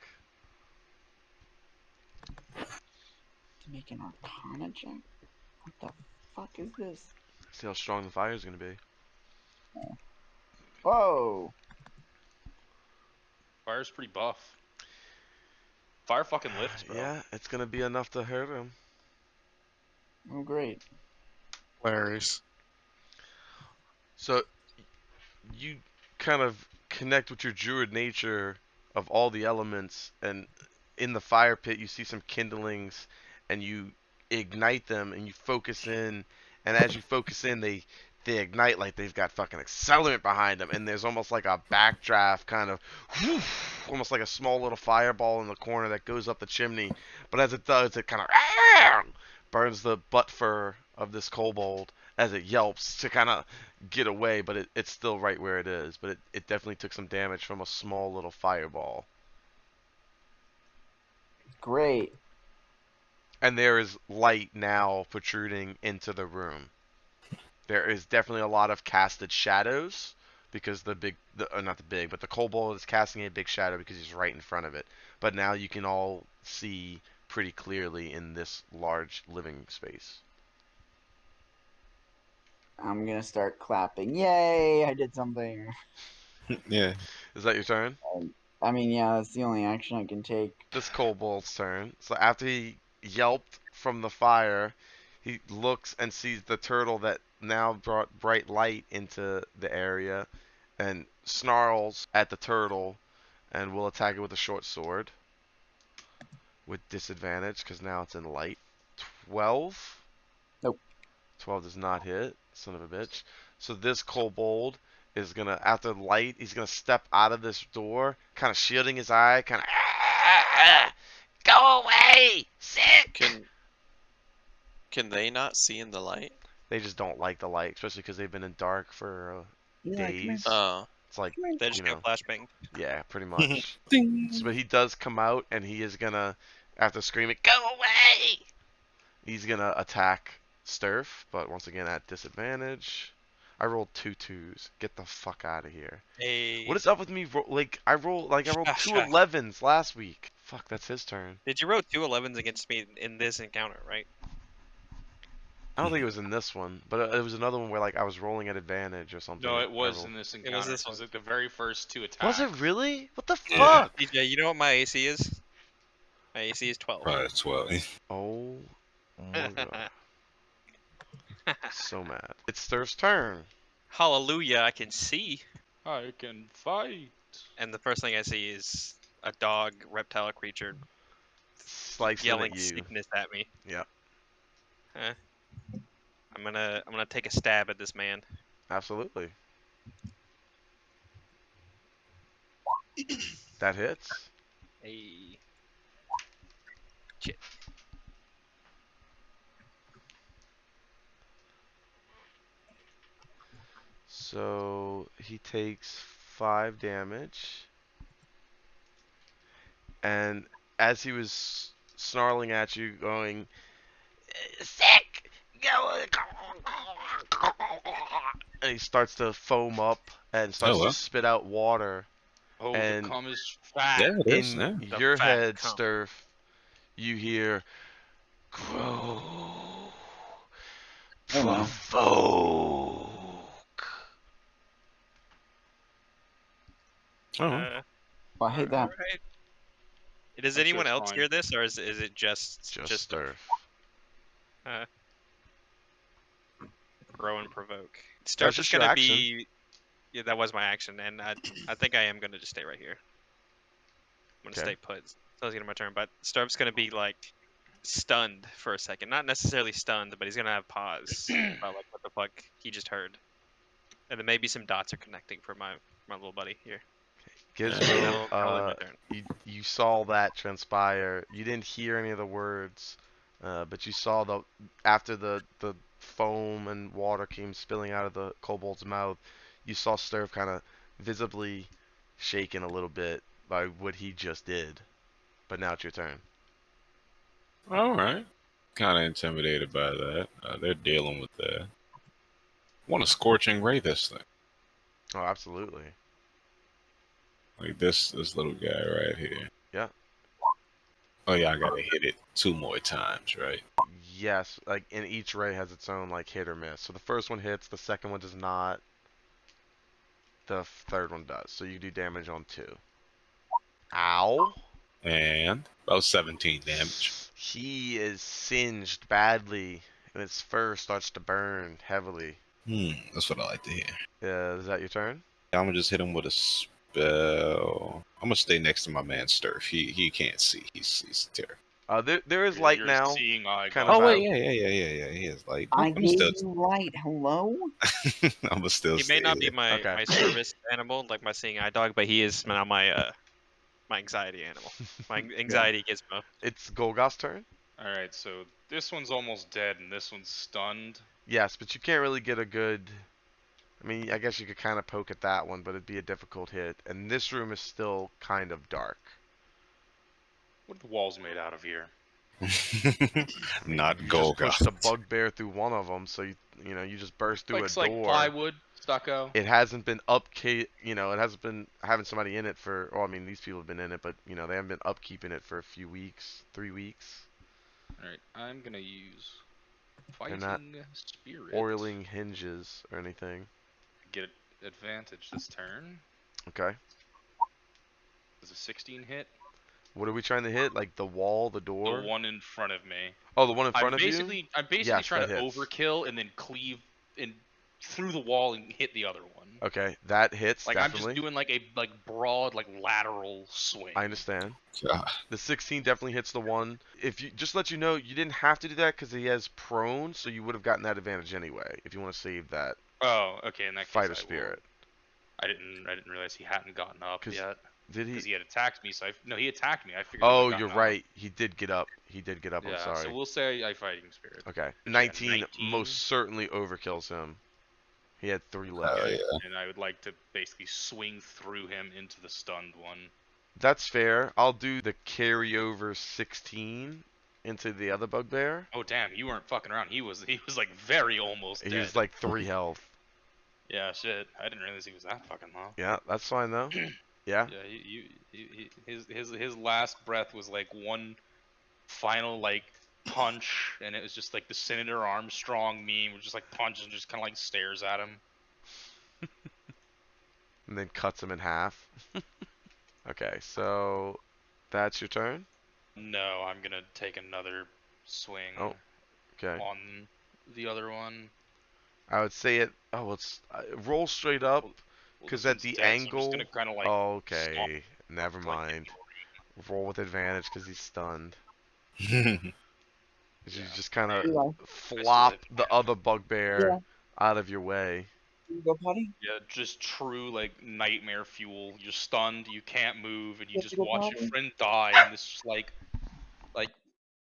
To make an Arcana check? What the fuck is this? See how strong the fire is going to be. Whoa! Fire's pretty buff. Fire fucking lifts, bro. Yeah, it's going to be enough to hurt him. Oh, great. Hilarious. So you kind of connect with your druid nature of all the elements, and in the fire pit you see some kindlings, and you ignite them, and you focus in, and as you focus in, they ignite like they've got fucking accelerant behind them, and there's almost like a backdraft kind of whoosh, almost like a small little fireball in the corner that goes up the chimney, but as it does, it kind of burns the butt fur of this kobold as it yelps to kind of get away, but it's still right where it is. But it definitely took some damage from a small little fireball. Great. And there is light now protruding into the room. There is definitely a lot of casted shadows because not the big, but the kobold is casting a big shadow because he's right in front of it. But now you can all see pretty clearly in this large living space. I'm gonna start clapping. Yay! I did something. Yeah. Is that your turn? I mean, yeah, that's the only action I can take. This kobold's turn. So after he yelped from the fire, he looks and sees the turtle that now brought bright light into the area and snarls at the turtle and will attack it with a short sword with disadvantage because now it's in light. 12? Nope. 12 does not hit. Son of a bitch. So this kobold is going to, after light, he's going to step out of this door, kind of shielding his eye, kind of Go away! Sick! Can they not see in the light? They just don't like the light, especially because they've been in dark for Eli, come here. days. Oh. It's like, Come here. They just you go know, flashbang. yeah, pretty much. Ding. So, but he does come out, and he is gonna, after screaming, "Go away!" He's gonna attack Sturf, but once again at disadvantage. I rolled 2 2s. Get the fuck out of here. Hey. What is up with me? I rolled two 11s last week. Fuck, that's his turn. Did you roll 2 11s against me in this encounter, right? I don't think it was in this one, but it was another one where like I was rolling at advantage or something. No, it I was rolled- in this was encounter. this It was one. like the very first 2 attacks. Was it really? What the Yeah. fuck? DJ, you know what my AC is? My AC is 12. Probably 12. Oh my god. So mad. It's Sturf's turn. Hallelujah, I can see. I can fight. And the first thing I see is a dog reptile creature Slicing yelling at you. sickness at me. Yep. I'm gonna take a stab at this man. Absolutely. That hits. Hey. Shit. So he takes 5 damage. And as he was snarling at you, going, "Sick! Go!" And he starts to foam up and starts well. to spit out water. Oh, And- the cum is fat. Yeah, it is. In Yeah. your fat head, cum. Sturf, you hear, "Grow, Oh, wow. provoke." Oh, Well, I hate that. Alright. Does I'm sure anyone it's else fine. hear this, or is it just Just Sturf. grow and provoke? That's Sturf is just your gonna action. be. Yeah, that was my action, and I think I am gonna just stay right here. I'm gonna Okay. stay put. So I was getting my turn, but Sturf's gonna be like stunned for a second. Not necessarily stunned, but he's gonna have pause about like what the fuck he just heard. And then maybe some dots are connecting for my little buddy here. And Gizmo, that'll end my turn. you saw that transpire. You didn't hear any of the words, but you saw after the foam and water came spilling out of the kobold's mouth. You saw Sturf kind of visibly shaken a little bit by what he just did. But now it's your turn. all right. Kind of intimidated by that. They're dealing with that. Want a scorching ray this thing? Oh, absolutely. Like this little guy right here. Yeah. Oh yeah, I gotta hit it 2 more times, right? Yes, like, and each ray has its own like hit or miss. So the first one hits, the second one does not, the third one does. So you do damage on 2. Ow. And about 17 damage. He is singed badly, and his fur starts to burn heavily. That's what I like to hear. Is that your turn? I'm gonna just hit him with a spell. I'm gonna stay next to my man Sturf. He can't see. He's terrible. There is light You're now. Seeing eye kind God. of Oh out. wait, yeah. He is light. I I'm gave still. you light. Hello? I'm gonna still. He may not stay be my, Okay. my service animal, like my seeing eye dog, but he is now my anxiety animal. My anxiety gizmo. It's Golgoth's turn. All right, so this one's almost dead and this one's stunned. Yes, but you can't really get a good. I mean, I guess you could kind of poke at that one, but it'd be a difficult hit. And this room is still kind of dark. What are the walls made out of here? Not You just pushed a Golgoth. bugbear through one of them, so you just burst through Like, a like door. plywood, stucco. It hasn't been it hasn't been having somebody in it for. Well, I mean, these people have been in it, but they haven't been upkeeping it for a few weeks, 3 weeks. All right, I'm gonna use And not fighting spirit. Oiling hinges or anything. Get advantage this turn. Okay. Does a 16 hit? What are we trying to hit? Like the wall, the door? The one in front of me. Oh, the one in front I'm of you? basically Yes, trying that to hits. overkill and then cleave in through the wall and hit the other one. Okay, that hits, Like definitely. I'm just doing like a broad lateral swing. I understand. God. The 16 definitely hits the one. If you just let you know, you didn't have to do that because he has prone, so you would have gotten that advantage anyway. If you want to save that Oh, okay. In that case, fighter I will. spirit. I didn't realize he hadn't gotten up 'Cause- yet. Did because he? he had attacked me. So no, he attacked me. I figured I Oh, would have you're gotten up. right. He did get up. He did get up. I'm Yeah, so sorry. we'll say I fighting spirit. Okay. Yeah, 19 19. most certainly overkills him. He had 3 left. Oh Okay. yeah. And I would like to basically swing through him into the stunned one. That's fair. I'll do the carryover 16 into the other bugbear. Oh damn, you weren't fucking around. He was like very almost He dead. was like 3 health. Yeah, shit. I didn't realize he was that fucking low. Yeah, that's fine though. Yeah. Yeah, his last breath was like one final like punch, and it was just like the Senator Armstrong meme, which just like punches and just kind of like stares at him. And then cuts him in half. Okay, so that's your turn? No, I'm gonna take another swing Oh, okay. on the other one. I would say it. Oh, it's roll straight up Well, because this at one's the dead, so I'm just angle. gonna kind of like Oh, stomp okay, never to, like, get mind. the Roll with advantage because he's stunned. Yeah. You just kind of Do flop have the other bugbear out of your way. you go potty? Yeah, just true like nightmare fuel. You're stunned, you can't move, and you You have to just go watch your potty? friend die in this just like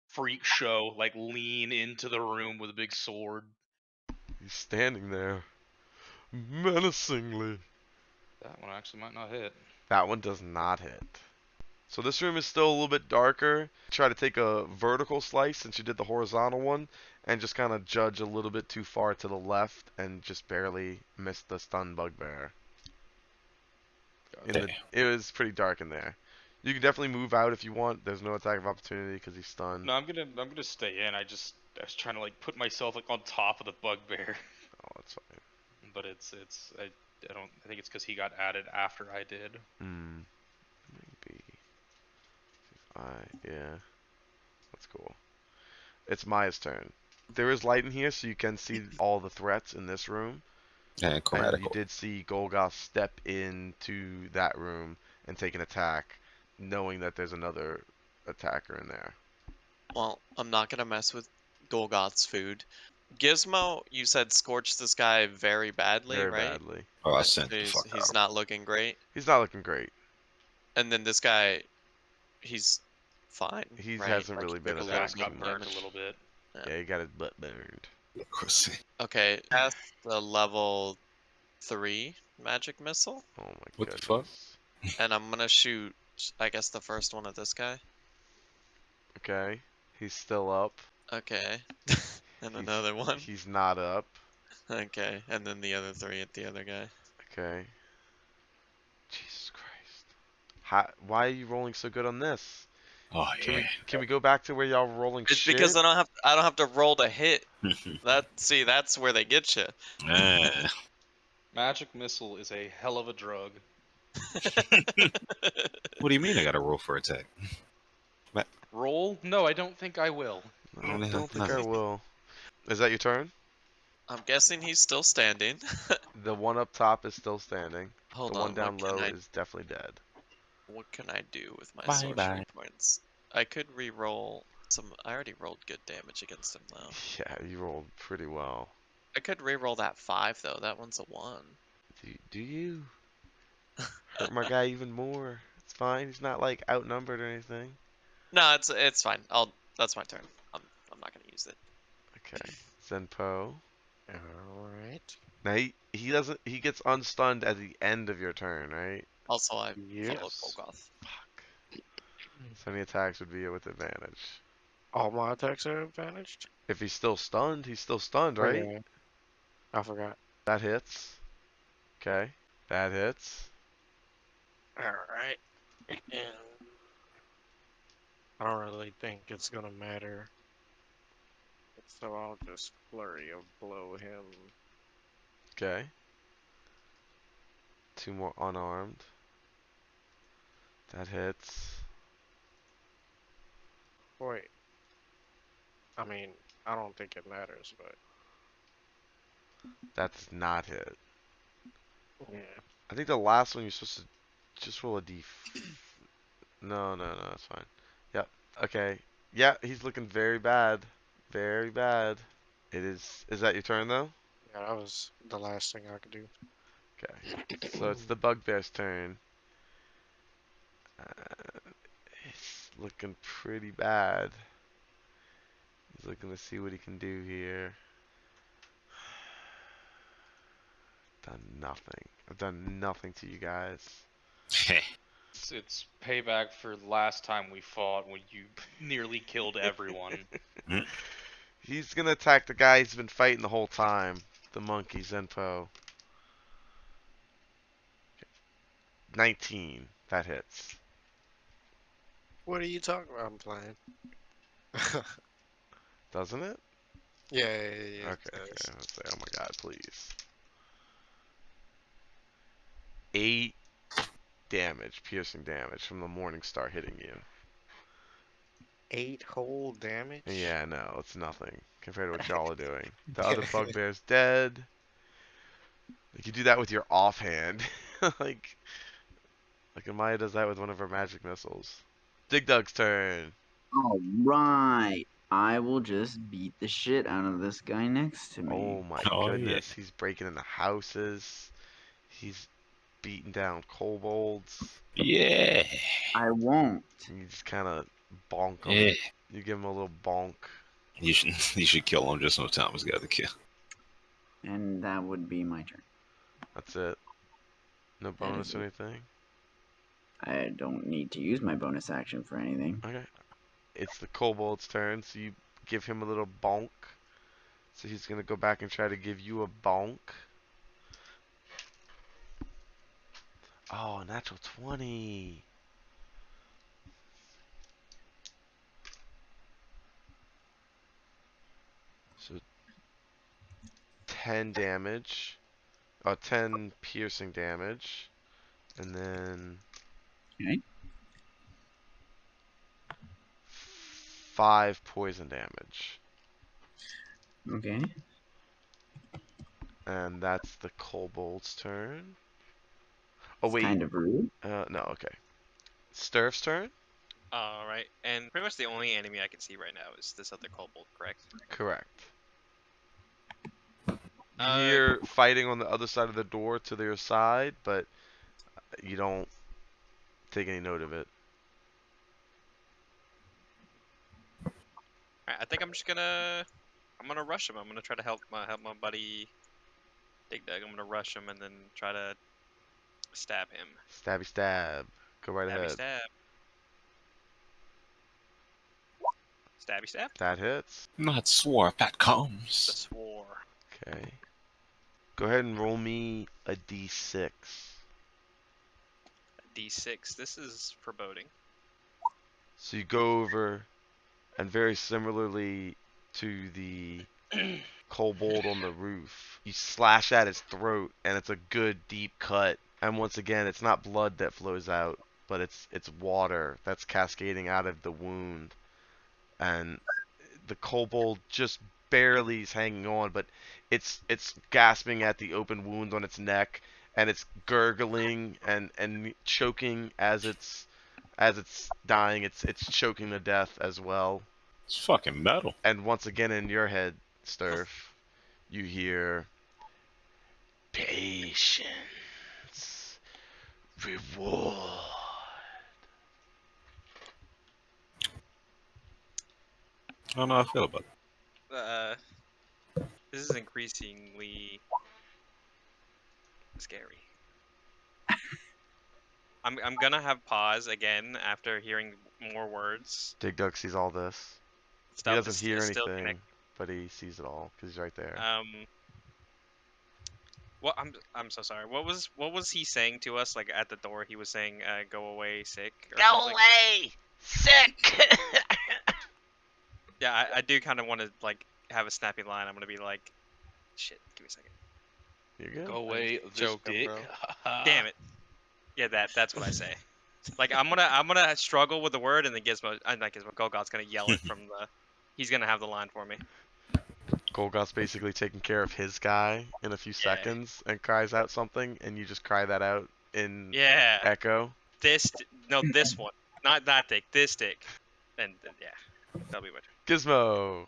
freak show, like lean into the room with a big sword. He's standing there, menacingly. That one actually might not hit. That one does not hit. So this room is still a little bit darker. Try to take a vertical slice since you did the horizontal one, and just kind of judge a little bit too far to the left and just barely miss the stun bugbear. It was pretty dark in there. You can definitely move out if you want. There's no attack of opportunity because he's stunned. No, I'm gonna stay in. I was trying to like put myself like on top of the bugbear, Oh, that's fine. but I don't I think it's because he got added after I did. Maybe. Yeah. That's cool. It's Maya's turn. There is light in here, so you can see all the threats in this room. And And you chromatical. did see Golgoth step into that room and take an attack, knowing that there's another attacker in there. Well, I'm not gonna mess with Golgoth's food. Gizmo, you said scorched this guy very badly, Very right? badly. Oh, I And sent the fuck he's out. not looking great. He's not looking great. And then this guy, he's fine, He right? hasn't Like, really he been took a His little ass attacked bit too of got burnt much. a little bit. Yeah, he got his butt burned. Pussy. Okay, cast the level 3 magic missile, Oh my What the goodness. fuck? and I'm gonna shoot, I guess, the first one at this guy. Okay. He's still up. Okay. And He's- another one. He's not up. Okay, and then the other 3 at the other guy. Okay. Jesus Christ. Why are you rolling so good on this? Oh yeah. Can we go back to where y'all were rolling It's shit? because I don't have to roll to hit. That's where they get you. Ah. Magic missile is a hell of a drug. What do you mean I gotta roll for attack? Roll? No, I don't think I will. I Only don't have think I nothing. will. Is that your turn? I'm guessing he's still standing. The one up top is still standing. Hold The on, one down what can low I is definitely dead. what can I do with my Bye sorcery bye. points? I could re-roll some. I already rolled good damage against him though. Yeah, you rolled pretty well. I could re-roll that 5 though. That one's a 1. Do you? Hurt my guy even more. It's fine. He's not like outnumbered or anything. No, it's fine. That's my turn. I'm not gonna use it. Okay. Zenpo. Alright. Now he doesn't he gets unstunned at the end of your turn, right? Also, I followed Yes. Golgoth. Fuck. So any attacks would be with advantage. All my attacks are advantaged? If he's still stunned, right? Okay. I forgot. That hits. Okay. That hits. Alright. And I don't really think it's gonna matter. So I'll just flurry of blow him. Okay. 2 more unarmed. That hits. Wait. I mean, I don't think it matters, but That does not hit. yeah. I think the last one you're supposed to just roll a d. No, it's fine. Yep. Okay. Yeah, he's looking very bad. Very bad. It is. Is that your turn though? Yeah, that was the last thing I could do. Okay. So it's the bugbear's turn. It's looking pretty bad. He's looking to see what he can do here. Done nothing. I've done nothing to you guys. It's payback for last time we fought when you nearly killed everyone. He's gonna attack the guy he's been fighting the whole time. The monkey, Zenpo. 19. That hits. What are you talking about? I'm playing. Doesn't it? Yeah, Okay, it okay. does. Let's say, oh my god, please. 8 damage, piercing damage from the Morning Star hitting you. 8 whole damage? Yeah, no, it's nothing compared to what y'all are doing. The other bugbear's dead. Like, you do that with your offhand. like Amaya does that with one of her magic missiles. Dig Dug's turn. All right. I will just beat the shit out of this guy next to me. Oh my Oh, yeah. goodness, he's breaking into houses. He's beating down kobolds. Yeah. I won't. And you just kind of bonk him. Yeah. You give him a little bonk. You should kill him just so Thomas got the kill. And that would be my turn. That's it. No That bonus is or it. anything? I don't need to use my bonus action for anything. Okay. It's the kobold's turn, so you give him a little bonk. So he's going to go back and try to give you a bonk. Oh, natural 20. So 10 damage. 10 piercing damage. And then Okay. 5 poison damage. Okay. And that's the kobold's turn. Oh, It's wait. kind of rude. No, okay. Sturf's turn? Alright, and pretty much the only enemy I can see right now is this other kobold, correct? Correct. You Uh, hear fighting on the other side of the door to their side, but you don't take any note of it. Alright, I think I'm just gonna rush him. I'm gonna try to help my buddy Dig Dug. I'm gonna rush him and then try to stab him. Stabby stab. Go right Stabby ahead. stab. Stabby stab. That hits. Not swore that The comes. swore. Okay. Go ahead and roll me a d6. D6. This is foreboding. So you go over, and very similarly to the kobold on the roof, you slash at his throat, and it's a good deep cut. And once again, it's not blood that flows out, but it's water that's cascading out of the wound. And the kobold just barely is hanging on, but it's gasping at the open wound on its neck, and it's gurgling and choking as it's dying. It's choking to death as well. It's fucking metal. And once again in your head, Sturf, you hear patience, reward. I don't know how I feel about it. This is increasingly scary. I'm gonna have pause again after hearing more words. Dig Dug sees all this. Stuff He doesn't is- hear is still anything, connect- but he sees it all because he's right there. What I'm so sorry. What was he saying to us? Like at the door, he was saying, "Go away, sick." Or Go something? away! Sick! Yeah, I do kind of want to like have a snappy line. I'm gonna be like, "Shit, give me a second." You're good. Go away, this joking, dick. bro. Damn it. Yeah, that's what I say. Like I'm gonna struggle with the word, and then Gizmo, not Gizmo, Golgot's gonna yell it from the. He's gonna have the line for me. Golgoth's basically taking care of his guy in a few seconds and cries out something, and you just cry that out in Yeah. echo. This one, not that dick. This dick, and yeah, that'll be what. Gizmo,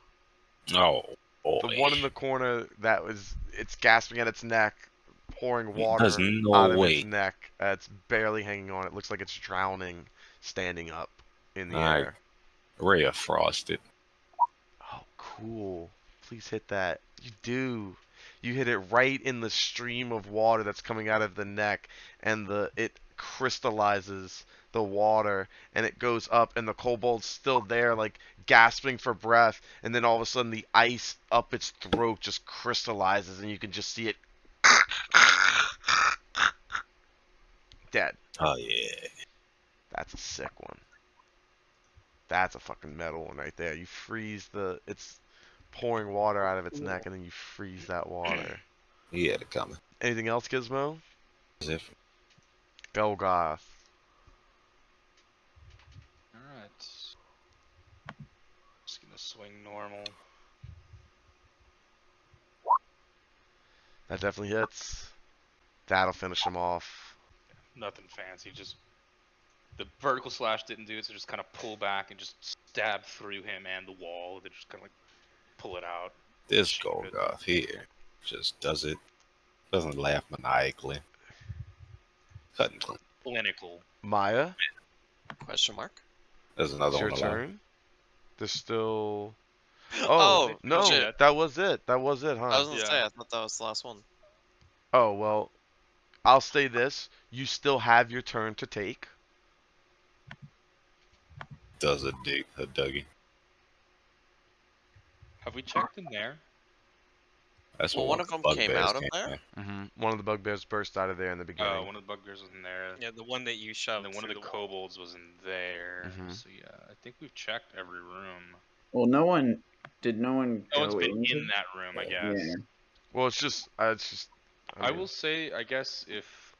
Oh, boy. the one in the corner it's gasping at its neck, pouring water There's no out of way. its neck. It's barely hanging on. It looks like it's drowning. standing up in the Alright. air. Ray of Frosted. Oh, cool. Please hit that. You do. You hit it right in the stream of water that's coming out of the neck, and it crystallizes the water, and it goes up, and the kobold's still there, like gasping for breath, and then all of a sudden the ice up its throat just crystallizes, and you can just see it dead. Oh yeah. That's a sick one. That's a fucking metal one right there. You freeze it's pouring water out of its neck, and then you freeze that water. He had it coming. Anything else, Gizmo? As if Golgoth. Alright. Just gonna swing normal. That definitely hits. That'll finish him off. Nothing fancy, just the vertical slash didn't do it, so just kind of pull back and just stab through him and the wall. They just kind of like pull it out. this Shoot it. Golgoth here just doesn't laugh maniacally. Cut and clean. Clinical. Maya, Question mark. There's another it's your one alive. turn. There's still. Oh, Oh, no, shit. that was it. That was it, huh? I was gonna Yeah. say, I thought that was the last one. Oh, well, I'll say this. You still have your turn to take. Does a Dougie. Have we checked in there? That's Well, what one of them came bugbears out of there? One of the bugbears burst out of there in the Oh, beginning. one of the bugbears was in there. Yeah, the one that you And shoved. then one of through the wall. kobolds was in there. Mhm. So yeah, I think we've checked every room. Well, no one No one's go been into. in that room, I guess. Yeah. Well, it's just. I mean, will say, I guess if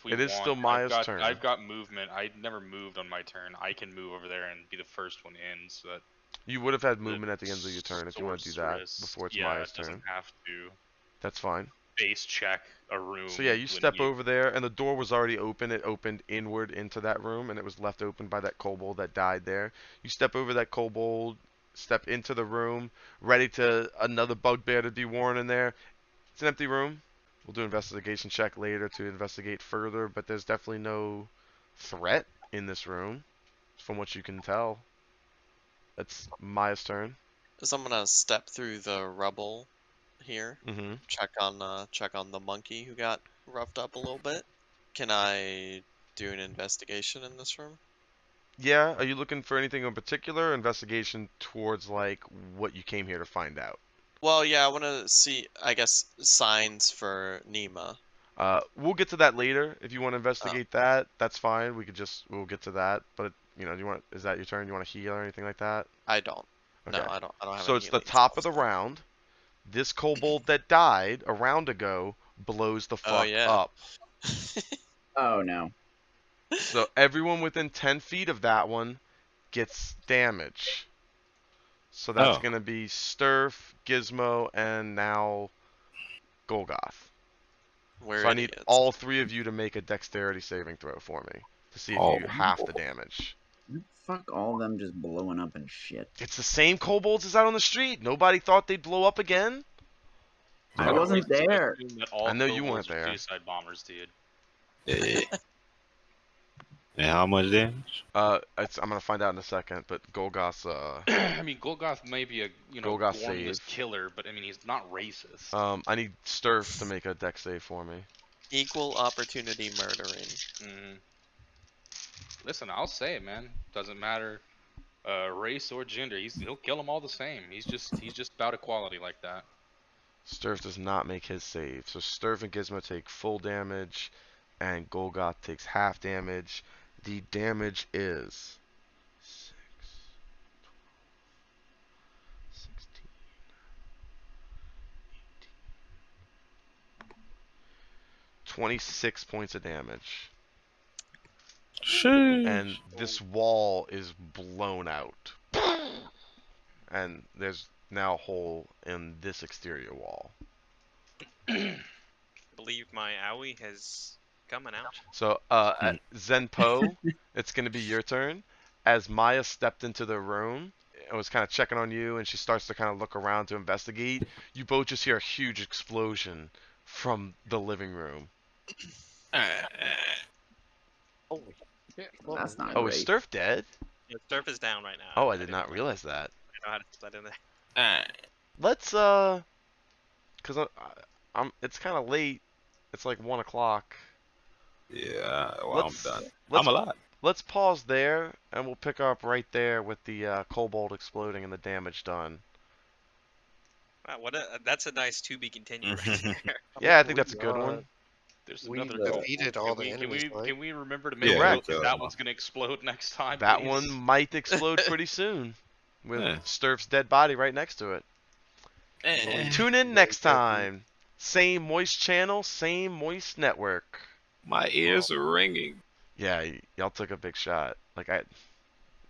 we It is want, still Maya's turn. I've got movement. I never moved on my turn. I can move over there and be the first one in, so that You would have had the movement at the end of your turn if you want to do that sorceress, before it's yeah, Maya's doesn't turn. have to That's fine. base check a room. So yeah, you when step over there, and the door was already open. It opened inward into that room, and it was left open by that kobold that died there. You step over that kobold, step into the room, ready to another bugbear to be worn in there. It's an empty room. We'll do an investigation check later to investigate further, but there's definitely no threat in this room, from what you can tell. It's Maya's turn. So I'm gonna step through the rubble here. Mm-hmm. Check on the monkey who got roughed up a little bit. Can I do an investigation in this room? Yeah, are you looking for anything in particular? Or investigation towards like what you came here to find out. Well, yeah, I want to see, I guess, signs for Nima. We'll get to that later. If you want to investigate that, that's fine. We'll get to that. But is that your turn? You want to heal or anything like that? I don't. Okay. No, I don't have So any it's the healing top of spells. the round. This kobold that died a round ago blows the fuck yeah. up. Oh no. So everyone within 10 feet of that one gets damage. So that's Oh. going to be Sturf, Gizmo, and now Golgoth. We're So I need idiots. all three of you to make a dexterity saving throw for me to see if Oh. you half the damage. Fuck all of them just blowing up and shit. It's the same kobolds as out on the street. Nobody thought they'd blow up again. I would wasn't always there. assume that all I know you kobolds weren't are there. Suicide bombers, dude. Yeah. And how much damage? I'm gonna find out in a second, but Golgoth's I mean, Golgoth may be a Golgoth gormless save. killer, but I mean he's not racist. I need Sturf to make a dex save for me. Equal opportunity murdering. Mm. Listen, I'll say it, man. Doesn't matter race or gender. He'll kill them all the same. He's just about equality like that. Sturf does not make his save. So Sturf and Gizmo take full damage, and Golgoth takes half damage. The damage is 6, 12, 16, 18, 26 points of damage. Sheesh. And this wall is blown out. And there's now a hole in this exterior wall. Believe my owie has coming out. So, at Zenpo, it's going to be your turn. As Maya stepped into the room and was kind of checking on you, and she starts to kind of look around to investigate, you both just hear a huge explosion from the living room. Holy Yeah. That's not Oh, is great. Sturf dead? Yeah, Surf is down right now. Oh, I did didn't not know realize that. how to put that in there. Alright. Let's cause I'm it's kind of late. It's like 1 o'clock. Yeah, well, I'm Let's done. let's I'm alive. let's pause there, and we'll pick up right there with the kobold exploding and the damage done. Wow, that's a nice to be continued right there. Yeah, I think that's a good one. There's We another defeated all Can the we can enemies, we right? can we remember to make Yeah, a Correct. note that one's gonna explode next time, That please? one might explode pretty soon, with Yeah. Sturf's dead body right next to it. Tune in next time. Same moist channel, same moist network. My ears are ringing. Yeah, y'all took a big shot. Like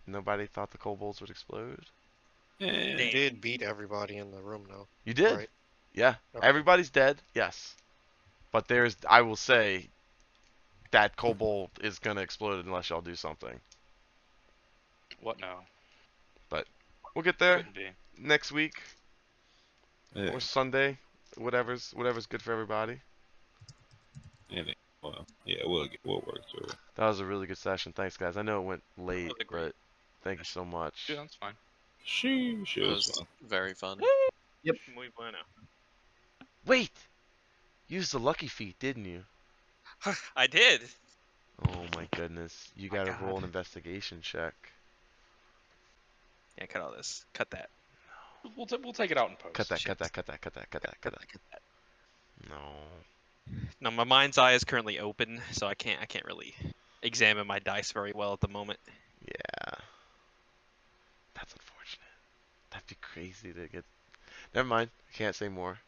nobody thought the kobolds would explode. We Eh. did beat everybody in the room, though. You did. Right. Yeah. Okay. Everybody's dead. Yes. But I will say, that kobold is gonna explode unless y'all do something. What now? But we'll get there Couldn't be. next week Yeah. or Sunday. Whatever's good for everybody. Anyway, well, yeah, we'll work through it. That was a really good session. Thanks, guys. I know it went late, was a great but thank you so much. Yeah, that's fine. Sheesh, It it was was fun. very fun. Muy bueno. Wait! Used the lucky feet, didn't you? I did. Oh my goodness. You My gotta roll God. an investigation check. Yeah, cut all this. Cut that. We'll take it out in post. Cut that, Shit. cut that, cut that, cut that, cut that, cut that. Cut that. No. No, my mind's eye is currently open, so I can't really examine my dice very well at the moment. Yeah. That's unfortunate. That'd be crazy to get. Never mind. I can't say more.